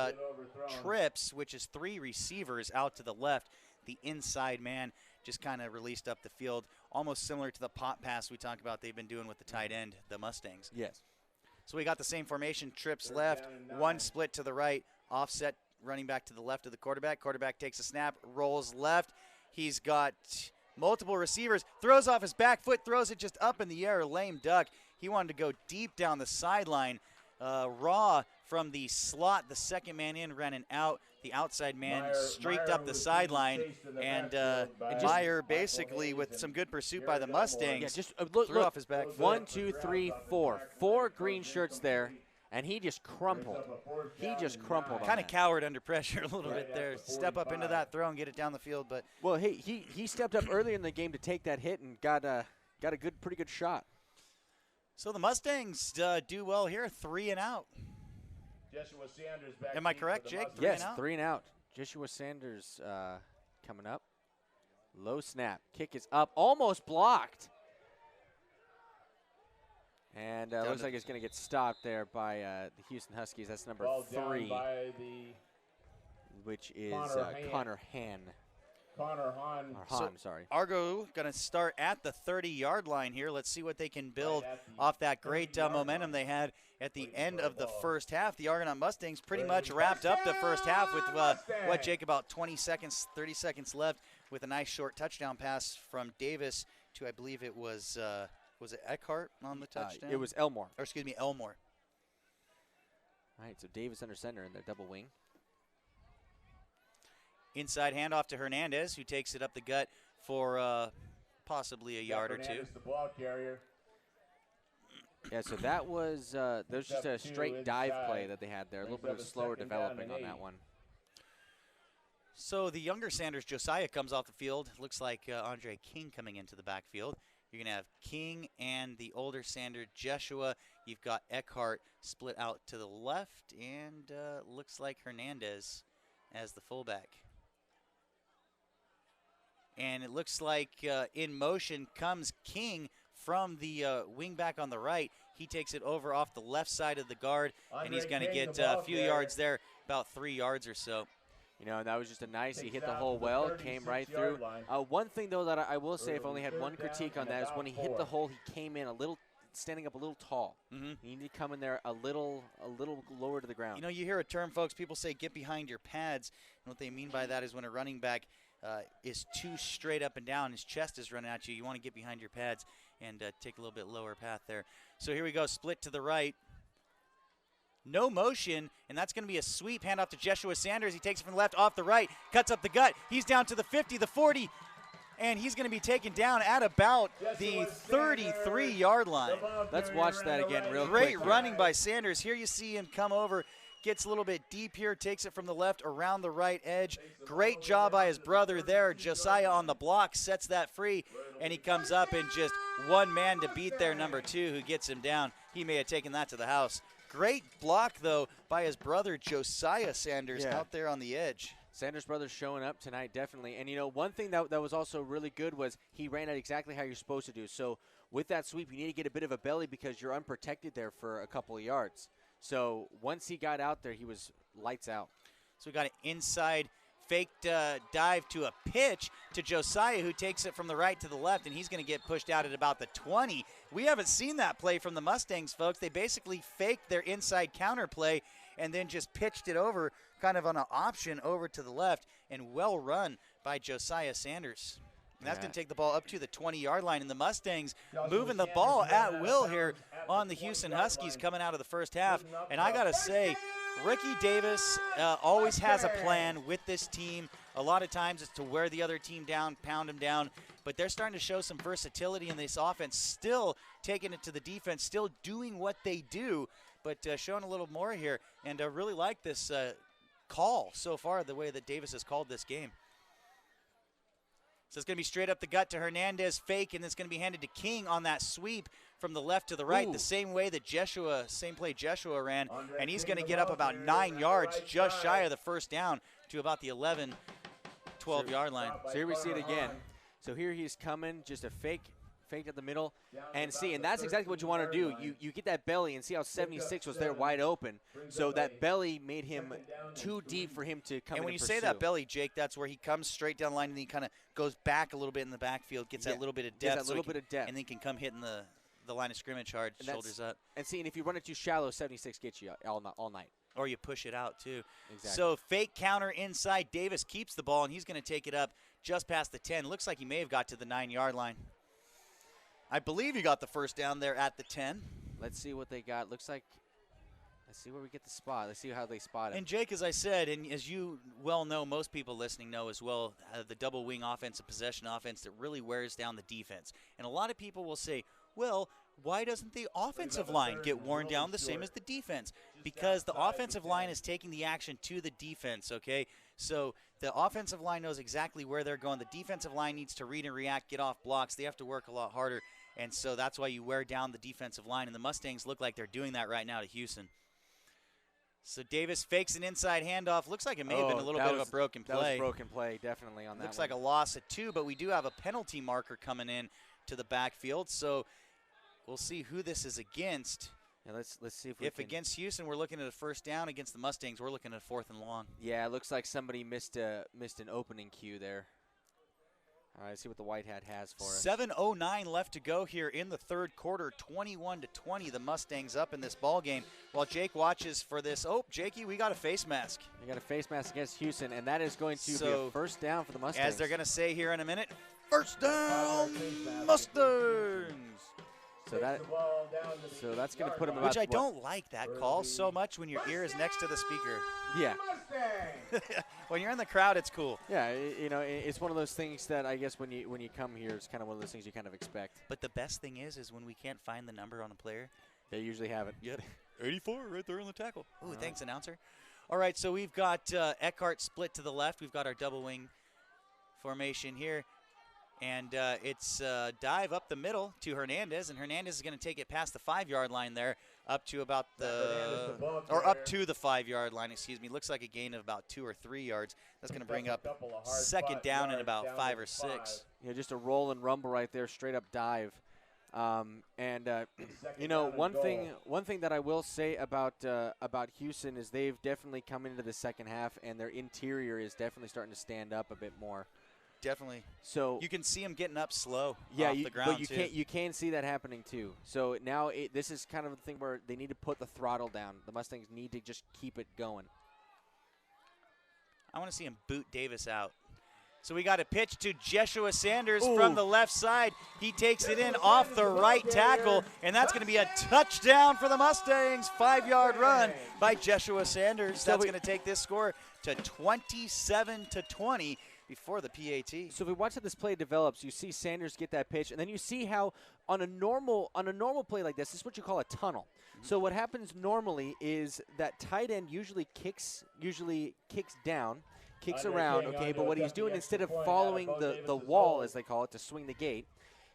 trips, which is 3 receivers out to the left. The inside man just kind of released up the field, almost similar to the pop pass we talked about they've been doing with the tight end, the Mustangs. Yes. So we got the same formation, trips left, one split to the right, offset running back to the left of the quarterback. Quarterback takes a snap, rolls left. He's got multiple receivers, throws off his back foot, throws it just up in the air, lame duck. He wanted to go deep down the sideline. Raw from the slot, the second man in, ran an out. The outside man streaked up the sideline, and Meyer basically with some good pursuit by the Mustangs. Yeah, just threw off his back foot. 1, 2, 3, 4. 4 green shirts there, and he just crumpled. He just crumpled. Kind of cowered under pressure a little bit there. Step up into that throw and get it down the field, but well, he stepped up earlier in the game to take that hit and got a pretty good shot. So the Mustangs do well here, 3 and out. Joshua Sanders back. Am I correct, Jake? Yes, 3 and out. Joshua Sanders coming up. Low snap. Kick is up. Almost blocked. And looks like it's going to get stopped there by the Houston Huskies. That's number 3, which is Connor Hahn. Connor Hahn. Sorry. Argo going to start at the 30-yard line here. Let's see what they can build off that great momentum they had at the end of the first half. The Argonaut Mustangs pretty much wrapped up the first half with, what, Jake, about 20 seconds, 30 seconds left with a nice short touchdown pass from Davis to, I believe it was it Eckhart on the touchdown? It was Elmore. Or excuse me, Elmore. All right, so Davis under center in their double wing. Inside handoff to Hernandez, who takes it up the gut for possibly a yard or two. The ball carrier. Yeah, so that was just a straight dive play that they had there. A little bit of slower developing on that one. So the younger Sanders, Josiah, comes off the field. Looks like Andre King coming into the backfield. You're going to have King and the older Sanders, Jeshua. You've got Eckhart split out to the left, and looks like Hernandez as the fullback. And it looks like in motion comes King from the wing back on the right. He takes it over off the left side of the guard, and he's going to get a few yards there, about 3 yards or so. You know, that was just a nice, he hit the hole well, came right through. One thing, though, that I will say, if I only had one critique on that, is when he hit the hole, he came in a little, standing up a little tall. Mm-hmm. You need to come in there a little lower to the ground. You know, you hear a term, folks, people say get behind your pads. And what they mean by that is when a running back is too straight up and down, his chest is running at you, you want to get behind your pads and take a little bit lower path there. So here we go, split to the right. No motion, and that's going to be a sweep handoff to Jeshua Sanders. He takes it from the left off the right, cuts up the gut. He's down to the 50, the 40, and he's going to be taken down at about the 33-yard line. Let's watch that again real quick. Great running by Sanders. Here you see him come over, gets a little bit deep here, takes it from the left around the right edge. Great job by his brother there. Josiah on the block sets that free, and he comes up and just one man to beat there, number 2, who gets him down. He may have taken that to the house. Great block, though, by his brother Josiah Sanders out there on the edge. Sanders brothers showing up tonight, definitely. And, you know, one thing that was also really good was he ran it exactly how you're supposed to do. So with that sweep, you need to get a bit of a belly because you're unprotected there for a couple of yards. So once he got out there, he was lights out. So we got an inside faked dive to a pitch to Josiah, who takes it from the right to the left, and he's going to get pushed out at about the 20. We haven't seen that play from the Mustangs, folks. They basically faked their inside counter play and then just pitched it over kind of on an option over to the left, and well run by Josiah Sanders. And that's going to take the ball up to the 20-yard line, and the Mustangs moving the ball at will here on the Houston Huskies coming out of the first half. And I got to say, Ricky Davis always has a plan with this team. A lot of times it's to wear the other team down, pound them down. But they're starting to show some versatility in this offense, still taking it to the defense, still doing what they do, but showing a little more here. And I really like this call so far, the way that Davis has called this game. So it's going to be straight up the gut to Hernandez, fake, and it's going to be handed to King on that sweep from the left to the right, the same way that same play Jeshua ran, and he's going to get up about 9 yards, just shy of the first down, to about the 11, 12-yard line. So here we see it again. So here he's coming, just a fake at the middle, and that's exactly what you want to do. You get that belly and see how 76 was there wide open. So that belly made him too deep for him to come in. And when you say that belly, Jake, that's where he comes straight down the line and he kind of goes back a little bit in the backfield, gets that little bit of depth, and then can come hitting the line of scrimmage hard, shoulders up. And and if you run it too shallow, 76 gets you all night. Or you push it out too. Exactly. So fake counter inside. Davis keeps the ball, and he's going to take it up just past the 10. Looks like he may have got to the 9-yard line. I believe he got the first down there at the 10. Let's see what they got. Looks like, let's see where we get the spot. Let's see how they spot him. And Jake, as I said, and as you well know, most people listening know as well, the double wing offense, a possession offense that really wears down the defense. And a lot of people will say, well, why doesn't the offensive line get worn down the same as the defense? Because the offensive line is taking the action to the defense, okay? So the offensive line knows exactly where they're going. The defensive line needs to read and react, get off blocks. They have to work a lot harder, and so that's why you wear down the defensive line, and the Mustangs look like they're doing that right now to Houston. So Davis fakes an inside handoff. Looks like it may have been a little bit of a broken play. That was a broken play, definitely, on that Looks like a loss of 2, but we do have a penalty marker coming in to the backfield, so we'll see who this is against. Yeah, let's see if we can. Against Houston, we're looking at a first down. Against the Mustangs, we're looking at a 4th and long. Yeah, it looks like somebody missed an opening cue there. All right, let's see what the white hat has for us. 7:09 left to go here in the third quarter. 21-20, the Mustangs up in this ball game. While Jake watches for this. Oh, Jakey, we got a face mask. We got a face mask against Houston, and that is going to be a first down for the Mustangs. As they're going to say here in a minute, first down, Mustangs. So that's going to put him about. Which I don't like that call so much when your ear is next to the speaker. Yeah. When you're in the crowd, it's cool. Yeah, you know, it's one of those things that I guess when you come here, it's kind of one of those things you kind of expect. But the best thing is when we can't find the number on a player. They usually have it. Yep. 84 right there on the tackle. Ooh, thanks, announcer. All right, so we've got Eckhart split to the left. We've got our double wing formation here. And it's dive up the middle to Hernandez, and Hernandez is going to take it past the 5-yard line there, up to about up to the 5-yard line. Excuse me. Looks like a gain of about 2 or 3 yards. That's going to bring up second down and about 5 or 6. Yeah, just a roll and rumble right there, straight up dive. You know, one thing that I will say about Houston is they've definitely come into the second half, and their interior is definitely starting to stand up a bit more. Definitely. So you can see them getting up slow off the ground, but you can see that happening too. So now this is kind of the thing where they need to put the throttle down. The Mustangs need to just keep it going. I want to see him boot Davis out. So we got a pitch to Jeshua Sanders from the left side. He takes it in off the right tackle, and that's going to be a touchdown for the Mustangs. 5-yard run by Jeshua Sanders. That's going to take this score to 27-20. before the PAT. So if we watch how this play develops, you see Sanders get that pitch, and then you see how on a normal play like this is what you call a tunnel. So what happens normally is that tight end usually kicks down, kicks around, okay, but what he's doing, instead of following the wall, as they call it, to swing the gate,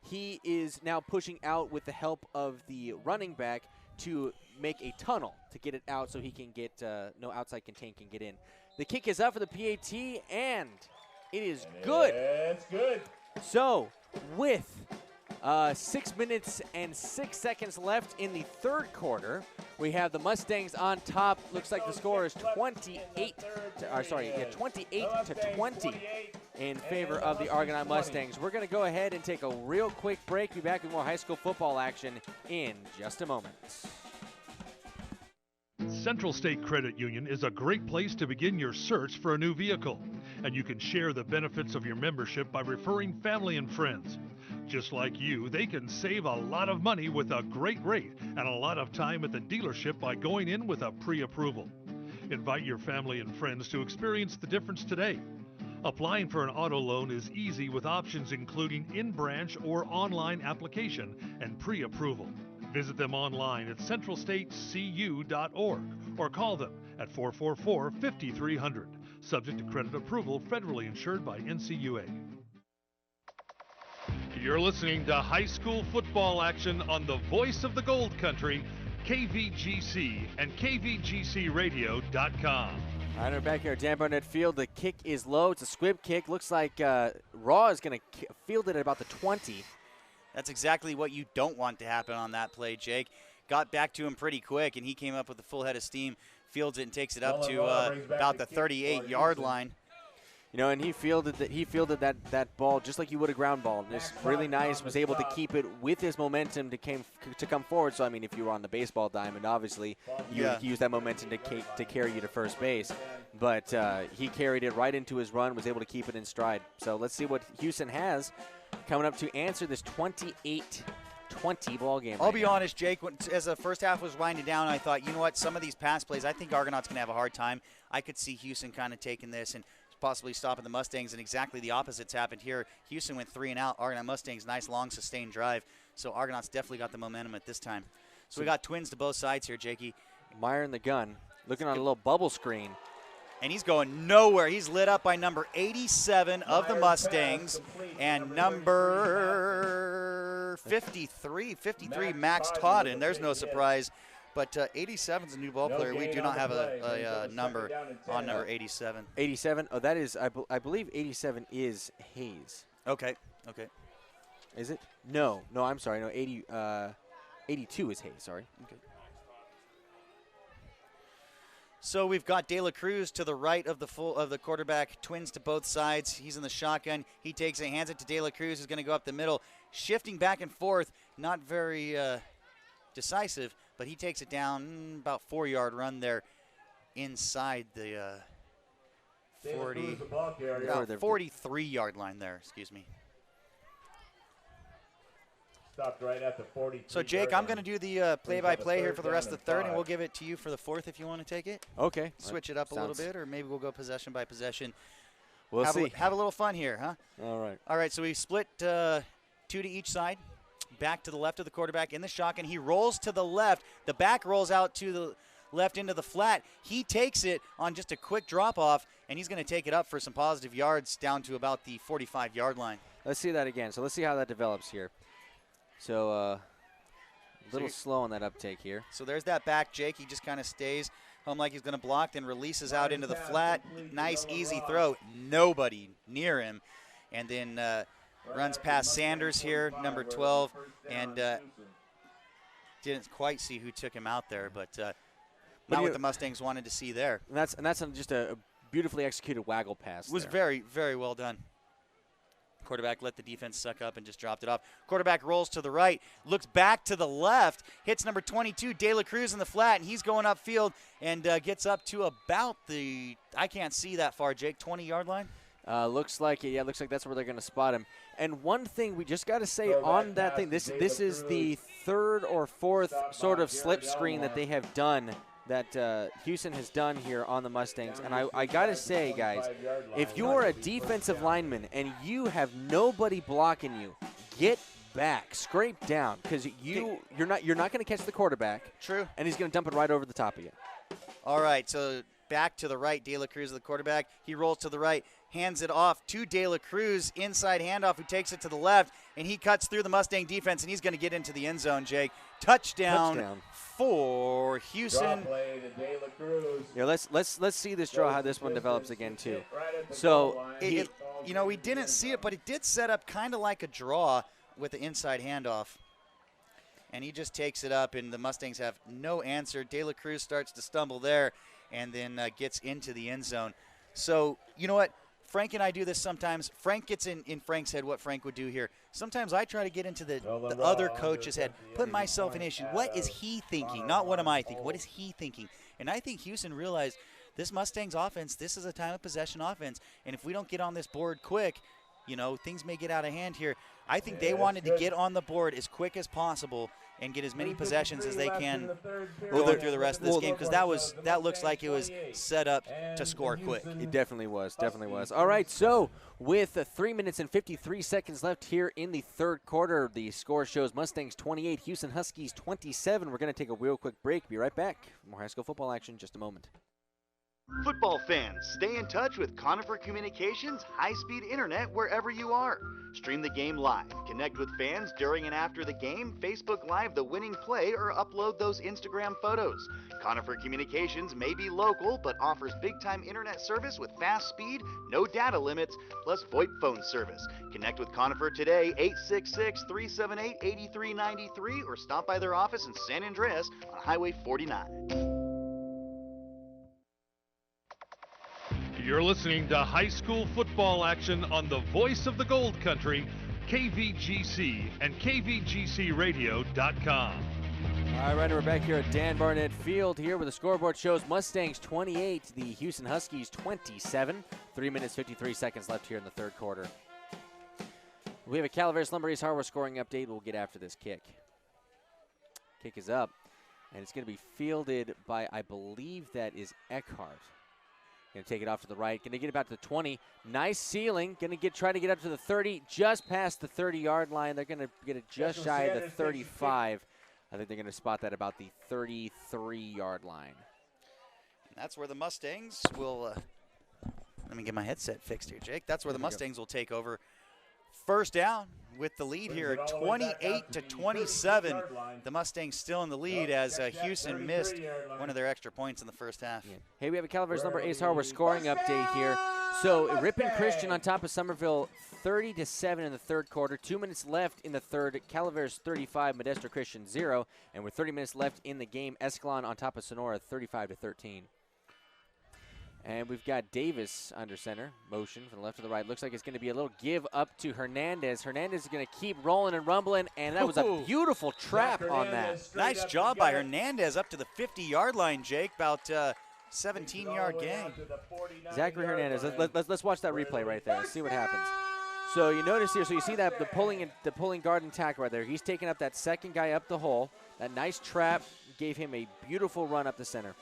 he is now pushing out with the help of the running back to make a tunnel to get it out so he can get no outside contain can get in. The kick is up for the PAT, and it is good. It's good. So with 6 minutes and 6 seconds left in the third quarter, we have the Mustangs on top. Looks like the score is 28 to 20 in favor of the Argonaut Mustangs. We're going to go ahead and take a real quick break. Be back with more high school football action in just a moment. Central State Credit Union is a great place to begin your search for a new vehicle, and you can share the benefits of your membership by referring family and friends. Just like you, they can save a lot of money with a great rate and a lot of time at the dealership by going in with a pre-approval. Invite your family and friends to experience the difference today. Applying for an auto loan is easy with options including in-branch or online application and pre-approval. Visit them online at centralstatecu.org or call them at 444-5300. Subject to credit approval, federally insured by NCUA. You're listening to high school football action on the voice of the Gold Country, KVGC and KVGCradio.com. All right, we're back here at Dan Barnett Field. The kick is low. It's a squib kick. Looks like Raw is going to field it at about the 20. That's exactly what you don't want to happen on that play, Jake. Got back to him pretty quick, and he came up with a full head of steam, fields it, and takes it up to about the 38-yard line. You know, and he fielded that ball just like you would a ground ball. Just really nice. Was able to keep it with his momentum to come forward. So I mean, if you were on the baseball diamond, obviously you would use that momentum to carry you to first base. But he carried it right into his run. Was able to keep it in stride. So let's see what Hughson has coming up to answer this 28-20 ball game. I'll be honest, Jake. As the first half was winding down, I thought, you know what? Some of these pass plays, I think Argonaut's going to have a hard time. I could see Hughson kind of taking this and possibly stopping the Mustangs, and exactly the opposite's happened here. Hughson went 3 and out. Argonaut Mustangs, nice long sustained drive. So Argonaut's definitely got the momentum at this time. So we got twins to both sides here, Jakey. Meyer in the gun, looking on a little bubble screen. And he's going nowhere. He's lit up by number 87 of the Mustangs and number 53, Max Totten. There's no surprise. But 87 is a new ball player. We do not have a number on number 87. 87? Oh, that is, I believe 87 is Hayes. Okay. Is it? No, I'm sorry. No, 82 is Hayes, sorry. Okay. So we've got De La Cruz to the right of the quarterback, twins to both sides. He's in the shotgun. He takes it, hands it to De La Cruz, who's going to go up the middle, shifting back and forth, not very decisive, but he takes it down about 4-yard run there inside the 43-yard line there, excuse me. Stopped right at the 40. So, Jake, I'm going to do the play-by-play here for the rest of the third, and we'll give it to you for the fourth if you want to take it. Okay. Switch it up a little bit, or maybe we'll go possession by possession. We'll see. Have a little fun here, huh? All right. All right, so we split 2 to each side. Back to the left of the quarterback in the shotgun. He rolls to the left. The back rolls out to the left into the flat. He takes it on just a quick drop-off, and he's going to take it up for some positive yards down to about the 45-yard line. Let's see that again. So let's see how that develops here. So a little slow on that uptake here. So there's that back, Jake. He just kind of stays home like he's going to block, then releases out into the flat. Nice, easy throw. Nobody near him. And then runs past Sanders here, number 12, and didn't quite see who took him out there, but not what the Mustangs wanted to see there. And that's just a beautifully executed waggle pass. It was very, very well done. Quarterback let the defense suck up and just dropped it off. Quarterback rolls to the right, looks back to the left, hits number 22, De La Cruz in the flat, and he's going upfield and gets up to about the, I can't see that far, Jake, 20-yard line? Looks like it. Yeah, looks like that's where they're going to spot him. And one thing we just got to say on that thing, this is the third or fourth sort of slip screen that they have done that Hughson has done here on the Mustangs. And I got to say, guys, if you're a defensive lineman and you have nobody blocking you, get back, scrape down, because you're not going to catch the quarterback. True. And he's going to dump it right over the top of you. All right, so back to the right, De La Cruz, the quarterback. He rolls to the right, hands it off to De La Cruz, inside handoff, who takes it to the left, and he cuts through the Mustang defense, and he's going to get into the end zone, Jake. Touchdown. For Hughson. Yeah, let's see this draw, how this one develops again too. So we didn't see it, but it did set up kind of like a draw with the inside handoff. And he just takes it up, and the Mustangs have no answer. De La Cruz starts to stumble there and then gets into the end zone. So, you know what? Frank and I do this sometimes. Frank gets in Frank's head what Frank would do here. Sometimes I try to get into the other coach's head, put myself in issue. What is he thinking? Not what am I thinking. What is he thinking? And I think Hughson realized this Mustangs offense, this is a time of possession offense. And if we don't get on this board quick, things may get out of hand here. I think they wanted to get on the board as quick as possible and get as many possessions as they can going through the rest of this game, because that looks like it was set up to score quick. It definitely was, All right, so with 3 minutes and 53 seconds left here in the third quarter, the score shows Mustangs 28, Hughson Huskies 27. We're going to take a real quick break. Be right back. More high school football action in just a moment. Football fans, stay in touch with Conifer Communications high-speed internet wherever you are. Stream the game live, connect with fans during and after the game, Facebook Live the winning play, or upload those Instagram photos. Conifer Communications may be local, but offers big-time internet service with fast speed, no data limits, plus VoIP phone service. Connect with Conifer today, 866-378-8393, or stop by their office in San Andreas on Highway 49. You're listening to high school football action on the voice of the Gold Country, KVGC and KVGCradio.com. All right, we're back here at Dan Barnett Field here where the scoreboard shows Mustangs 28, the Hughson Huskies 27. 3 minutes, 53 seconds left here in the third quarter. We have a Calaveras Lumber East Hardware scoring update. We'll get after this kick. Kick is up, and it's going to be fielded by, I believe that is Eckhart. Going to take it off to the right. Going to get it back to the 20. Nice ceiling. Going to try to get up to the 30, just past the 30-yard line. They're going to get it just shy of the 35. I think they're going to spot that about the 33-yard line. And that's where the Mustangs will let me get my headset fixed here, Jake. That's where the Mustangs will take over. First down with the lead here, 28-27. The Mustangs still in the lead as Hughson missed one of their extra points in the first half. Yeah. Hey, we have a Calaveras Lumber Ace Hardware scoring update here. So Ripon Christian on top of Somerville 30-7 in the third quarter. 2 minutes left in the third. Calaveras 35, Modesto Christian 0. And with 30 minutes left in the game, Escalon on top of Sonora 35-13. And we've got Davis under center. Motion from the left to the right. Looks like it's going to be a little give up to Hernandez. Hernandez is going to keep rolling and rumbling, and that was a beautiful trap on that. Nice job by Hernandez up to the 50-yard line, Jake. About 17-yard gain. Zachary Hernandez. Let's watch that replay right there and see what happens. So you notice here, so you see that the pulling guard and tackle right there. He's taking up that second guy up the hole. That nice trap gave him a beautiful run up the center.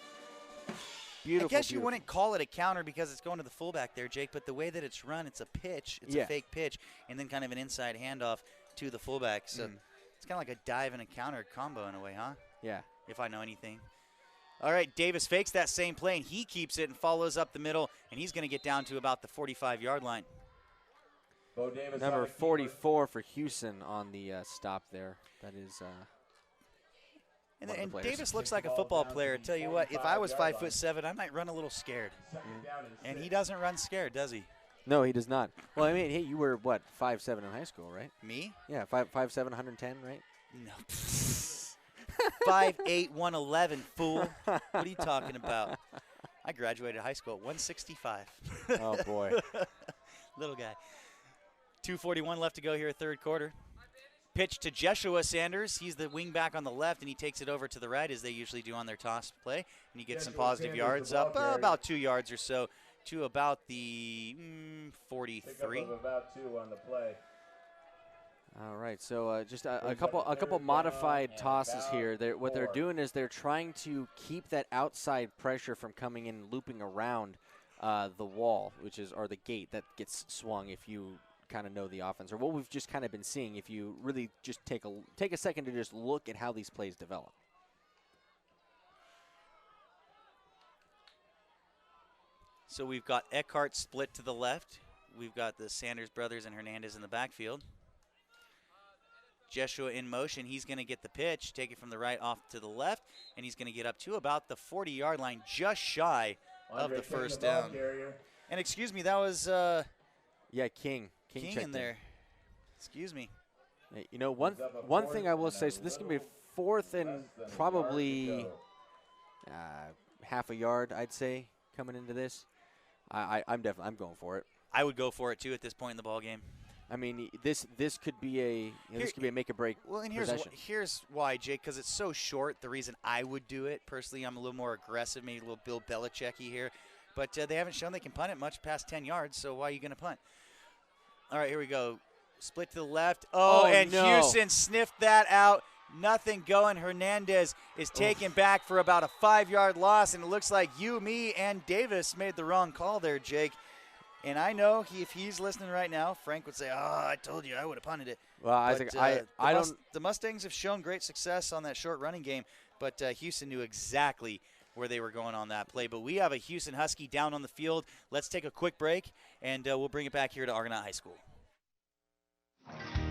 Beautiful, I guess you wouldn't call it a counter because it's going to the fullback there, Jake, but the way that it's run, it's a pitch. It's a fake pitch, and then kind of an inside handoff to the fullback. So it's kind of like a dive and a counter combo in a way, huh? Yeah. If I know anything. All right, Davis fakes that same play, and he keeps it and follows up the middle, and he's going to get down to about the 45-yard line. Number 44 for Hughson on the stop there. That is And Davis looks like a football player. I tell you what, if I was 5'7", I might run a little scared. And he doesn't run scared, does he? No, he does not. Well, I mean, hey, you were, what, 5'7" in high school, right? Me? Yeah, 5'7", 110, right? No. 5'8", 111, fool. What are you talking about? I graduated high school at 165. Oh, boy. Little guy. 2:41 left to go here, third quarter. Pitch to Jeshua Sanders. He's the wing back on the left, and he takes it over to the right, as they usually do on their toss play. And he gets some positive yards up, about 2 yards or so, to about the 43. About 2 on the play. All right, so just a couple modified tosses here. What they're doing is they're trying to keep that outside pressure from coming in, looping around the wall, or the gate that gets swung if you kind of know the offense, or what we've just kind of been seeing if you really just take a second to just look at how these plays develop. So we've got Eckhart split to the left. We've got the Sanders brothers and Hernandez in the backfield. Jeshua in motion. He's going to get the pitch, take it from the right off to the left, and he's going to get up to about the 40-yard line, just shy of the first down. And excuse me, that was yeah, King in there. Excuse me. Hey, you know, one thing I will say, so this is going to be 4th and probably half a yard, I'd say, coming into this. I'm going for it. I would go for it too at this point in the ball game. I mean, this could be a this could be a make or break. Well, and possession. here's why, Jake, because it's so short. The reason I would do it personally, I'm a little more aggressive, maybe a little Bill Belichick-y here, but they haven't shown they can punt it much past 10 yards. So why are you going to punt? All right, here we go. Split to the left. And no. Hughson sniffed that out. Nothing going. Hernandez is taken back for about a 5-yard loss, and it looks like you, me, and Davis made the wrong call there, Jake. And I know if he's listening right now, Frank would say, I told you I would have punted it. Well, Isaac, the Mustangs have shown great success on that short running game, but Hughson knew exactly where they were going on that play. But we have a Hughson Husky down on the field. Let's take a quick break, and we'll bring it back here to Argonaut High School.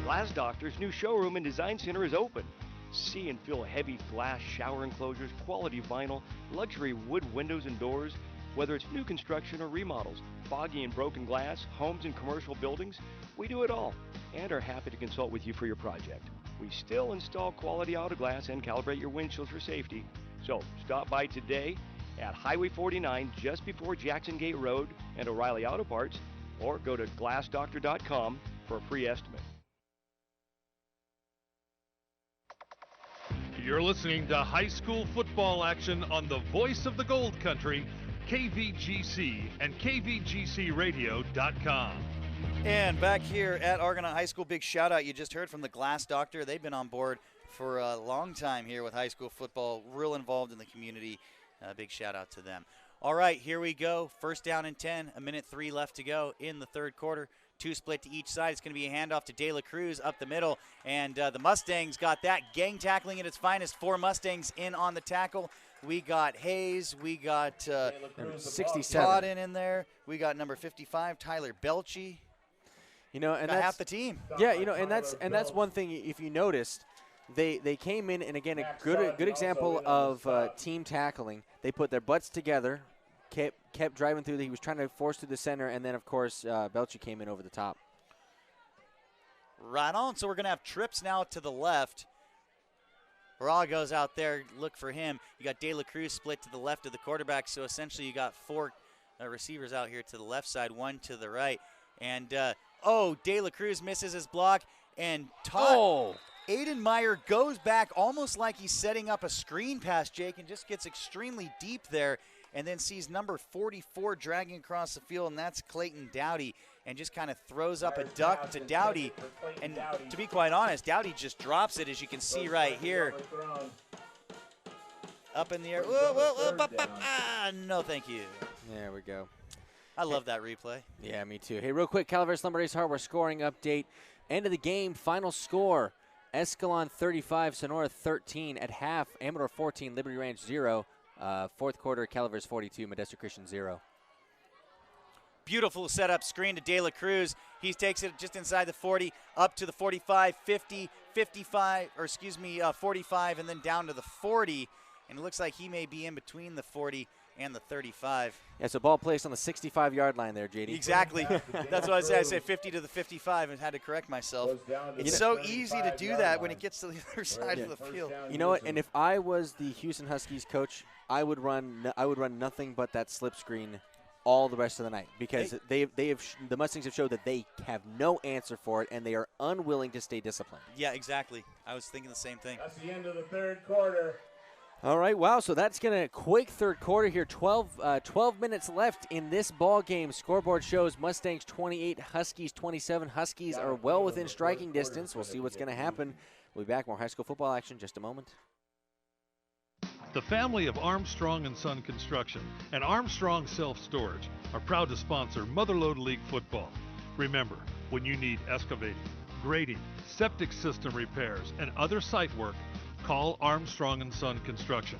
Glass Doctor's new showroom and design center is open. See and feel heavy glass shower enclosures, quality vinyl, luxury wood windows and doors. Whether it's new construction or remodels, foggy and broken glass, homes and commercial buildings, we do it all and are happy to consult with you for your project. We still install quality auto glass and calibrate your windshields for safety. So stop by today at Highway 49 just before Jackson Gate Road and O'Reilly Auto Parts, or go to glassdoctor.com for a free estimate. You're listening to high school football action on the voice of the Gold Country, KVGC and KVGCradio.com. And back here at Argonaut High School, big shout out. You just heard from the Glass Doctor. They've been on board for a long time here with high school football, real involved in the community. Big shout out to them. All right, here we go. 1st down and 10, 1:03 left to go in the 3rd quarter. 2 split to each side. It's going to be a handoff to De La Cruz up the middle. And the Mustangs got that. Gang tackling at its finest. 4 Mustangs in on the tackle. We got Hayes. We got 67 Bodden in there. We got number 55, Tyler Belchy. You know, and got that's half the team. Yeah, you know, and that's one thing. If you noticed, they came in, and again, a good example of team tackling. They put their butts together, kept driving through. He was trying to force through the center, and then of course Belchy came in over the top. Right on. So we're gonna have trips now to the left. Raw goes out there, look for him. You got De La Cruz split to the left of the quarterback, so essentially you got 4 receivers out here to the left side, 1 to the right. And, De La Cruz misses his block, and Aiden Meyer goes back almost like he's setting up a screen pass, Jake, and just gets extremely deep there, and then sees number 44 dragging across the field, and that's Clayton Dowdy, and just kind of throws up a duck to Dowdy. And to be quite honest, Dowdy just drops it, as you can see right here. Up in the air. No, thank you. There we go. I love that replay. Yeah, me too. Hey, real quick, Calaveras Lumber Race Hardware scoring update. End of the game, final score. Escalon 35, Sonora 13. At half, Amador 14, Liberty Ranch 0. 4th quarter, Calaveras 42, Modesto Christian 0. Beautiful setup screen to De La Cruz. He takes it just inside the 40, up to the 45, 50, 55, 45, and then down to the 40. And it looks like he may be in between the 40 and the 35. Yeah, so ball placed on the 65-yard line there, JD. Exactly. That's what I said. I said 50 to the 55 and had to correct myself. It's so easy to do that when it gets to the other side of the field. You know what? And if I was the Houston Huskies coach, I would run nothing but that slip screen all the rest of the night, because the Mustangs have showed that they have no answer for it, and they are unwilling to stay disciplined. Yeah, exactly. I was thinking the same thing. That's the end of the 3rd quarter. All right, wow, so that's going to quick third quarter here. 12 minutes left in this ball game. Scoreboard shows Mustangs 28, Huskies 27. Huskies are well within striking distance. We'll see what's going to happen. We'll be back. More high school football action in just a moment. The family of Armstrong & Son Construction and Armstrong Self-Storage are proud to sponsor Motherlode League football. Remember, when you need excavating, grading, septic system repairs, and other site work, call Armstrong & Son Construction.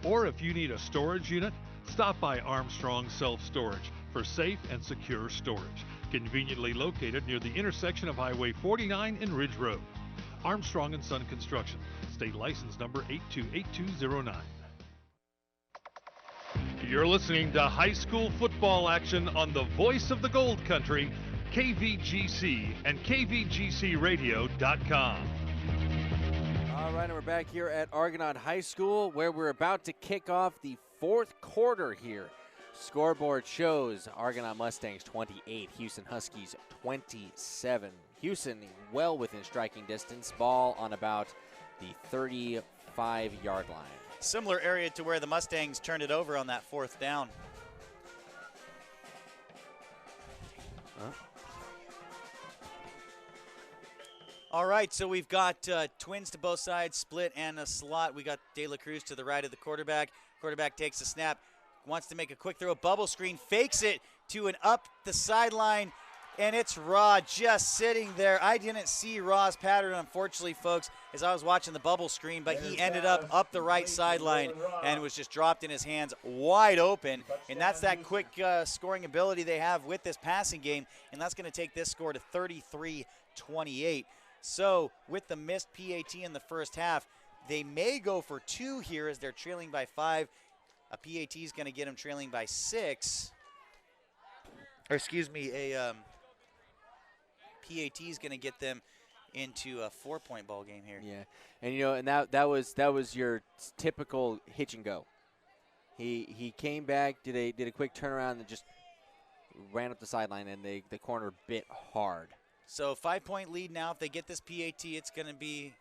Or if you need a storage unit, stop by Armstrong Self-Storage for safe and secure storage. Conveniently located near the intersection of Highway 49 and Ridge Road. Armstrong & Son Construction, state license number 828209. You're listening to high school football action on the voice of the Gold Country, KVGC and KVGCradio.com. All right, and we're back here at Argonaut High School where we're about to kick off the fourth quarter here. Scoreboard shows Argonaut Mustangs 28, Hughson Huskies 27. Hughson well within striking distance, ball on about the 35-yard line. Similar area to where the Mustangs turned it over on that fourth down. All right, so we've got twins to both sides, split and a slot. We got De La Cruz to the right of the quarterback. Quarterback takes a snap, wants to make a quick throw, bubble screen, fakes it to an up the sideline, and it's Raw just sitting there. I didn't see Raw's pattern, unfortunately, folks, as I was watching the bubble screen, but he ended up the right sideline and was just dropped in his hands wide open. And that's that quick scoring ability they have with this passing game, and that's going to take this score to 33-28. So with the missed PAT in the first half, they may go for 2 here as they're trailing by 5. A PAT is going to get them trailing by 6. Or excuse me, a PAT is going to get them into a 4-point ball game here. Yeah, and you know, and that was your typical hitch and go. He came back, did a quick turnaround, and just ran up the sideline, and the corner bit hard. So 5-point lead now. If they get this PAT, it's going to be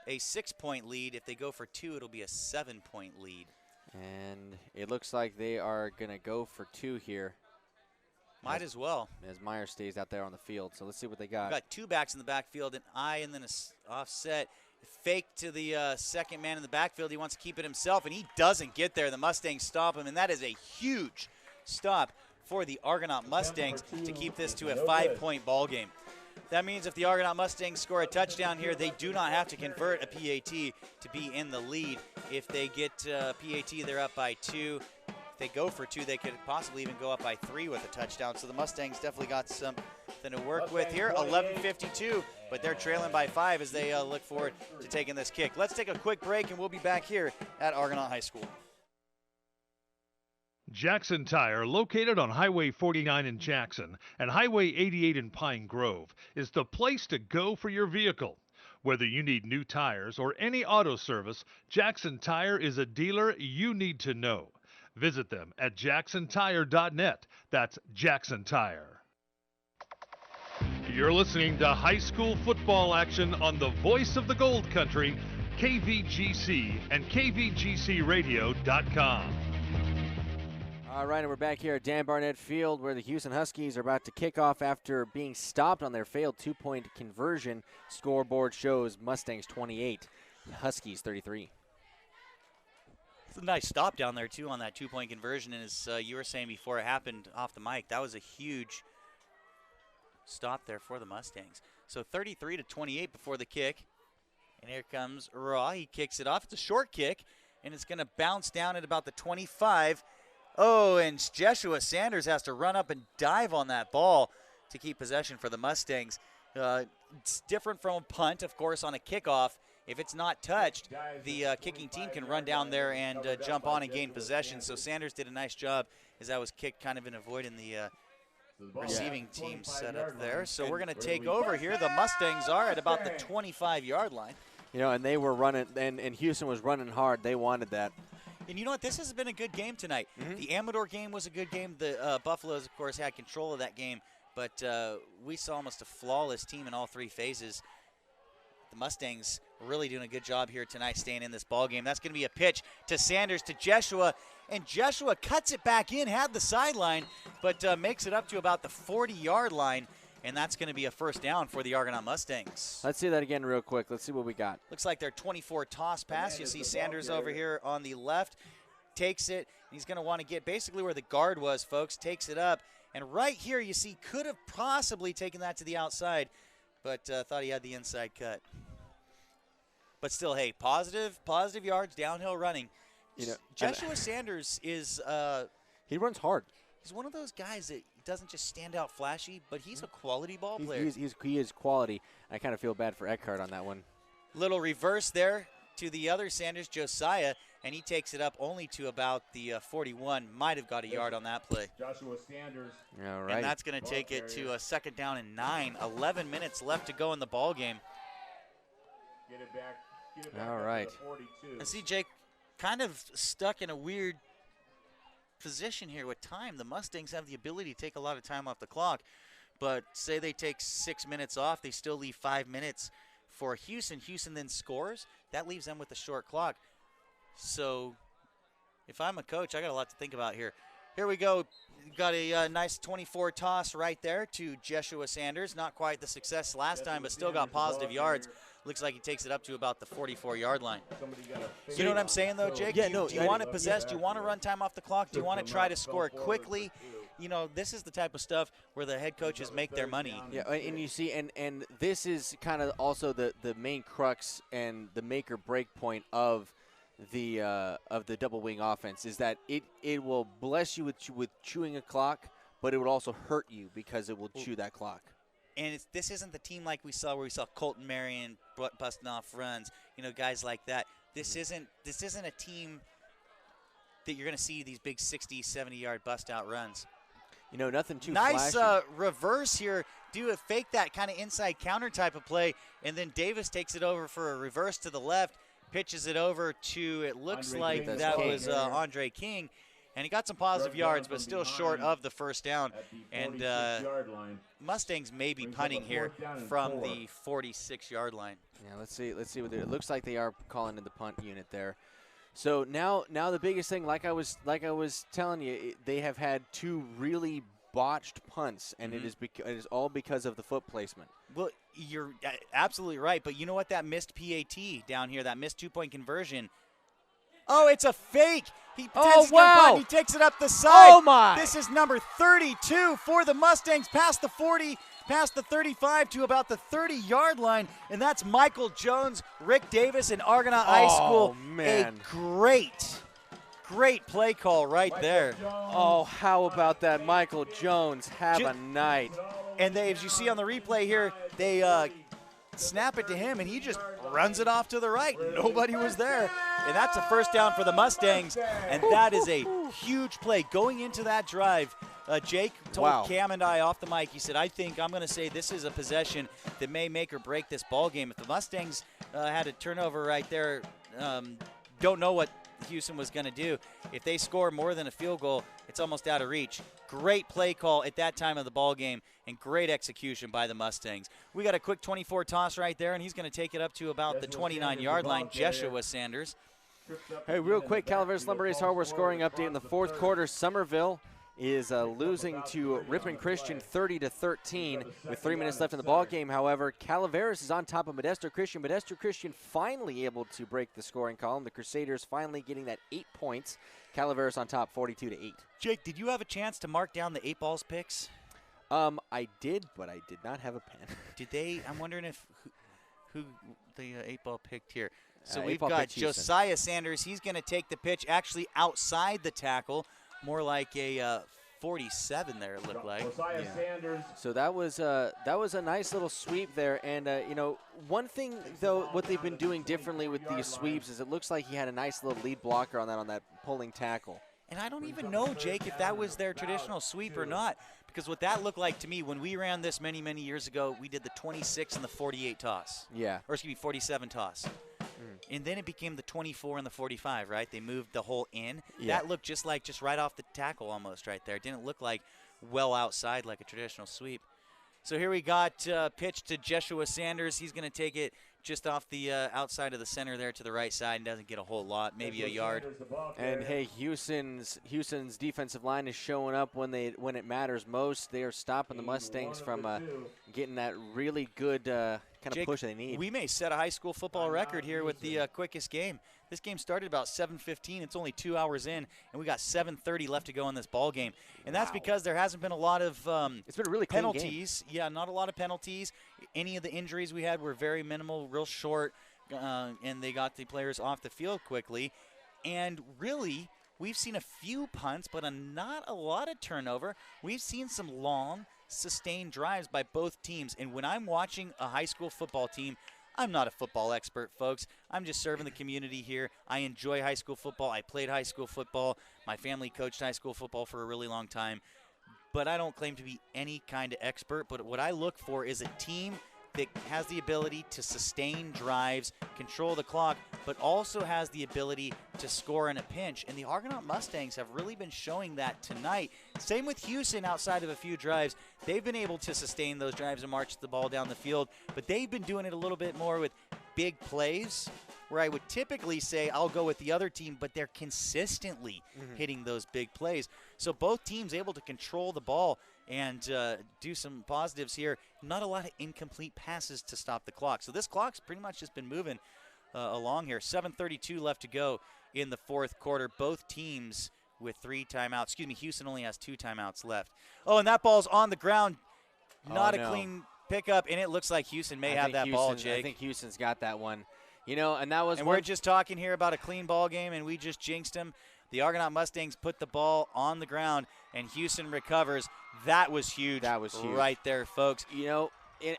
a 6-point lead. If they go for 2, it'll be a 7-point lead. And it looks like they are going to go for 2 here. Might as well. As Meyer stays out there on the field. So let's see what they got. We've got 2 backs in the backfield, an I and then a offset. Fake to the second man in the backfield. He wants to keep it himself, and he doesn't get there. The Mustangs stop him, and that is a huge stop for the Argonaut Mustangs to keep this to a 5-point ball game. That means if the Argonaut Mustangs score a touchdown here, they do not have to convert a PAT to be in the lead. If they get PAT, they're up by 2. If they go for 2, they could possibly even go up by 3 with a touchdown. So the Mustangs definitely got something to work with here. 11:52, but they're trailing by 5 as they look forward to taking this kick. Let's take a quick break, and we'll be back here at Argonaut High School. Jackson Tire, located on Highway 49 in Jackson and Highway 88 in Pine Grove, is the place to go for your vehicle. Whether you need new tires or any auto service, Jackson Tire is a dealer you need to know. Visit them at jacksontire.net. That's Jackson Tire. You're listening to high school football action on the voice of the Gold Country, KVGC and KVGCradio.com. All right, and we're back here at Dan Barnett Field where the Hughson Huskies are about to kick off after being stopped on their failed 2-point conversion. Scoreboard shows Mustangs 28, Huskies 33. It's a nice stop down there, too, on that 2-point conversion. And as you were saying before it happened off the mic, that was a huge stop there for the Mustangs. So 33-28 before the kick. And here comes Raw. He kicks it off. It's a short kick, and it's going to bounce down at about the 25. Oh, and Joshua Sanders has to run up and dive on that ball to keep possession for the Mustangs. It's different from a punt, of course, on a kickoff. If it's not touched, the kicking team can run down there and jump on and gain possession. So Sanders did a nice job as that was kicked kind of in avoiding the receiving team set up there. So we're going to take over here. The Mustangs are at about the 25-yard line. You know, and they were running, and Hughson was running hard. They wanted that. And you know what? This has been a good game tonight. The Amador game was a good game. The Buffaloes, of course, had control of that game. But we saw almost a flawless team in all 3 phases. the Mustangs really doing a good job here tonight staying in this ball game. That's going to be a pitch to Sanders to Jeshua, and Jeshua cuts it back in, had the sideline, but makes it up to about the 40-yard line, and that's going to be a first down for the Argonaut Mustangs. Let's see that again real quick. Let's see what we got. Looks like their 24 toss pass. You see Sanders over here on the left, takes it. He's going to want to get basically where the guard was, folks, takes it up. And right here you see could have possibly taken that to the outside, but thought he had the inside cut. But still, hey, positive yards, downhill running. You know, Joshua Sanders is he runs hard. He's one of those guys that doesn't just stand out flashy, but he's a quality ball player. He is quality. I kind of feel bad for Eckhart on that one. Little reverse there to the other Sanders, Josiah, and he takes it up only to about the 41. Might have got a yard on that play. Joshua Sanders. All right. And that's going to take it to a second down and 9. 11 minutes left to go in the ball game. Get it back. Get it back All up to right. the 42. And see, Jake, kind of stuck in a weird position here with time. The Mustangs have the ability to take a lot of time off the clock, but say they take 6 minutes off, they still leave 5 minutes for Hughson. Hughson then scores. That leaves them with a short clock. So if I'm a coach, I got a lot to think about here. Here we go. Got a nice 24 toss right there to Jeshua Sanders. Not quite the success last time, but still got positive yards. Looks like he takes it up to about the 44-yard line. You know what I'm saying, though, Jake? Yeah, do you want to possess? Do you want to run time off the clock? Do you want to try to score quickly? You know, this is the type of stuff where the head coaches make their money. Yeah, and you see, and this is kind of also the main crux and the make or break point of the double wing offense is that it will bless you with chewing a clock, but it would also hurt you because it will chew that clock. And this isn't the team like we saw where we saw Colton Marion busting off runs, you know, guys like that. This isn't a team that you're going to see these big 60, 70-yard bust-out runs. You know, nothing too nice flashy. Reverse here. Do a fake that kind of inside counter type of play, and then Davis takes it over for a reverse to the left, pitches it over to, it looks Andre like King. that King. was Andre King. And he got some positive yards, but still short of the first down. And Mustangs may be punting here from the 46-yard line. Yeah, let's see what it looks like. They are calling in the punt unit there. So now the biggest thing, like I was telling you, they have had 2 really botched punts, and it is all because of the foot placement. Well, you're absolutely right, but you know what? That missed PAT down here, that missed 2-point conversion. Oh, it's a fake. He he takes it up the side. Oh, my. This is number 32 for the Mustangs, past the 40, past the 35 to about the 30-yard line, and that's Michael Jones, Rick Davis, and Argonaut High School. Man. A great play call right there. Oh, how about that, Michael Jones? Have a night. And they, as you see on the replay here, they snap it to him, and he just runs it off to the right. Nobody was there. And that's a first down for the Mustangs, and that is a huge play. Going into that drive, Jake told Cam and I off the mic, he said, I think I'm going to say this is a possession that may make or break this ball game. If the Mustangs had a turnover right there, don't know what Hughson was going to do. If they score more than a field goal, it's almost out of reach. Great play call at that time of the ball game and great execution by the Mustangs. We got a quick 24 toss right there, and he's going to take it up to about the 29-yard line. Jeshua Sanders. Hey, real quick, Calaveras Lumber Hardware scoring update in the fourth quarter. Somerville is losing to Ripon Christian 30-13 with 3 minutes left in the ball game. However, Calaveras is on top of Modesto Christian. Modesto Christian finally able to break the scoring column. The Crusaders finally getting that 8 points. Calaveras on top 42-8. Jake, did you have a chance to mark down the 8 balls picks? I did, but I did not have a pen. Did they? I'm wondering if who the 8 ball picked here. So 8 we've ball got picked Hughson. Josiah Sanders. He's going to take the pitch actually outside the tackle, more like a 47 there it looked like. Sanders. So that was a nice little sweep there, and you know, one thing though, what they've been doing differently with these sweeps is it looks like he had a nice little lead blocker on that pulling tackle. And I don't even know, Jake, if that was their traditional sweep or not, because what that looked like to me when we ran this many years ago, we did the 26 and the 48 toss. Yeah. Or excuse me, 47 toss. And then it became the 24 and the 45, right? They moved the whole in. Yeah. That looked just right off the tackle almost right there. It didn't look like well outside like a traditional sweep. So here we got pitch to Jeshua Sanders. He's going to take it just off the outside of the center there to the right side and doesn't get a whole lot, maybe a yard. And hey, Houston's defensive line is showing up when it matters most. They are stopping the Mustangs from getting that really good kind of Jake, push they need. We may set a high school football record here with the quickest game. This game started about 7:15. It's only 2 hours in, and we got 7:30 left to go in this ball game. And that's because there hasn't been a lot of it's been a really clean penalties. game. Yeah, not a lot of penalties. Any of the injuries we had were very minimal, real short, and they got the players off the field quickly. And really, we've seen a few punts, but not a lot of turnover. We've seen some long, sustained drives by both teams. And when I'm watching a high school football team, I'm not a football expert, folks. I'm just serving the community here. I enjoy high school football. I played high school football. My family coached high school football for a really long time. But I don't claim to be any kind of expert. But what I look for is a team that has the ability to sustain drives, control the clock, but also has the ability to score in a pinch. And the Argonaut Mustangs have really been showing that tonight. Same with Hughson outside of a few drives. They've been able to sustain those drives and march the ball down the field, but they've been doing it a little bit more with big plays, where I would typically say I'll go with the other team, but they're consistently hitting those big plays. So both teams able to control the ball and do some positives here. Not a lot of incomplete passes to stop the clock. So this clock's pretty much just been moving along here. 7:32 left to go in the fourth quarter. Both teams with 3 timeouts. Excuse me, Houston only has 2 timeouts left. Oh, and that ball's on the ground. Not a clean pickup, and it looks like Houston may have that ball, Jake. I think Houston's got that one. You know, and that was. And we're just talking here about a clean ball game, and we just jinxed him. The Argonaut Mustangs put the ball on the ground, and Houston recovers. That was huge. That was huge right there, folks. You know,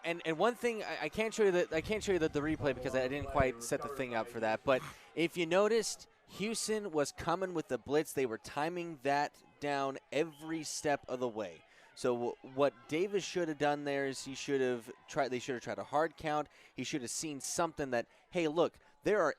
and one thing I can't show you the replay because I didn't quite set the thing up for that. But if you noticed, Houston was coming with the blitz. They were timing that down every step of the way. So what Davis should have done there is they should have tried a hard count. He should have seen something that, hey, look, there are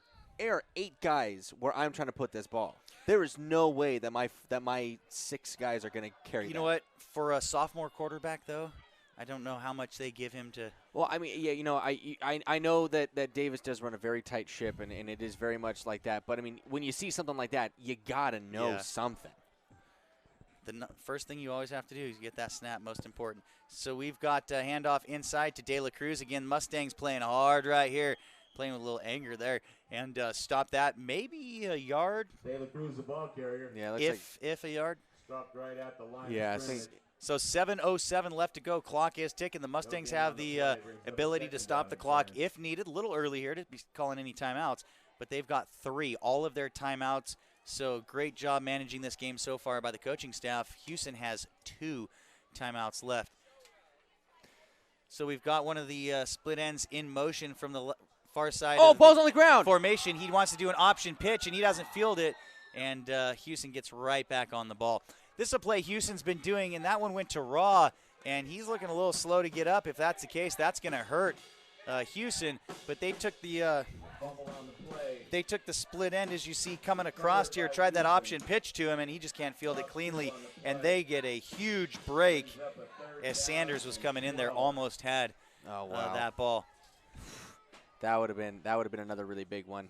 8 guys where I'm trying to put this ball. There is no way that my 6 guys are going to carry that. You know what? For a sophomore quarterback, though, I don't know how much they give him to. Well, I mean, yeah, you know, I know that Davis does run a very tight ship, and it is very much like that. But, I mean, when you see something like that, you got to know something. The first thing you always have to do is get that snap, most important. So we've got a handoff inside to De La Cruz. Again, Mustangs playing hard right here, playing with a little anger there. And stop that, maybe a yard. De La Cruz, the ball carrier. Yeah, if a yard. Stopped right at the line. Yeah, I think. So 7:07 left to go. Clock is ticking. The Mustangs have the ability to stop the clock if needed. A little early here to be calling any timeouts, but they've got 3, all of their timeouts. So great job managing this game so far by the coaching staff. Houston has 2 timeouts left. So we've got one of the split ends in motion from the far side. Oh, ball's on the ground. Formation. He wants to do an option pitch, and he doesn't field it. And Houston gets right back on the ball. This is a play Houston's been doing, and that one went to Raw, and he's looking a little slow to get up. If that's the case, that's going to hurt Houston. But they took the split end, as you see, coming across here, tried that option pitch to him, and he just can't field it cleanly. And they get a huge break as Sanders was coming in there, almost had that ball. That would have been another really big one.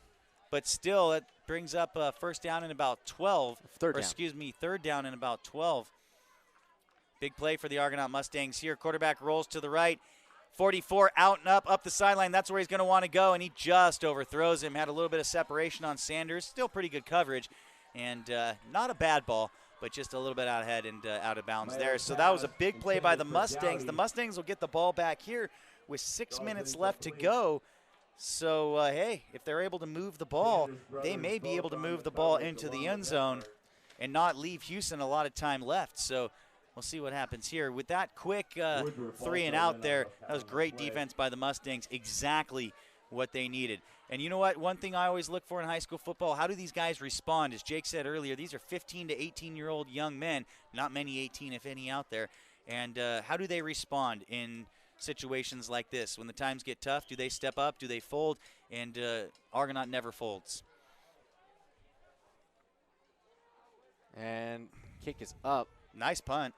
But still, it brings up first down in about 12. Third down in about 12. Big play for the Argonaut Mustangs here. Quarterback rolls to the right. 44 out and up the sideline. That's where he's going to want to go, and he just overthrows him. Had a little bit of separation on Sanders. Still pretty good coverage, and not a bad ball, but just a little bit out ahead and out of bounds there. So that was a big play by the Mustangs. The Mustangs will get the ball back here with 6 minutes left to go. So, hey, if they're able to move the ball, they may be able to move the ball into the end zone and not leave Houston a lot of time left. So we'll see what happens here. With that quick 3 and out there, that was great defense by the Mustangs, exactly what they needed. And you know what? One thing I always look for in high school football, how do these guys respond? As Jake said earlier, these are 15 to 18-year-old young men, not many 18, if any, out there. And how do they respond in situations like this? When the times get tough, do they step up? Do they fold? And Argonaut never folds. And kick is up. Nice punt.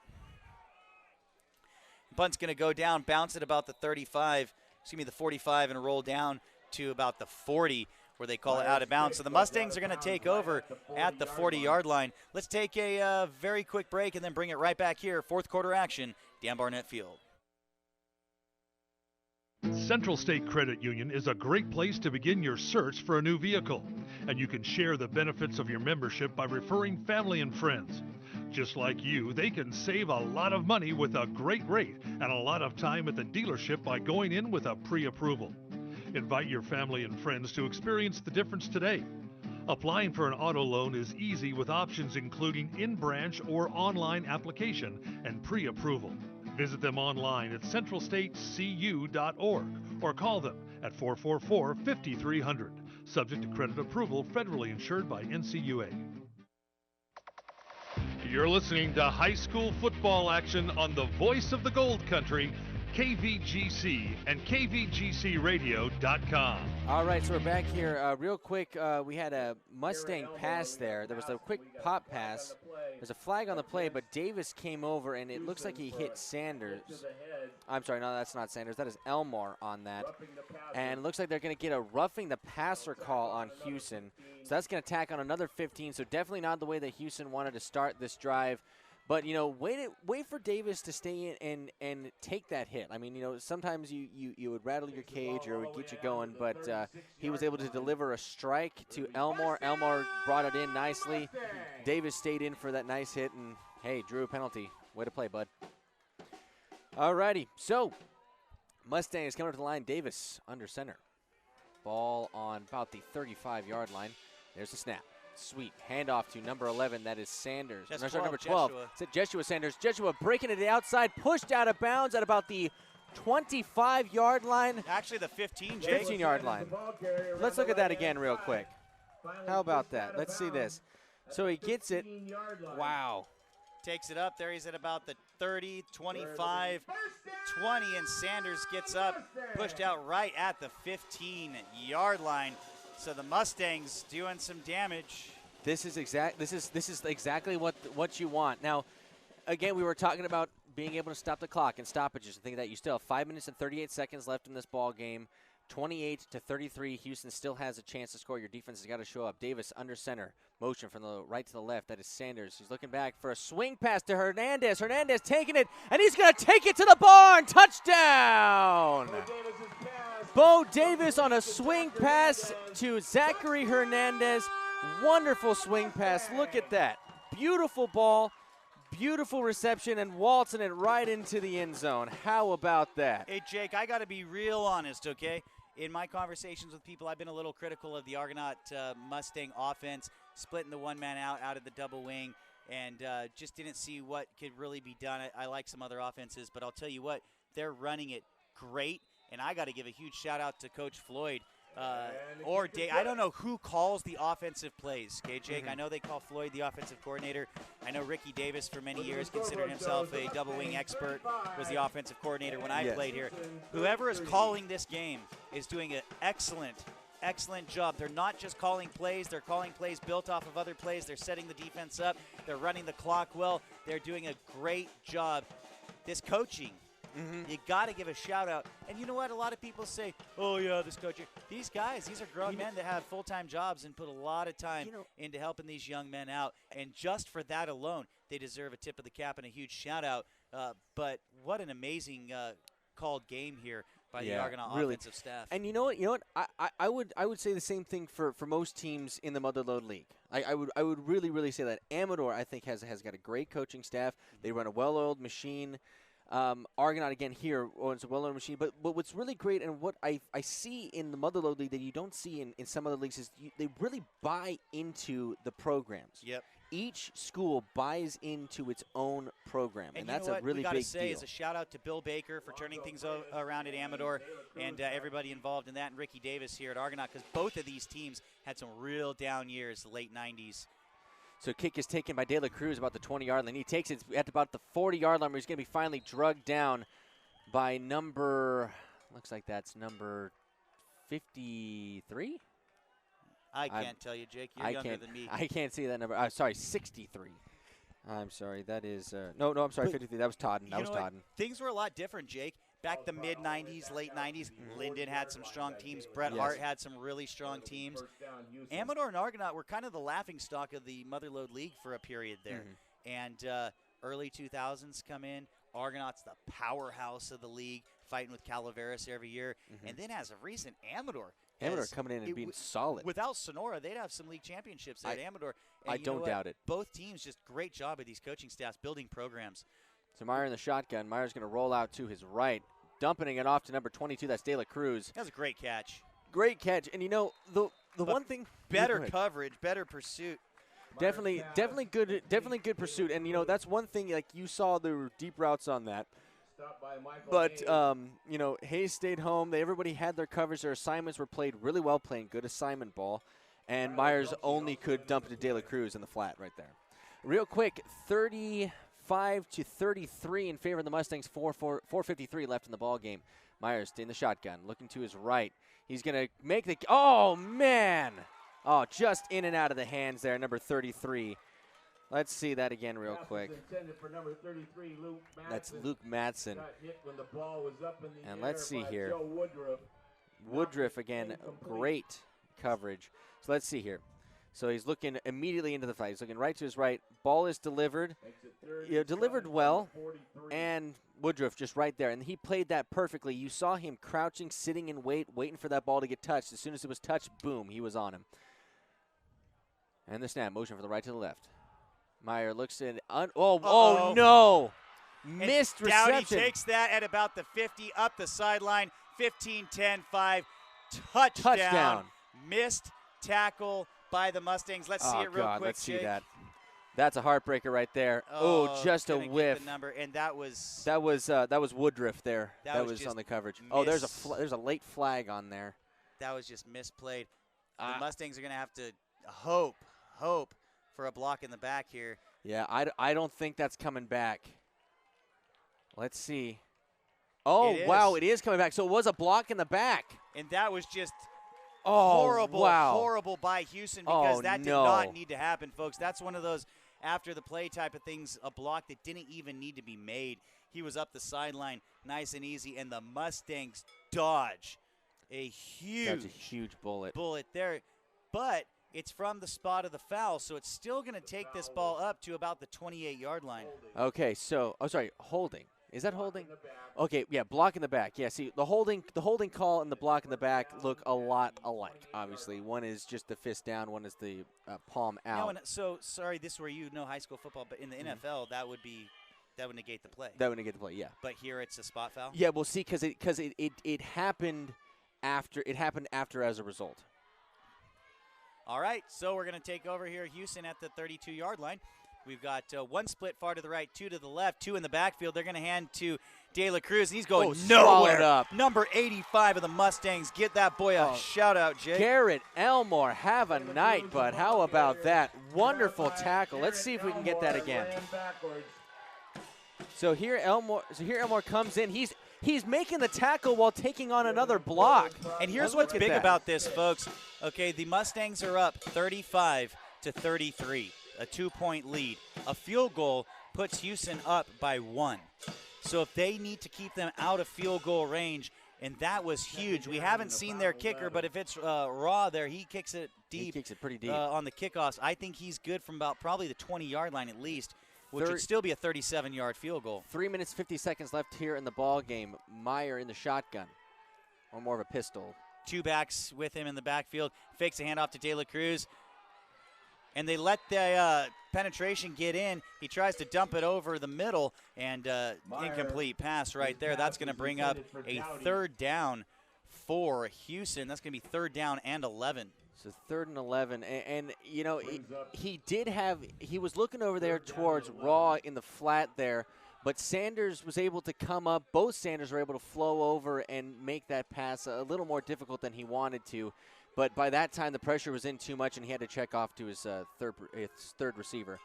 Punt's going to go down, bounce at about the 35, the 45, and roll down to about the 40 where they call it out of bounds. So the Mustangs are going to take over at the 40-yard line. Let's take a very quick break and then bring it right back here. Fourth quarter action, Dan Barnett Field. Central State Credit Union is a great place to begin your search for a new vehicle, and you can share the benefits of your membership by referring family and friends. Just like you, they can save a lot of money with a great rate and a lot of time at the dealership by going in with a pre-approval. Invite your family and friends to experience the difference today. Applying for an auto loan is easy with options including in-branch or online application and pre-approval. Visit them online at centralstatecu.org or call them at 444-5300. Subject to credit approval, federally insured by NCUA. You're listening to high school football action on the voice of the Gold Country, KVGC and KVGCradio.com. All right, so we're back here. Real quick, we had a Mustang pass there. There was a quick pop pass. There's a flag on the play, but Davis came over, and it looks like he hit Sanders. I'm sorry, no, that's not Sanders. That is Elmore on that. And it looks like they're going to get a roughing the passer call on Hughson. So that's going to tack on another 15, so definitely not the way that Hughson wanted to start this drive. But, you know, wait for Davis to stay in and take that hit. I mean, you know, sometimes you would rattle your cage or it would get you going, but he was able to deliver a strike to Elmore. Elmore brought it in nicely. Davis stayed in for that nice hit, and, hey, drew a penalty. Way to play, bud. All righty, so Mustangs coming to the line. Davis under center. Ball on about the 35-yard line. There's the snap. Sweet. Handoff to number 11. That is Sanders. No, sorry, number 12. It's Jeshua Sanders. Jeshua breaking it to the outside. Pushed out of bounds at about the 25-yard line. Actually, the 15, Jake. 15-yard line. Let's look at that again real quick. How about that? Let's see this. So he gets it. Wow. Takes it up there. He's at about the 30, 25, 20, and Sanders gets up. Pushed out right at the 15-yard line. So the Mustangs doing some damage. This is exactly what you want. Now, again, we were talking about being able to stop the clock and stoppages. I think that you still have 5 minutes and 38 seconds left in this ball game. 28-33. Houston still has a chance to score. Your defense has got to show up. Davis under center. Motion from the right to the left. That is Sanders. He's looking back for a swing pass to Hernandez. Hernandez taking it, and he's going to take it to the barn. Touchdown! Bo Davis on a swing pass to Zachary Hernandez. Wonderful swing pass. Look at that. Beautiful ball. Beautiful reception, and waltzing it right into the end zone. How about that? Hey, Jake, I got to be real honest, okay? In my conversations with people, I've been a little critical of the Argonaut Mustang offense, splitting the one-man out of the double wing, and just didn't see what could really be done. I like some other offenses, but I'll tell you what, they're running it great, and I got to give a huge shout-out to Coach Floyd. Or Dave, I don't know who calls the offensive plays, okay, Jake? I know they call Floyd the offensive coordinator. I know Ricky Davis for many years considered himself a double wing expert, was the offensive coordinator when I played here. Whoever is calling this game is doing an excellent job. They're not just calling plays. They're calling plays built off of other plays. They're setting the defense up. They're running the clock well. They're doing a great job. This coaching, you got to give a shout out. And you know what? A lot of people say, oh, yeah, this coaching. These guys, these are grown men that have full-time jobs and put a lot of time into helping these young men out. And just for that alone, they deserve a tip of the cap and a huge shout out. But what an amazing called game here by the Argonaut offensive staff. And you know what? I would say the same thing for most teams in the Motherlode League. I would really say that. Amador, I think, has got a great coaching staff. They run a well-oiled machine. Argonaut, again, here, it's a well-oiled machine. But what's really great and what I see in the Motherlode League that you don't see in some other leagues is they really buy into the programs. Yep. Each school buys into its own program, and that's a really big deal. We got to say is a shout-out to Bill Baker for turning things around at Amador and everybody involved in that, and Ricky Davis here at Argonaut, because both of these teams had some real down years, the late 90s. So kick is taken by De La Cruz about the 20-yard line. He takes it at about the 40-yard line where he's going to be finally drugged down by number, looks like that's number 53? I can't tell you, Jake. You're younger than me. I can't see that number. Sorry, 63. I'm sorry. That is no. I'm sorry, 53. That was Todden. Things were a lot different, Jake. back the mid-90s, late 90s, Linden had some strong teams. Bret Yes. Hart had some really strong teams. Amador and Argonaut were kind of the laughingstock of the Motherlode League for a period there. And early 2000s come in. Argonaut's the powerhouse of the league, fighting with Calaveras every year. And then as of recent, Amador coming in and being solid. Without Sonora, they'd have some league championships there at Amador. And I you know don't what? doubt it. Both teams just great job of these coaching staffs building programs. So Meyer in the shotgun. Meyer's going to roll out to his right, dumping it off to number 22. That's De La Cruz. That was a great catch. Great catch. And, you know, the one thing. Better coverage, better pursuit. Definitely good pursuit. And, you know, that's one thing, like, you saw there were deep routes on that. But, you know, Hayes stayed home. Everybody had their coverage. Their assignments were played really well, playing good assignment ball. And Myers only could dump it to De La Cruz in the flat right there. Real quick, 35-33 in favor of the Mustangs, 4:53 left in the ball game. Myers in the shotgun, looking to his right. He's going to make the – oh, man. Oh, just in and out of the hands there, number 33. Let's see that again real quick. That's Luke Madsen. And let's see here. Woodruff again, great coverage. So let's see here. So he's looking immediately into the fight. He's looking right to his right. Ball is delivered. Delivered well. And Woodruff just right there. And he played that perfectly. You saw him crouching, sitting in wait, waiting for that ball to get touched. As soon as it was touched, boom, he was on him. And the snap, motion from the right to the left. Meyer looks in. Oh, no. Missed reception. Dowdy takes that at about the 50, up the sideline. 15-10-5. Touchdown. Missed tackle by the Mustangs. Let's see it real quick. Let's see that. That's a heartbreaker right there. Oh, just a whiff. The number, and that was Woodruff there. That was on the coverage. Oh, there's a late flag on there. That was just misplayed. The Mustangs are going to have to hope for a block in the back here. Yeah, I don't think that's coming back. Let's see. Oh, wow, it is coming back. So it was a block in the back. And that was just horrible by Hughson, because that did not need to happen, folks. That's one of those after-the-play type of things, a block that didn't even need to be made. He was up the sideline nice and easy, and the Mustangs dodge a huge bullet there. But it's from the spot of the foul, so it's still going to take this ball up to about the 28-yard line. Okay, so, holding. Is that holding? Okay, yeah, block in the back. Yeah, see, the holding call and the block in the back look a lot alike, obviously. One is just the fist down, one is the palm out. No, so, sorry, this is where you know high school football, but in the NFL, that would negate the play. That would negate the play, yeah. But here it's a spot foul? Yeah, we'll see, because it happened after as a result. All right, so we're going to take over here Hughson at the 32-yard line. We've got one split far to the right, two to the left, two in the backfield. They're going to hand to De La Cruz, and he's going nowhere. Up. Number 85 of the Mustangs. Get that boy a shout-out, Jake. Garrett Elmore, have a night, bud. How about that? Wonderful tackle. Let's see if we can get that again. So here Elmore comes in. He's making the tackle while taking on another block. And here's what's big about this, folks. Okay, the Mustangs are up 35-33. A 2-point lead. A field goal puts Hughson up by 1. So if they need to keep them out of field goal range, and that was huge. We haven't seen their kicker, but if it's Raw there, he kicks it deep. He kicks it pretty deep. On the kickoffs. I think he's good from about probably the 20-yard line at least, which would still be a 37-yard field goal. 3 minutes, 50 seconds left here in the ball game. Meyer in the shotgun, or more of a pistol. Two backs with him in the backfield. Fakes a handoff to De La Cruz. And they let the penetration get in. He tries to dump it over the middle, and incomplete pass right there. That's going to bring up a third down for Hughson. That's going to be 3rd down and 11. So 3rd and 11. And you know, he was looking over there towards Raw in the flat there, but Sanders was able to come up. Both Sanders were able to flow over and make that pass a little more difficult than he wanted to. But by that time, the pressure was in too much, and he had to check off to his third receiver.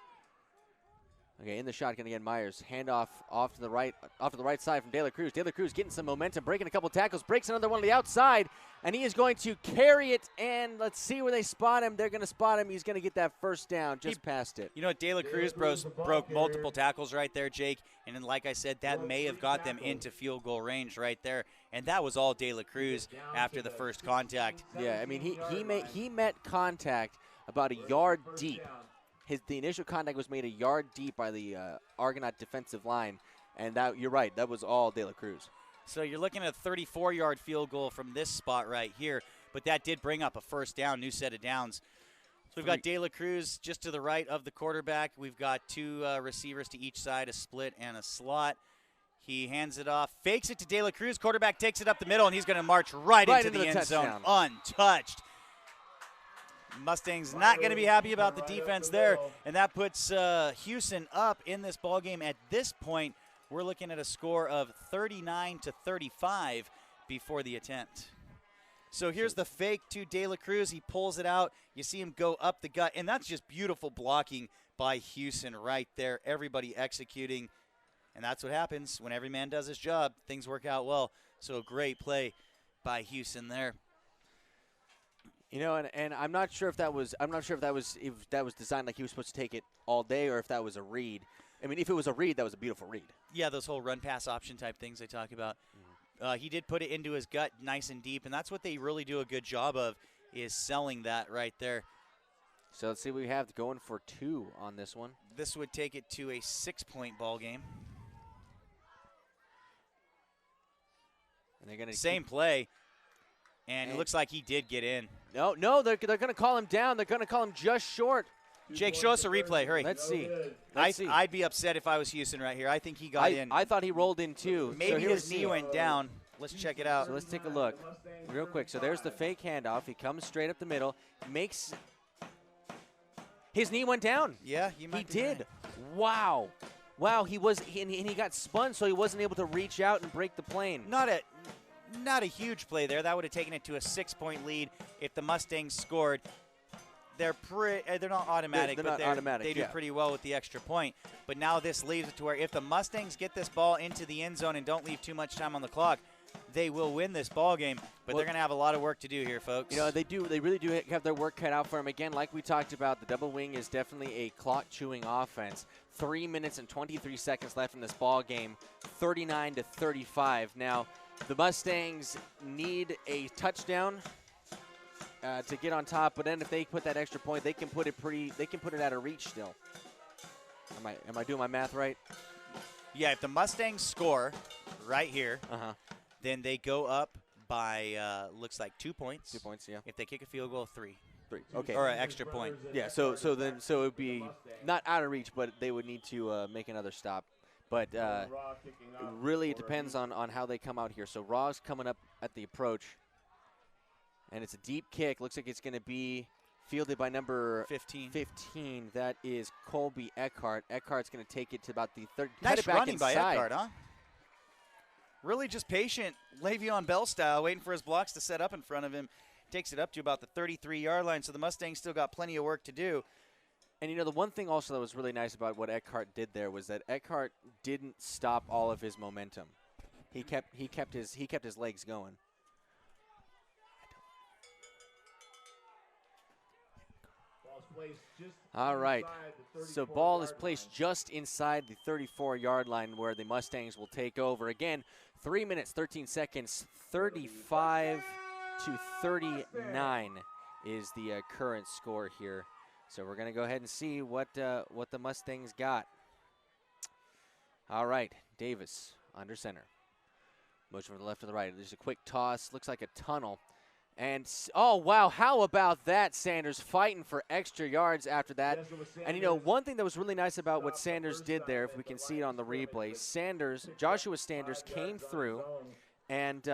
Okay, in the shotgun again, Myers. Handoff off to the right side from De La Cruz. De La Cruz getting some momentum, breaking a couple tackles, breaks another one to the outside, and he is going to carry it, and let's see where they spot him. They're going to spot him. He's going to get that first down, just past it. You know, De La Cruz broke multiple tackles right there, Jake, and then like I said, that may have got them into field goal range right there, and that was all De La Cruz after the first contact. Yeah, I mean, he met contact about a yard deep. The initial contact was made a yard deep by the Argonaut defensive line, and that, you're right, that was all De La Cruz. So you're looking at a 34-yard field goal from this spot right here, but that did bring up a first down, new set of downs. So we've got De La Cruz just to the right of the quarterback. We've got two receivers to each side, a split and a slot. He hands it off, fakes it to De La Cruz. Quarterback takes it up the middle, and he's going to march right into the end zone untouched. Mustangs not going to be happy about the defense there, and that puts Hughson up in this ballgame. At this point, we're looking at a score of 39-35 before the attempt. So here's the fake to De La Cruz. He pulls it out. You see him go up the gut, and that's just beautiful blocking by Hughson right there. Everybody executing, and that's what happens when every man does his job. Things work out well. So a great play by Hughson there. You know, and I'm not sure if that was designed like he was supposed to take it all day, or if that was a read. I mean, if it was a read, that was a beautiful read. Yeah, those whole run pass option type things they talk about. He did put it into his gut nice and deep, and that's what they really do a good job of, is selling that right there. So let's see what we have going for 2 on this one. This would take it to a 6-point ball game. And they're gonna same play, and it looks like he did get in. No, they're going to call him down. They're going to call him just short. Jake, show us a replay. Hurry. Let's see. I'd be upset if I was Hughson right here. I think he got in. I thought he rolled in too. Maybe his knee went down. Let's check it out. So let's take a look real quick. So there's the fake handoff. He comes straight up the middle. Makes his knee went down. Yeah, he did. Right. Wow, he got spun, so he wasn't able to reach out and break the plane. Not a huge play there. That would have taken it to a 6-point lead if the Mustangs scored. They're not automatic, they do pretty well with the extra point. But now this leaves it to where if the Mustangs get this ball into the end zone and don't leave too much time on the clock, they will win this ball game. But they're going to have a lot of work to do here, folks. You know, they really do have their work cut out for them. Again, like we talked about, the double wing is definitely a clock-chewing offense. 3 minutes and 23 seconds left in this ball game, 39-35. Now, the Mustangs need a touchdown to get on top, but then if they put that extra point, they can put it out of reach still. Am I doing my math right? Yeah, if the Mustangs score right here, then they go up by looks like 2 points. 2 points, yeah. If they kick a field goal, 3. Okay. Or an extra point. Yeah. So it would be not out of reach, but they would need to make another stop. But really, it depends on how they come out here. So Raw's coming up at the approach, and it's a deep kick. Looks like it's going to be fielded by number 15. That is Colby Eckhart. Eckhart's going to take it to about the third. Nice running by Eckhart, huh? Really just patient, Le'Veon Bell style, waiting for his blocks to set up in front of him. Takes it up to about the 33-yard line, so the Mustangs still got plenty of work to do. And, you know, the one thing also that was really nice about what Eckhart did there was that Eckhart didn't stop all of his momentum. He kept his legs going. All right. So ball is placed just inside the 34-yard line where the Mustangs will take over. Again, 3 minutes, 13 seconds, 35-39 is the current score here. So we're going to go ahead and see what the Mustangs got. All right, Davis under center. Motion from the left to the right. There's a quick toss. Looks like a tunnel. And, oh, wow, how about that, Sanders fighting for extra yards after that. And, you know, one thing that was really nice about what Sanders did there, if we can see it on the replay, Joshua Sanders came through, and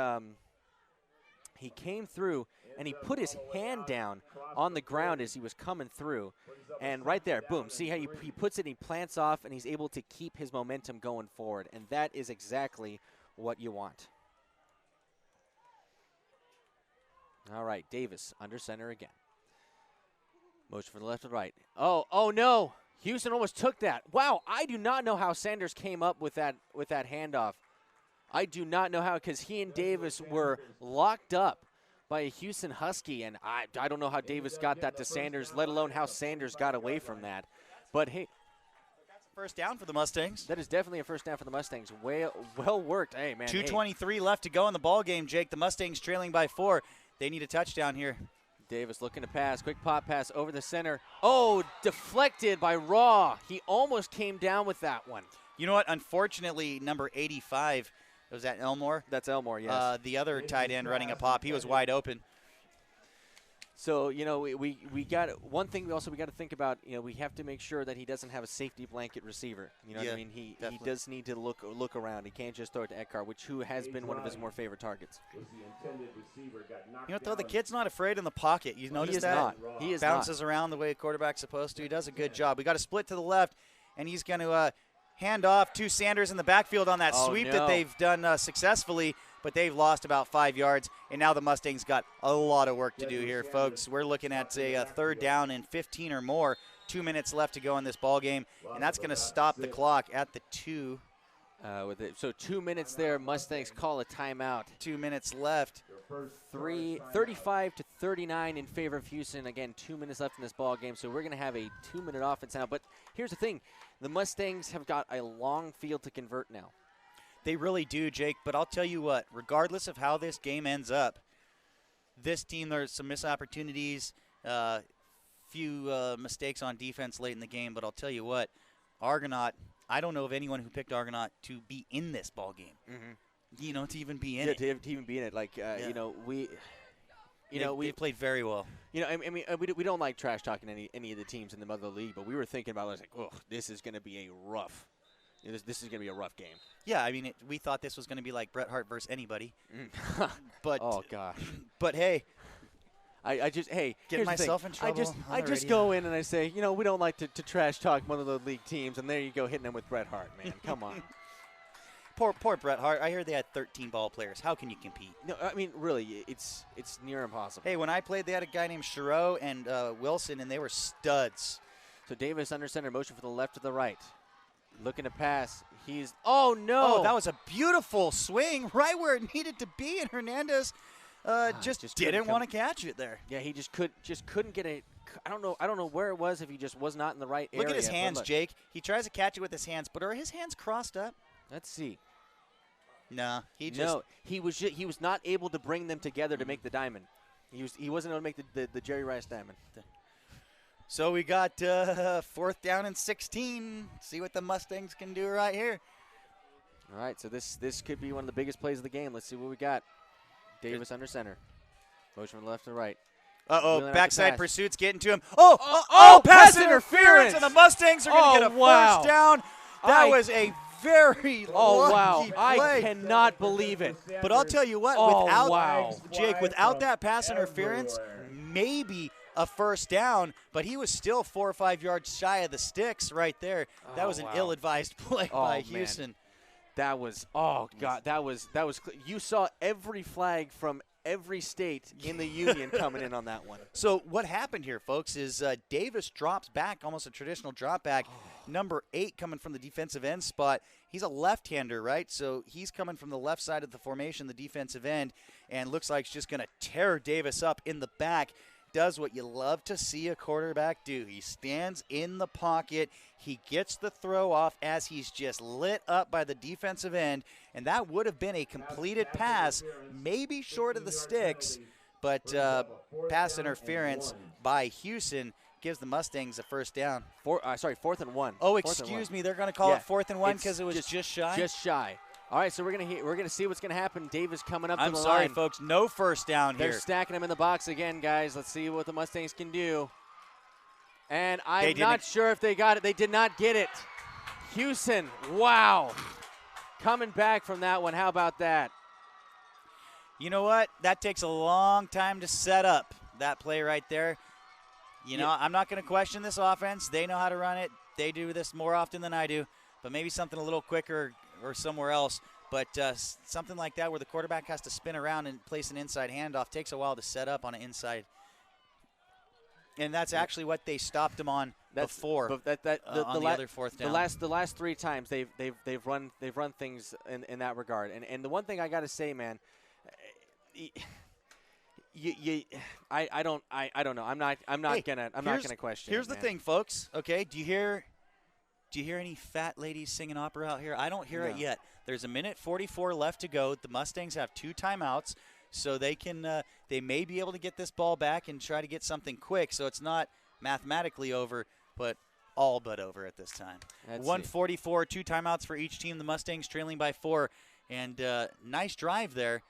he came through, and he put his hand down on the ground as he was coming through. And right there, boom, see how he puts it, and he plants off, and he's able to keep his momentum going forward. And that is exactly what you want. All right, Davis under center again. Motion from the left to the right. Oh no. Hughson almost took that. Wow, I do not know how Sanders came up with that handoff. I do not know how, because he and Davis were locked up by a Hughson Husky, and I don't know how Davis got that to Sanders, let alone how Sanders got away from that. But, hey. First down for the Mustangs. That is definitely a first down for the Mustangs. Well worked. Hey, man. 2:23 left to go in the ball game, Jake. The Mustangs trailing by 4. They need a touchdown here. Davis looking to pass. Quick pop pass over the center. Oh, deflected by Raw. He almost came down with that one. You know what? Unfortunately, number 85, was that Elmore? That's Elmore, yes. The other tight end running a pop. He was wide open. So, you know, we got one thing we got to think about, you know, we have to make sure that he doesn't have a safety blanket receiver. You know what I mean? He does need to look around. He can't just throw it to Eckhart, who has been one of his more favorite targets. You know what, though? The kid's not afraid in the pocket. You notice that? He is bounces around the way a quarterback's supposed to. He does a good job. We got a split to the left, and he's going to hand off to Sanders in the backfield on that sweep that they've done successfully. But they've lost about 5 yards, and now the Mustangs got a lot of work to do here, folks. We're looking at a third down and 15 or more. 2 minutes left to go in this ball game, and that's going to stop the clock at the 2. So 2 minutes there. Mustangs call a timeout. 2 minutes left. 35 to 39 in favor of Hughson. Again, 2 minutes left in this ball game, so we're going to have a 2-minute offense now. But here's the thing. The Mustangs have got a long field to convert now. They really do, Jake, but I'll tell you what, regardless of how this game ends up, this team, there's some missed opportunities, few mistakes on defense late in the game, but I'll tell you what, Argonaut, I don't know of anyone who picked Argonaut to be in this ball game. You know, to even be in it. To even be in it. Like, you know, we played very well. You know, I mean, we don't like trash talking any of the teams in the Mother League, but we were thinking about it, like, oh, this is going to be a rough. This is going to be a rough game. Yeah, I mean, we thought this was going to be like Bret Hart versus anybody. But oh gosh. But hey, I just get myself in trouble. I just go in and I say, you know, we don't like to trash talk one of the league teams, and there you go hitting them with Bret Hart, man. Come on. Poor Bret Hart. I heard they had 13 ball players. How can you compete? No, I mean, really, it's near impossible. Hey, when I played, they had a guy named Chiro and Wilson, and they were studs. So Davis under center, motion from the left to the right. Looking to pass. Oh, no. Oh, that was a beautiful swing right where it needed to be, and Hernandez just didn't want to catch it there. Yeah, he just couldn't get it. I don't know where it was, if he just was not in the right area. Look at his hands, Jake. He tries to catch it with his hands, but are his hands crossed up? Let's see. No, he was not able to bring them together to make the diamond. He wasn't able to make the Jerry Rice diamond. So we got 4th down and 16. See what the Mustangs can do right here. All right, so this could be one of the biggest plays of the game. Let's see what we got. Davis under center. Motion from the left to the right. Backside pursuit's getting to him. Pass interference, and the Mustangs are going to get a first down. That was a very lucky play. I cannot believe it. But I'll tell you what, without that pass interference, maybe a first down, but he was still 4 or 5 yards shy of the sticks right there. That was an ill-advised play by Hughson. Man. That was, you saw every flag from every state in the union coming in on that one. So what happened here, folks, is Davis drops back, almost a traditional drop back. Number 8 coming from the defensive end spot. He's a left-hander, right? So he's coming from the left side of the formation, the defensive end, and looks like he's just going to tear Davis up in the back. Does what you love to see a quarterback do. He stands in the pocket. He gets the throw off as he's just lit up by the defensive end, and that would have been a completed pass, maybe short of the sticks, but pass interference by Hughson gives the Mustangs a first down. 4th and 1. Oh, excuse me. They're going to call it 4th and 1 because it was just shy? Just shy. All right, so we're gonna see what's gonna happen. Davis coming up to the line. I'm sorry, folks. No first down here. They're stacking him in the box again, guys. Let's see what the Mustangs can do. And I'm not sure if they got it. They did not get it. Hughson, wow. Coming back from that one. How about that? You know what? That takes a long time to set up, that play right there. You know, I'm not going to question this offense. They know how to run it. They do this more often than I do. But maybe something a little quicker or somewhere else. But something like that where the quarterback has to spin around and place an inside handoff takes a while to set up on an inside. And that's actually what they stopped him on before on the other fourth down. The last 3 times they've run things in that regard. And the one thing I got to say, man, I don't know. I'm not gonna question. Here's it, the man. thing, folks. Okay, do you hear any fat ladies singing opera out here? I don't hear it yet. There's a minute 44 left to go. The Mustangs have 2 timeouts, so they may be able to get this ball back and try to get something quick. So it's not mathematically over, but all but over at this time. 1:44, 2 timeouts for each team. The Mustangs trailing by 4, and nice drive there,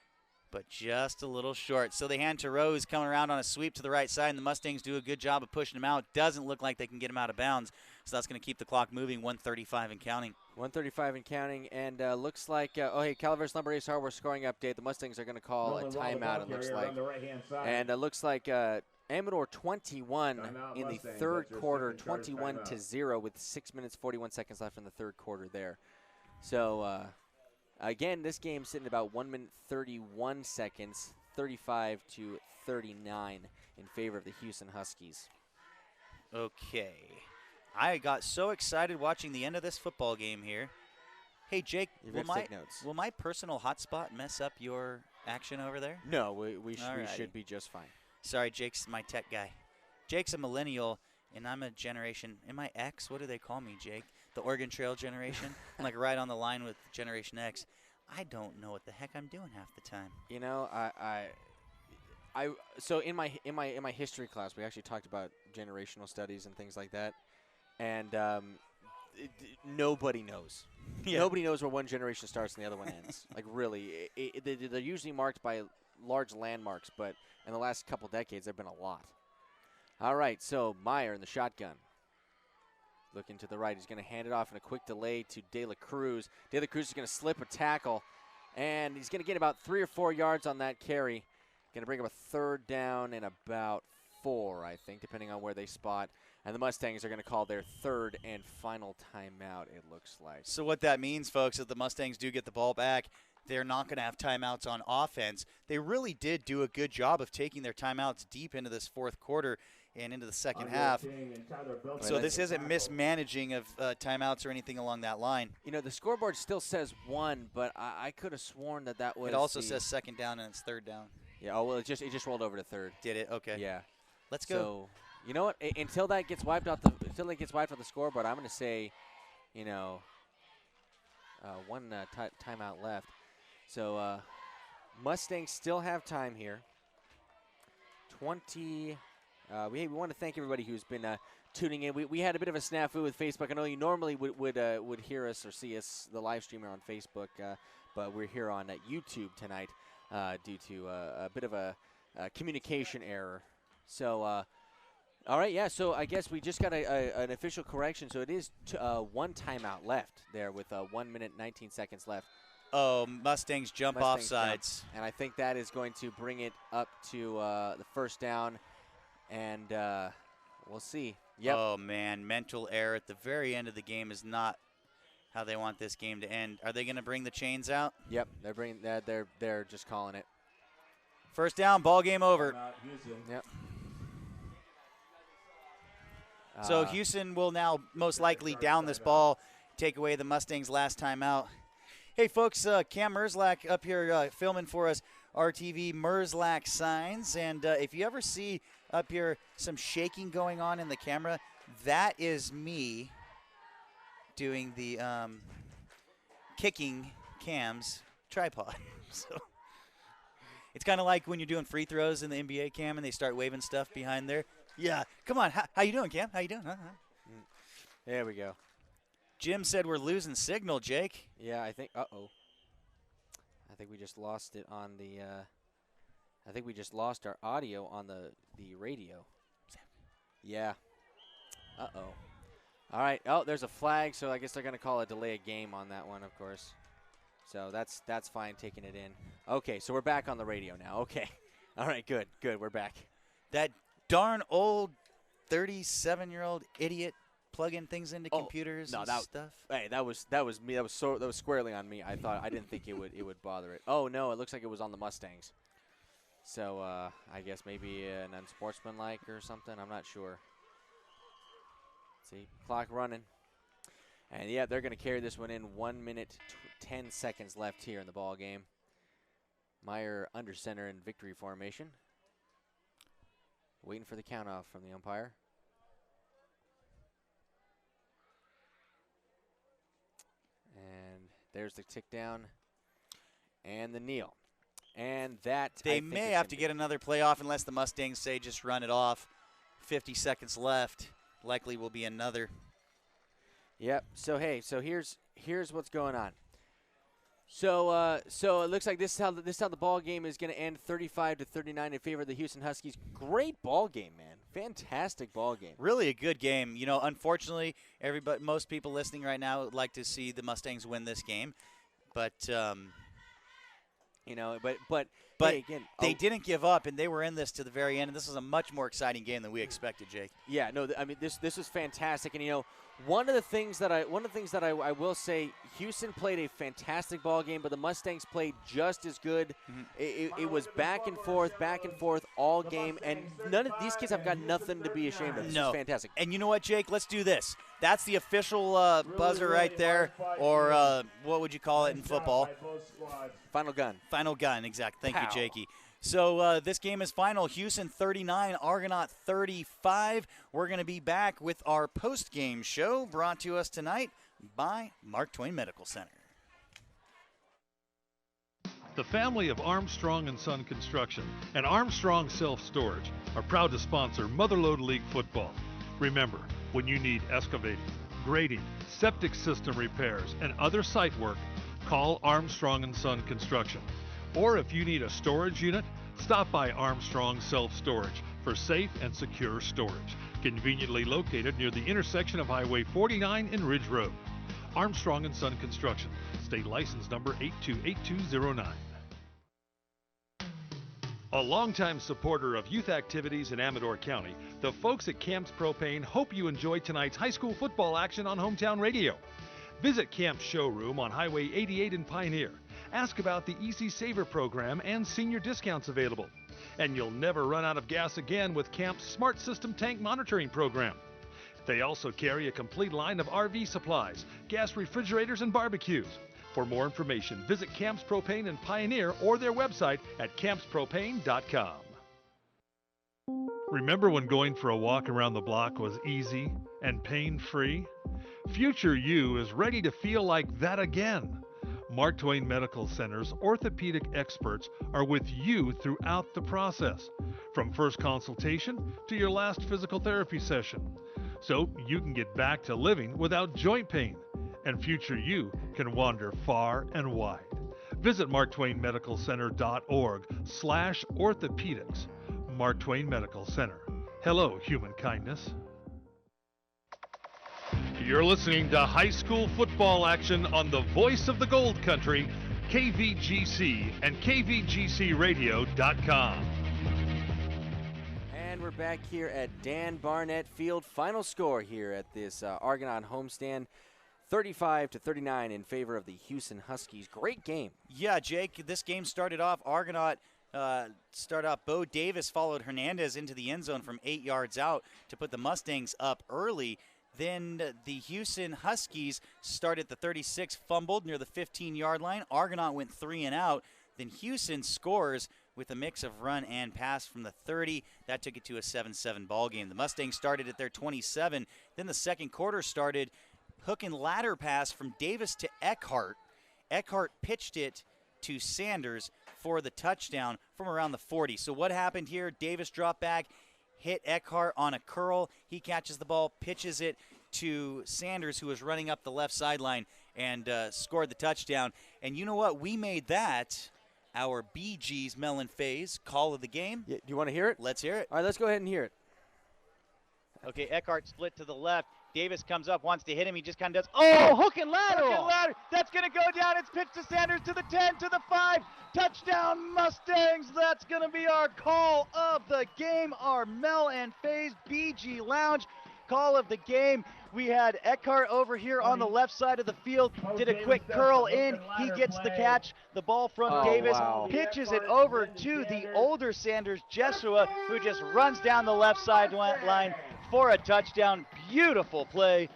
but just a little short. So they hand to Rose, coming around on a sweep to the right side, and the Mustangs do a good job of pushing him out. Doesn't look like they can get him out of bounds, so that's going to keep the clock moving. 1:35 and counting. 1:35 and counting, and looks like Calaveras Lumber Ace Hardware scoring update. The Mustangs are going to call a timeout. It looks like, and it looks like Amador 21 in the third quarter, 21-0 with 6 minutes 41 seconds left in the third quarter there. So. Again, this game's sitting about 1 minute 31 seconds, 35-39 in favor of the Hughson Huskies. Okay. I got so excited watching the end of this football game here. Hey, Jake, will my personal hotspot mess up your action over there? No, we should be just fine. Sorry, Jake's my tech guy. Jake's a millennial, and I'm a generation. Am I X? What do they call me, Jake? The Oregon Trail generation? I'm like right on the line with Generation X. I don't know what the heck I'm doing half the time. You know, so in my history class, we actually talked about generational studies and things like that, and nobody knows. Yeah. Nobody knows where one generation starts and the other one ends. Like really, they're usually marked by large landmarks, but in the last couple decades, there've been a lot. All right, so Meyer in the shotgun. Looking to the right. He's going to hand it off in a quick delay to De La Cruz. De La Cruz is going to slip a tackle, and he's going to get about 3 or 4 yards on that carry. Going to bring up a 3rd down and about 4, I think, depending on where they spot. And the Mustangs are going to call their 3rd and final timeout, it looks like. So what that means, folks, if the Mustangs do get the ball back, they're not going to have timeouts on offense. They really did do a good job of taking their timeouts deep into this 4th quarter and into the second half. So this isn't mismanaging of timeouts or anything along that line. You know, the scoreboard still says 1, but I could have sworn that was. It also says 2nd down and it's 3rd down. Yeah. Oh well, it just rolled over to 3rd. Did it? Okay. Yeah. Let's go. So, you know what? Until that gets wiped off the scoreboard, I'm going to say, you know, one timeout left. So Mustangs still have time here. 20. We want to thank everybody who's been tuning in. We had a bit of a snafu with Facebook. I know you normally would hear us or see us, the live streamer on Facebook, but we're here on YouTube tonight due to a bit of a communication error. So, all right, yeah. So I guess we just got an official correction. So it is 1 timeout left there with 1 minute 19 seconds left. Oh, Mustangs jump offsides, and I think that is going to bring it up to the 1st down. And we'll see. Yep. Oh, man, mental error at the very end of the game is not how they want this game to end. Are they going to bring the chains out? Yep, they're bringing that. They're just calling it. 1st down, ball game over. Yep. So Hughson will now most likely down this ball, take away the Mustangs' last time out. Hey, folks, Cam Merzlak up here filming for us. RTV Merzlak signs, and if you ever see up here some shaking going on in the camera, that is me doing the kicking Cam's tripod. So it's kind of like when you're doing free throws in the NBA, Cam, and they start waving stuff behind there. Yeah, come on, how you doing, Cam? How you doing? There we go. Jim said we're losing signal, Jake. Yeah, I think. I think we just lost it on the. I think we just lost our audio on the radio. Yeah. All right. Oh, there's a flag, so I guess they're gonna call a delay of game on that one, of course. So that's fine, taking it in. Okay, so we're back on the radio now. Okay. All right. Good. We're back. That darn old 37-year-old idiot plugging things into computers and stuff. Hey, that was me. That was squarely on me. I didn't think it would bother it. Oh no, it looks like it was on the Mustangs. So I guess maybe an unsportsmanlike or something. I'm not sure. See, clock running. And, yeah, they're going to carry this one in. 1 minute, 10 seconds left here in the ball game. Meyer under center in victory formation. Waiting for the count off from the umpire. And there's the tick down and the kneel. And that they may have to get another play off unless the Mustangs say just run it off. 50 seconds left. Likely will be another. Yep. So hey, so here's what's going on. So so it looks like this is how the ball game is going to end, 35-39 in favor of the Houston Huskies. Great ball game, man. Fantastic ball game. Really a good game. You know, unfortunately, most people listening right now would like to see the Mustangs win this game, but you know, but hey, again, they didn't give up, and they were in this to the very end. And this is a much more exciting game than we expected, Jake. Yeah, no, I mean this was fantastic, and you know, one of the things that I will say, Houston played a fantastic ball game, but the Mustangs played just as good. Mm-hmm. It was back and forth all game, and none of these kids have got nothing to be ashamed of. This is fantastic. And you know what, Jake? Let's do this. That's the official buzzer right there, or what would you call it in football? Final gun. Final gun, exactly. Thank you, Jakey. So this game is final. Houston 39, Argonaut 35. We're going to be back with our post-game show brought to us tonight by Mark Twain Medical Center. The family of Armstrong & Son Construction and Armstrong Self-Storage are proud to sponsor Motherlode League football. Remember, when you need excavating, grading, septic system repairs, and other site work, call Armstrong & Son Construction. Or if you need a storage unit, stop by Armstrong Self-Storage for safe and secure storage. Conveniently located near the intersection of Highway 49 and Ridge Road. Armstrong & Son Construction, state license number 828209. A longtime supporter of youth activities in Amador County, the folks at Camps Propane hope you enjoy tonight's high school football action on Hometown Radio. Visit Camp's showroom on Highway 88 in Pioneer. Ask about the Easy Saver program and senior discounts available. And you'll never run out of gas again with Camp's Smart System Tank Monitoring program. They also carry a complete line of RV supplies, gas refrigerators, and barbecues. For more information, visit Camps Propane in Pioneer or their website at campspropane.com. Remember when going for a walk around the block was easy and pain-free? Future you is ready to feel like that again. Mark Twain Medical Center's orthopedic experts are with you throughout the process, from first consultation to your last physical therapy session, so you can get back to living without joint pain, and future you can wander far and wide. Visit marktwainmedicalcenter.org/orthopedics. Mark Twain Medical Center. Hello, human kindness. You're listening to high school football action on the voice of the Gold Country, KVGC and KVGCradio.com. And we're back here at Dan Barnett Field. Final score here at this Argonaut homestand, 35-39 in favor of the Houston Huskies. Great game. Yeah, Jake, this game started off, Argonaut started off, Bo Davis followed Hernandez into the end zone from 8 yards out to put the Mustangs up early. Then the Houston Huskies started the 36, fumbled near the 15-yard line. Argonaut went 3 and out. Then Houston scores with a mix of run and pass from the 30. That took it to a 7-7 ball game. The Mustangs started at their 27. Then the second quarter started. Hook and ladder pass from Davis to Eckhart. Eckhart pitched it to Sanders for the touchdown from around the 40. So what happened here? Davis dropped back, hit Eckhart on a curl. He catches the ball, pitches it to Sanders, who was running up the left sideline, and scored the touchdown. And you know what? We made that our BG's Melon Phase call of the game. Yeah, do you want to hear it? Let's hear it. All right, let's go ahead and hear it. Okay, Eckhart split to the left. Davis comes up, wants to hit him. He just kind of does. Oh, hook and lateral. Hook and lateral. That's going to go down. It's pitched to Sanders to the 10, to the 5. Touchdown, Mustangs. That's going to be our call of the game. Our Mel and Faze BG Lounge call of the game. We had Eckhart over here on the left side of the field, did a quick curl in. He gets the catch. The ball from Davis pitches it over to the older Sanders, Jesua, who just runs down the left sideline, for a touchdown. Beautiful play.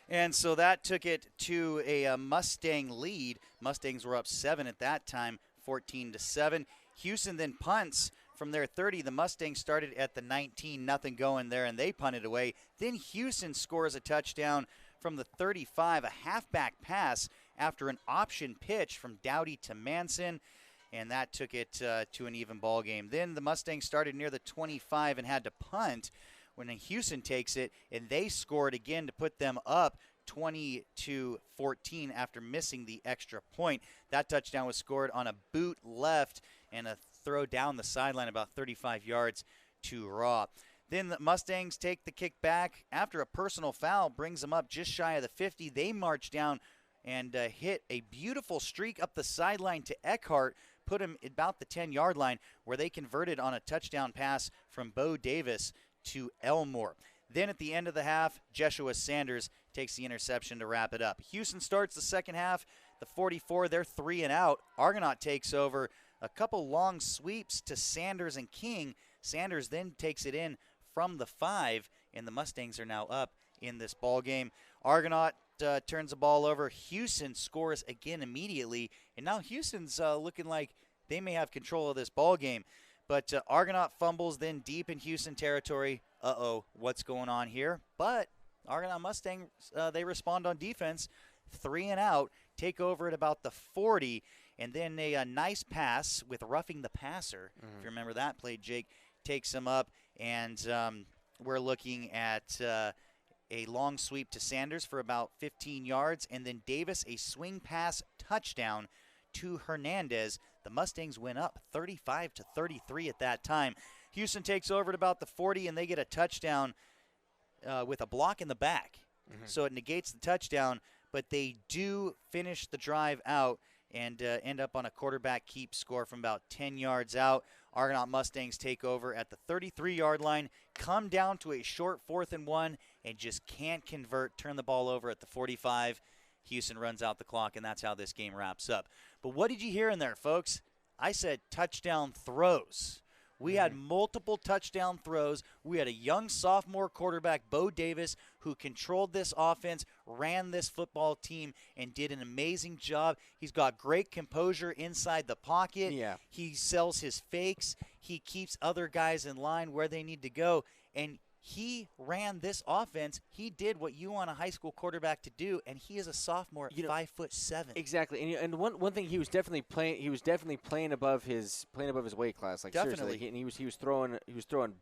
And so that took it to a Mustang lead. Mustangs were up 7 at that time, 14-7. Hughson then punts from their 30. The Mustangs started at the 19, nothing going there, and they punted away. Then Hughson scores a touchdown from the 35, a halfback pass after an option pitch from Dowdy to Manson, and that took it to an even ball game. Then the Mustangs started near the 25 and had to punt when Hughson takes it, and they scored again to put them up 20-14 after missing the extra point. That touchdown was scored on a boot left and a throw down the sideline about 35 yards to Raw. Then the Mustangs take the kick back after a personal foul brings them up just shy of the 50. They march down and hit a beautiful streak up the sideline to Eckhart, put him about the 10-yard line where they converted on a touchdown pass from Bo Davis to Elmore. Then at the end of the half, Jeshua Sanders takes the interception to wrap it up. Hughson starts the second half. The 44, they're 3 and out. Argonaut takes over. A couple long sweeps to Sanders and King. Sanders then takes it in from the 5, and the Mustangs are now up in this ball game. Argonaut turns the ball over. Hughson scores again immediately, and now Houston's looking like they may have control of this ball game. But Argonaut fumbles then deep in Houston territory. What's going on here? But Argonaut Mustangs, they respond on defense. 3 and out, take over at about the 40, and then a nice pass with roughing the passer. If you remember that play, Jake takes him up, and we're looking at a long sweep to Sanders for about 15 yards, and then Davis a swing pass touchdown to Hernandez. The Mustangs went up 35-33 at that time. Houston takes over at about the 40, and they get a touchdown with a block in the back. So it negates the touchdown, but they do finish the drive out and end up on a quarterback keep score from about 10 yards out. Argonaut Mustangs take over at the 33-yard line, come down to a short 4th and 1, and just can't convert, turn the ball over at the 45. Houston runs out the clock, and that's how this game wraps up. But what did you hear in there, folks? I said touchdown throws. We had multiple touchdown throws. We had a young sophomore quarterback, Bo Davis, who controlled this offense, ran this football team, and did an amazing job. He's got great composure inside the pocket. Yeah. He sells his fakes. He keeps other guys in line where they need to go. And he ran this offense. He did what you want a high school quarterback to do, and he is a sophomore at 5'7". Exactly, and one thing he was definitely playing. He was definitely playing above his weight class. Like definitely, seriously, and he was throwing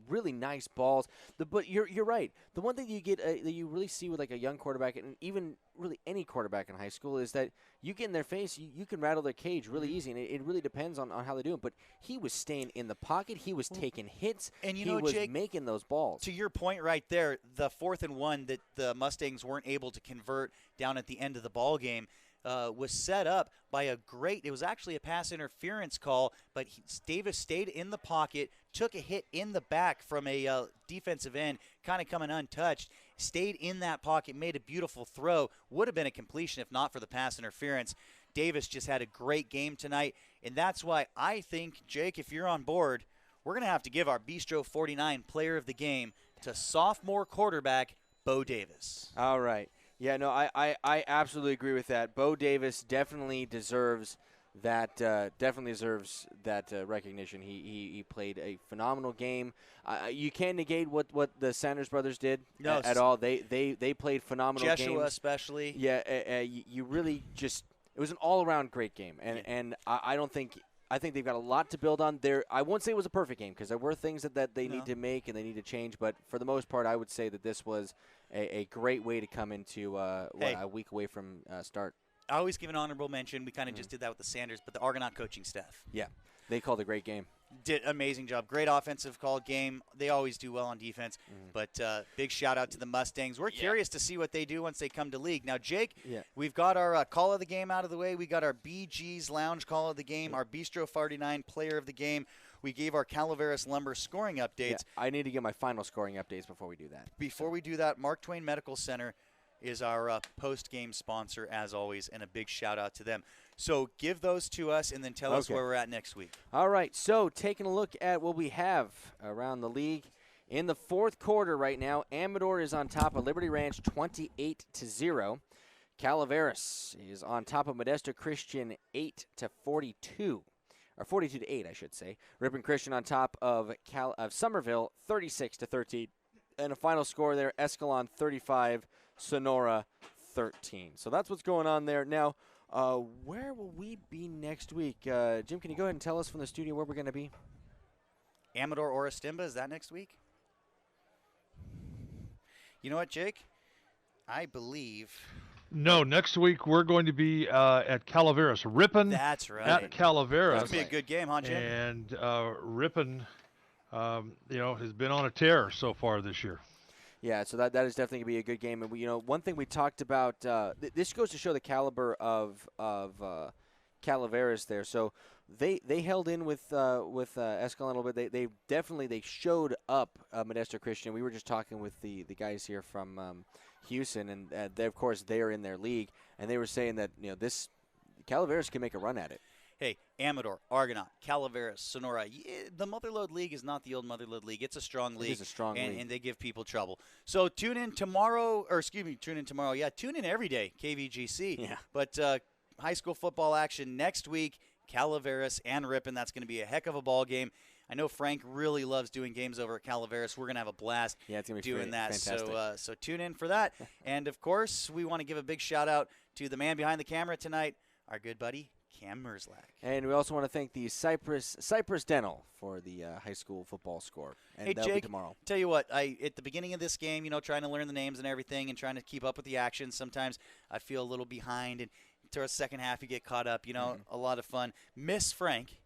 really nice balls. But you're right. The one thing you get that you really see with like a young quarterback, and even really any quarterback in high school, is that you get in their face, you can rattle their cage really easy, and it really depends on how they do it. But he was staying in the pocket. He was taking hits, and he was Jake, making those balls. To your point right there, the 4th and 1 that the Mustangs weren't able to convert down at the end of the ball game was set up by it was actually a pass interference call, but Davis stayed in the pocket, took a hit in the back from a defensive end, kind of coming untouched, stayed in that pocket, made a beautiful throw. Would have been a completion if not for the pass interference. Davis just had a great game tonight, and that's why I think, Jake, if you're on board, we're going to have to give our Bistro 49 player of the game to sophomore quarterback Bo Davis. All right. Yeah, no, I absolutely agree with that. Bo Davis definitely deserves that recognition. He played a phenomenal game. You can't negate what the Sanders brothers did at all. They played phenomenal games. Jeshua especially. Yeah, you really just – it was an all-around great game. And I think they've got a lot to build on. I won't say it was a perfect game because there were things that they need to make and they need to change. But for the most part, I would say that this was a great way to come into a week away from start. I always give an honorable mention. We kind of just did that with the Sanders, but the Argonaut coaching staff. Yeah, they called a great game. Did an amazing job. Great offensive call game. They always do well on defense. But big shout out to the Mustangs. We're curious to see what they do once they come to league. Now, Jake, we've got our call of the game out of the way. We got our BG's Lounge call of the game, our Bistro 49 player of the game. We gave our Calaveras Lumber scoring updates. Yeah, I need to get my final scoring updates before we do that. Before we do that, Mark Twain Medical Center is our post-game sponsor, as always, and a big shout-out to them. So give those to us and then tell us where we're at next week. All right, so taking a look at what we have around the league In the fourth quarter right now, Amador is on top of Liberty Ranch 28-0. Calaveras is on top of Modesto Christian 8-42. Or 42-8, I should say. Ripon Christian on top of Somerville 36-13. And a final score there, Escalon 35, Sonora 13. So that's what's going on there. Now, where will we be next week? Jim, can you go ahead and tell us from the studio where we're going to be? Amador or Estimba, is that next week? You know what, Jake? I believe. No, next week we're going to be at Calaveras. Ripon That's right. at Calaveras. That's going to be a good game, huh, Jim? And Ripon, has been on a tear so far this year. Yeah, so that is definitely going to be a good game. And, one thing we talked about, this goes to show the caliber of Calaveras there. So they held in with Escalon a little bit. They definitely showed up Modesto Christian. We were just talking with the guys here from Hughson, and of course they are in their league, and they were saying that this Calaveras can make a run at it. Hey, Amador, Argonaut, Calaveras, Sonora. The Motherlode League is not the old Motherlode League. It's a strong league. It is a strong league. And they give people trouble. So tune in tomorrow. Yeah, tune in every day, KVGC. Yeah. But high school football action next week, Calaveras and Ripon. That's going to be a heck of a ball game. I know Frank really loves doing games over at Calaveras. We're going to have a blast it's gonna be doing that. Fantastic. So tune in for that. And, of course, we want to give a big shout-out to the man behind the camera tonight, our good buddy, Cam Merzlak. And we also want to thank the Cypress Dental for the high school football score. And hey, that'll Jake, be tomorrow. Tell you what, at the beginning of this game, trying to learn the names and everything and trying to keep up with the action, sometimes I feel a little behind. And towards the second half, you get caught up. A lot of fun. Miss Frank,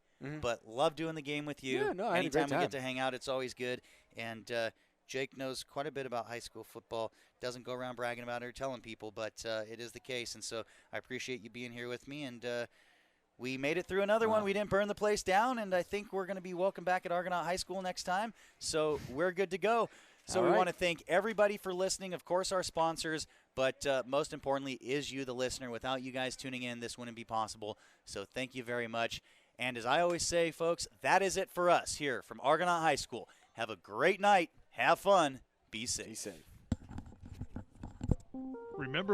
but love doing the game with you. Yeah, no, I had a great Anytime we time. get to hang out, it's always good. And Jake knows quite a bit about high school football. Doesn't go around bragging about it or telling people, but it is the case. And so I appreciate you being here with me. And we made it through another one. We didn't burn the place down, and I think we're going to be welcome back at Argonaut High School next time. So we're good to go. So we want to thank everybody for listening. Of course, our sponsors, but most importantly is you, the listener. Without you guys tuning in, this wouldn't be possible. So thank you very much. And as I always say, folks, that is it for us here from Argonaut High School. Have a great night. Have fun. Be safe. Be safe. Remember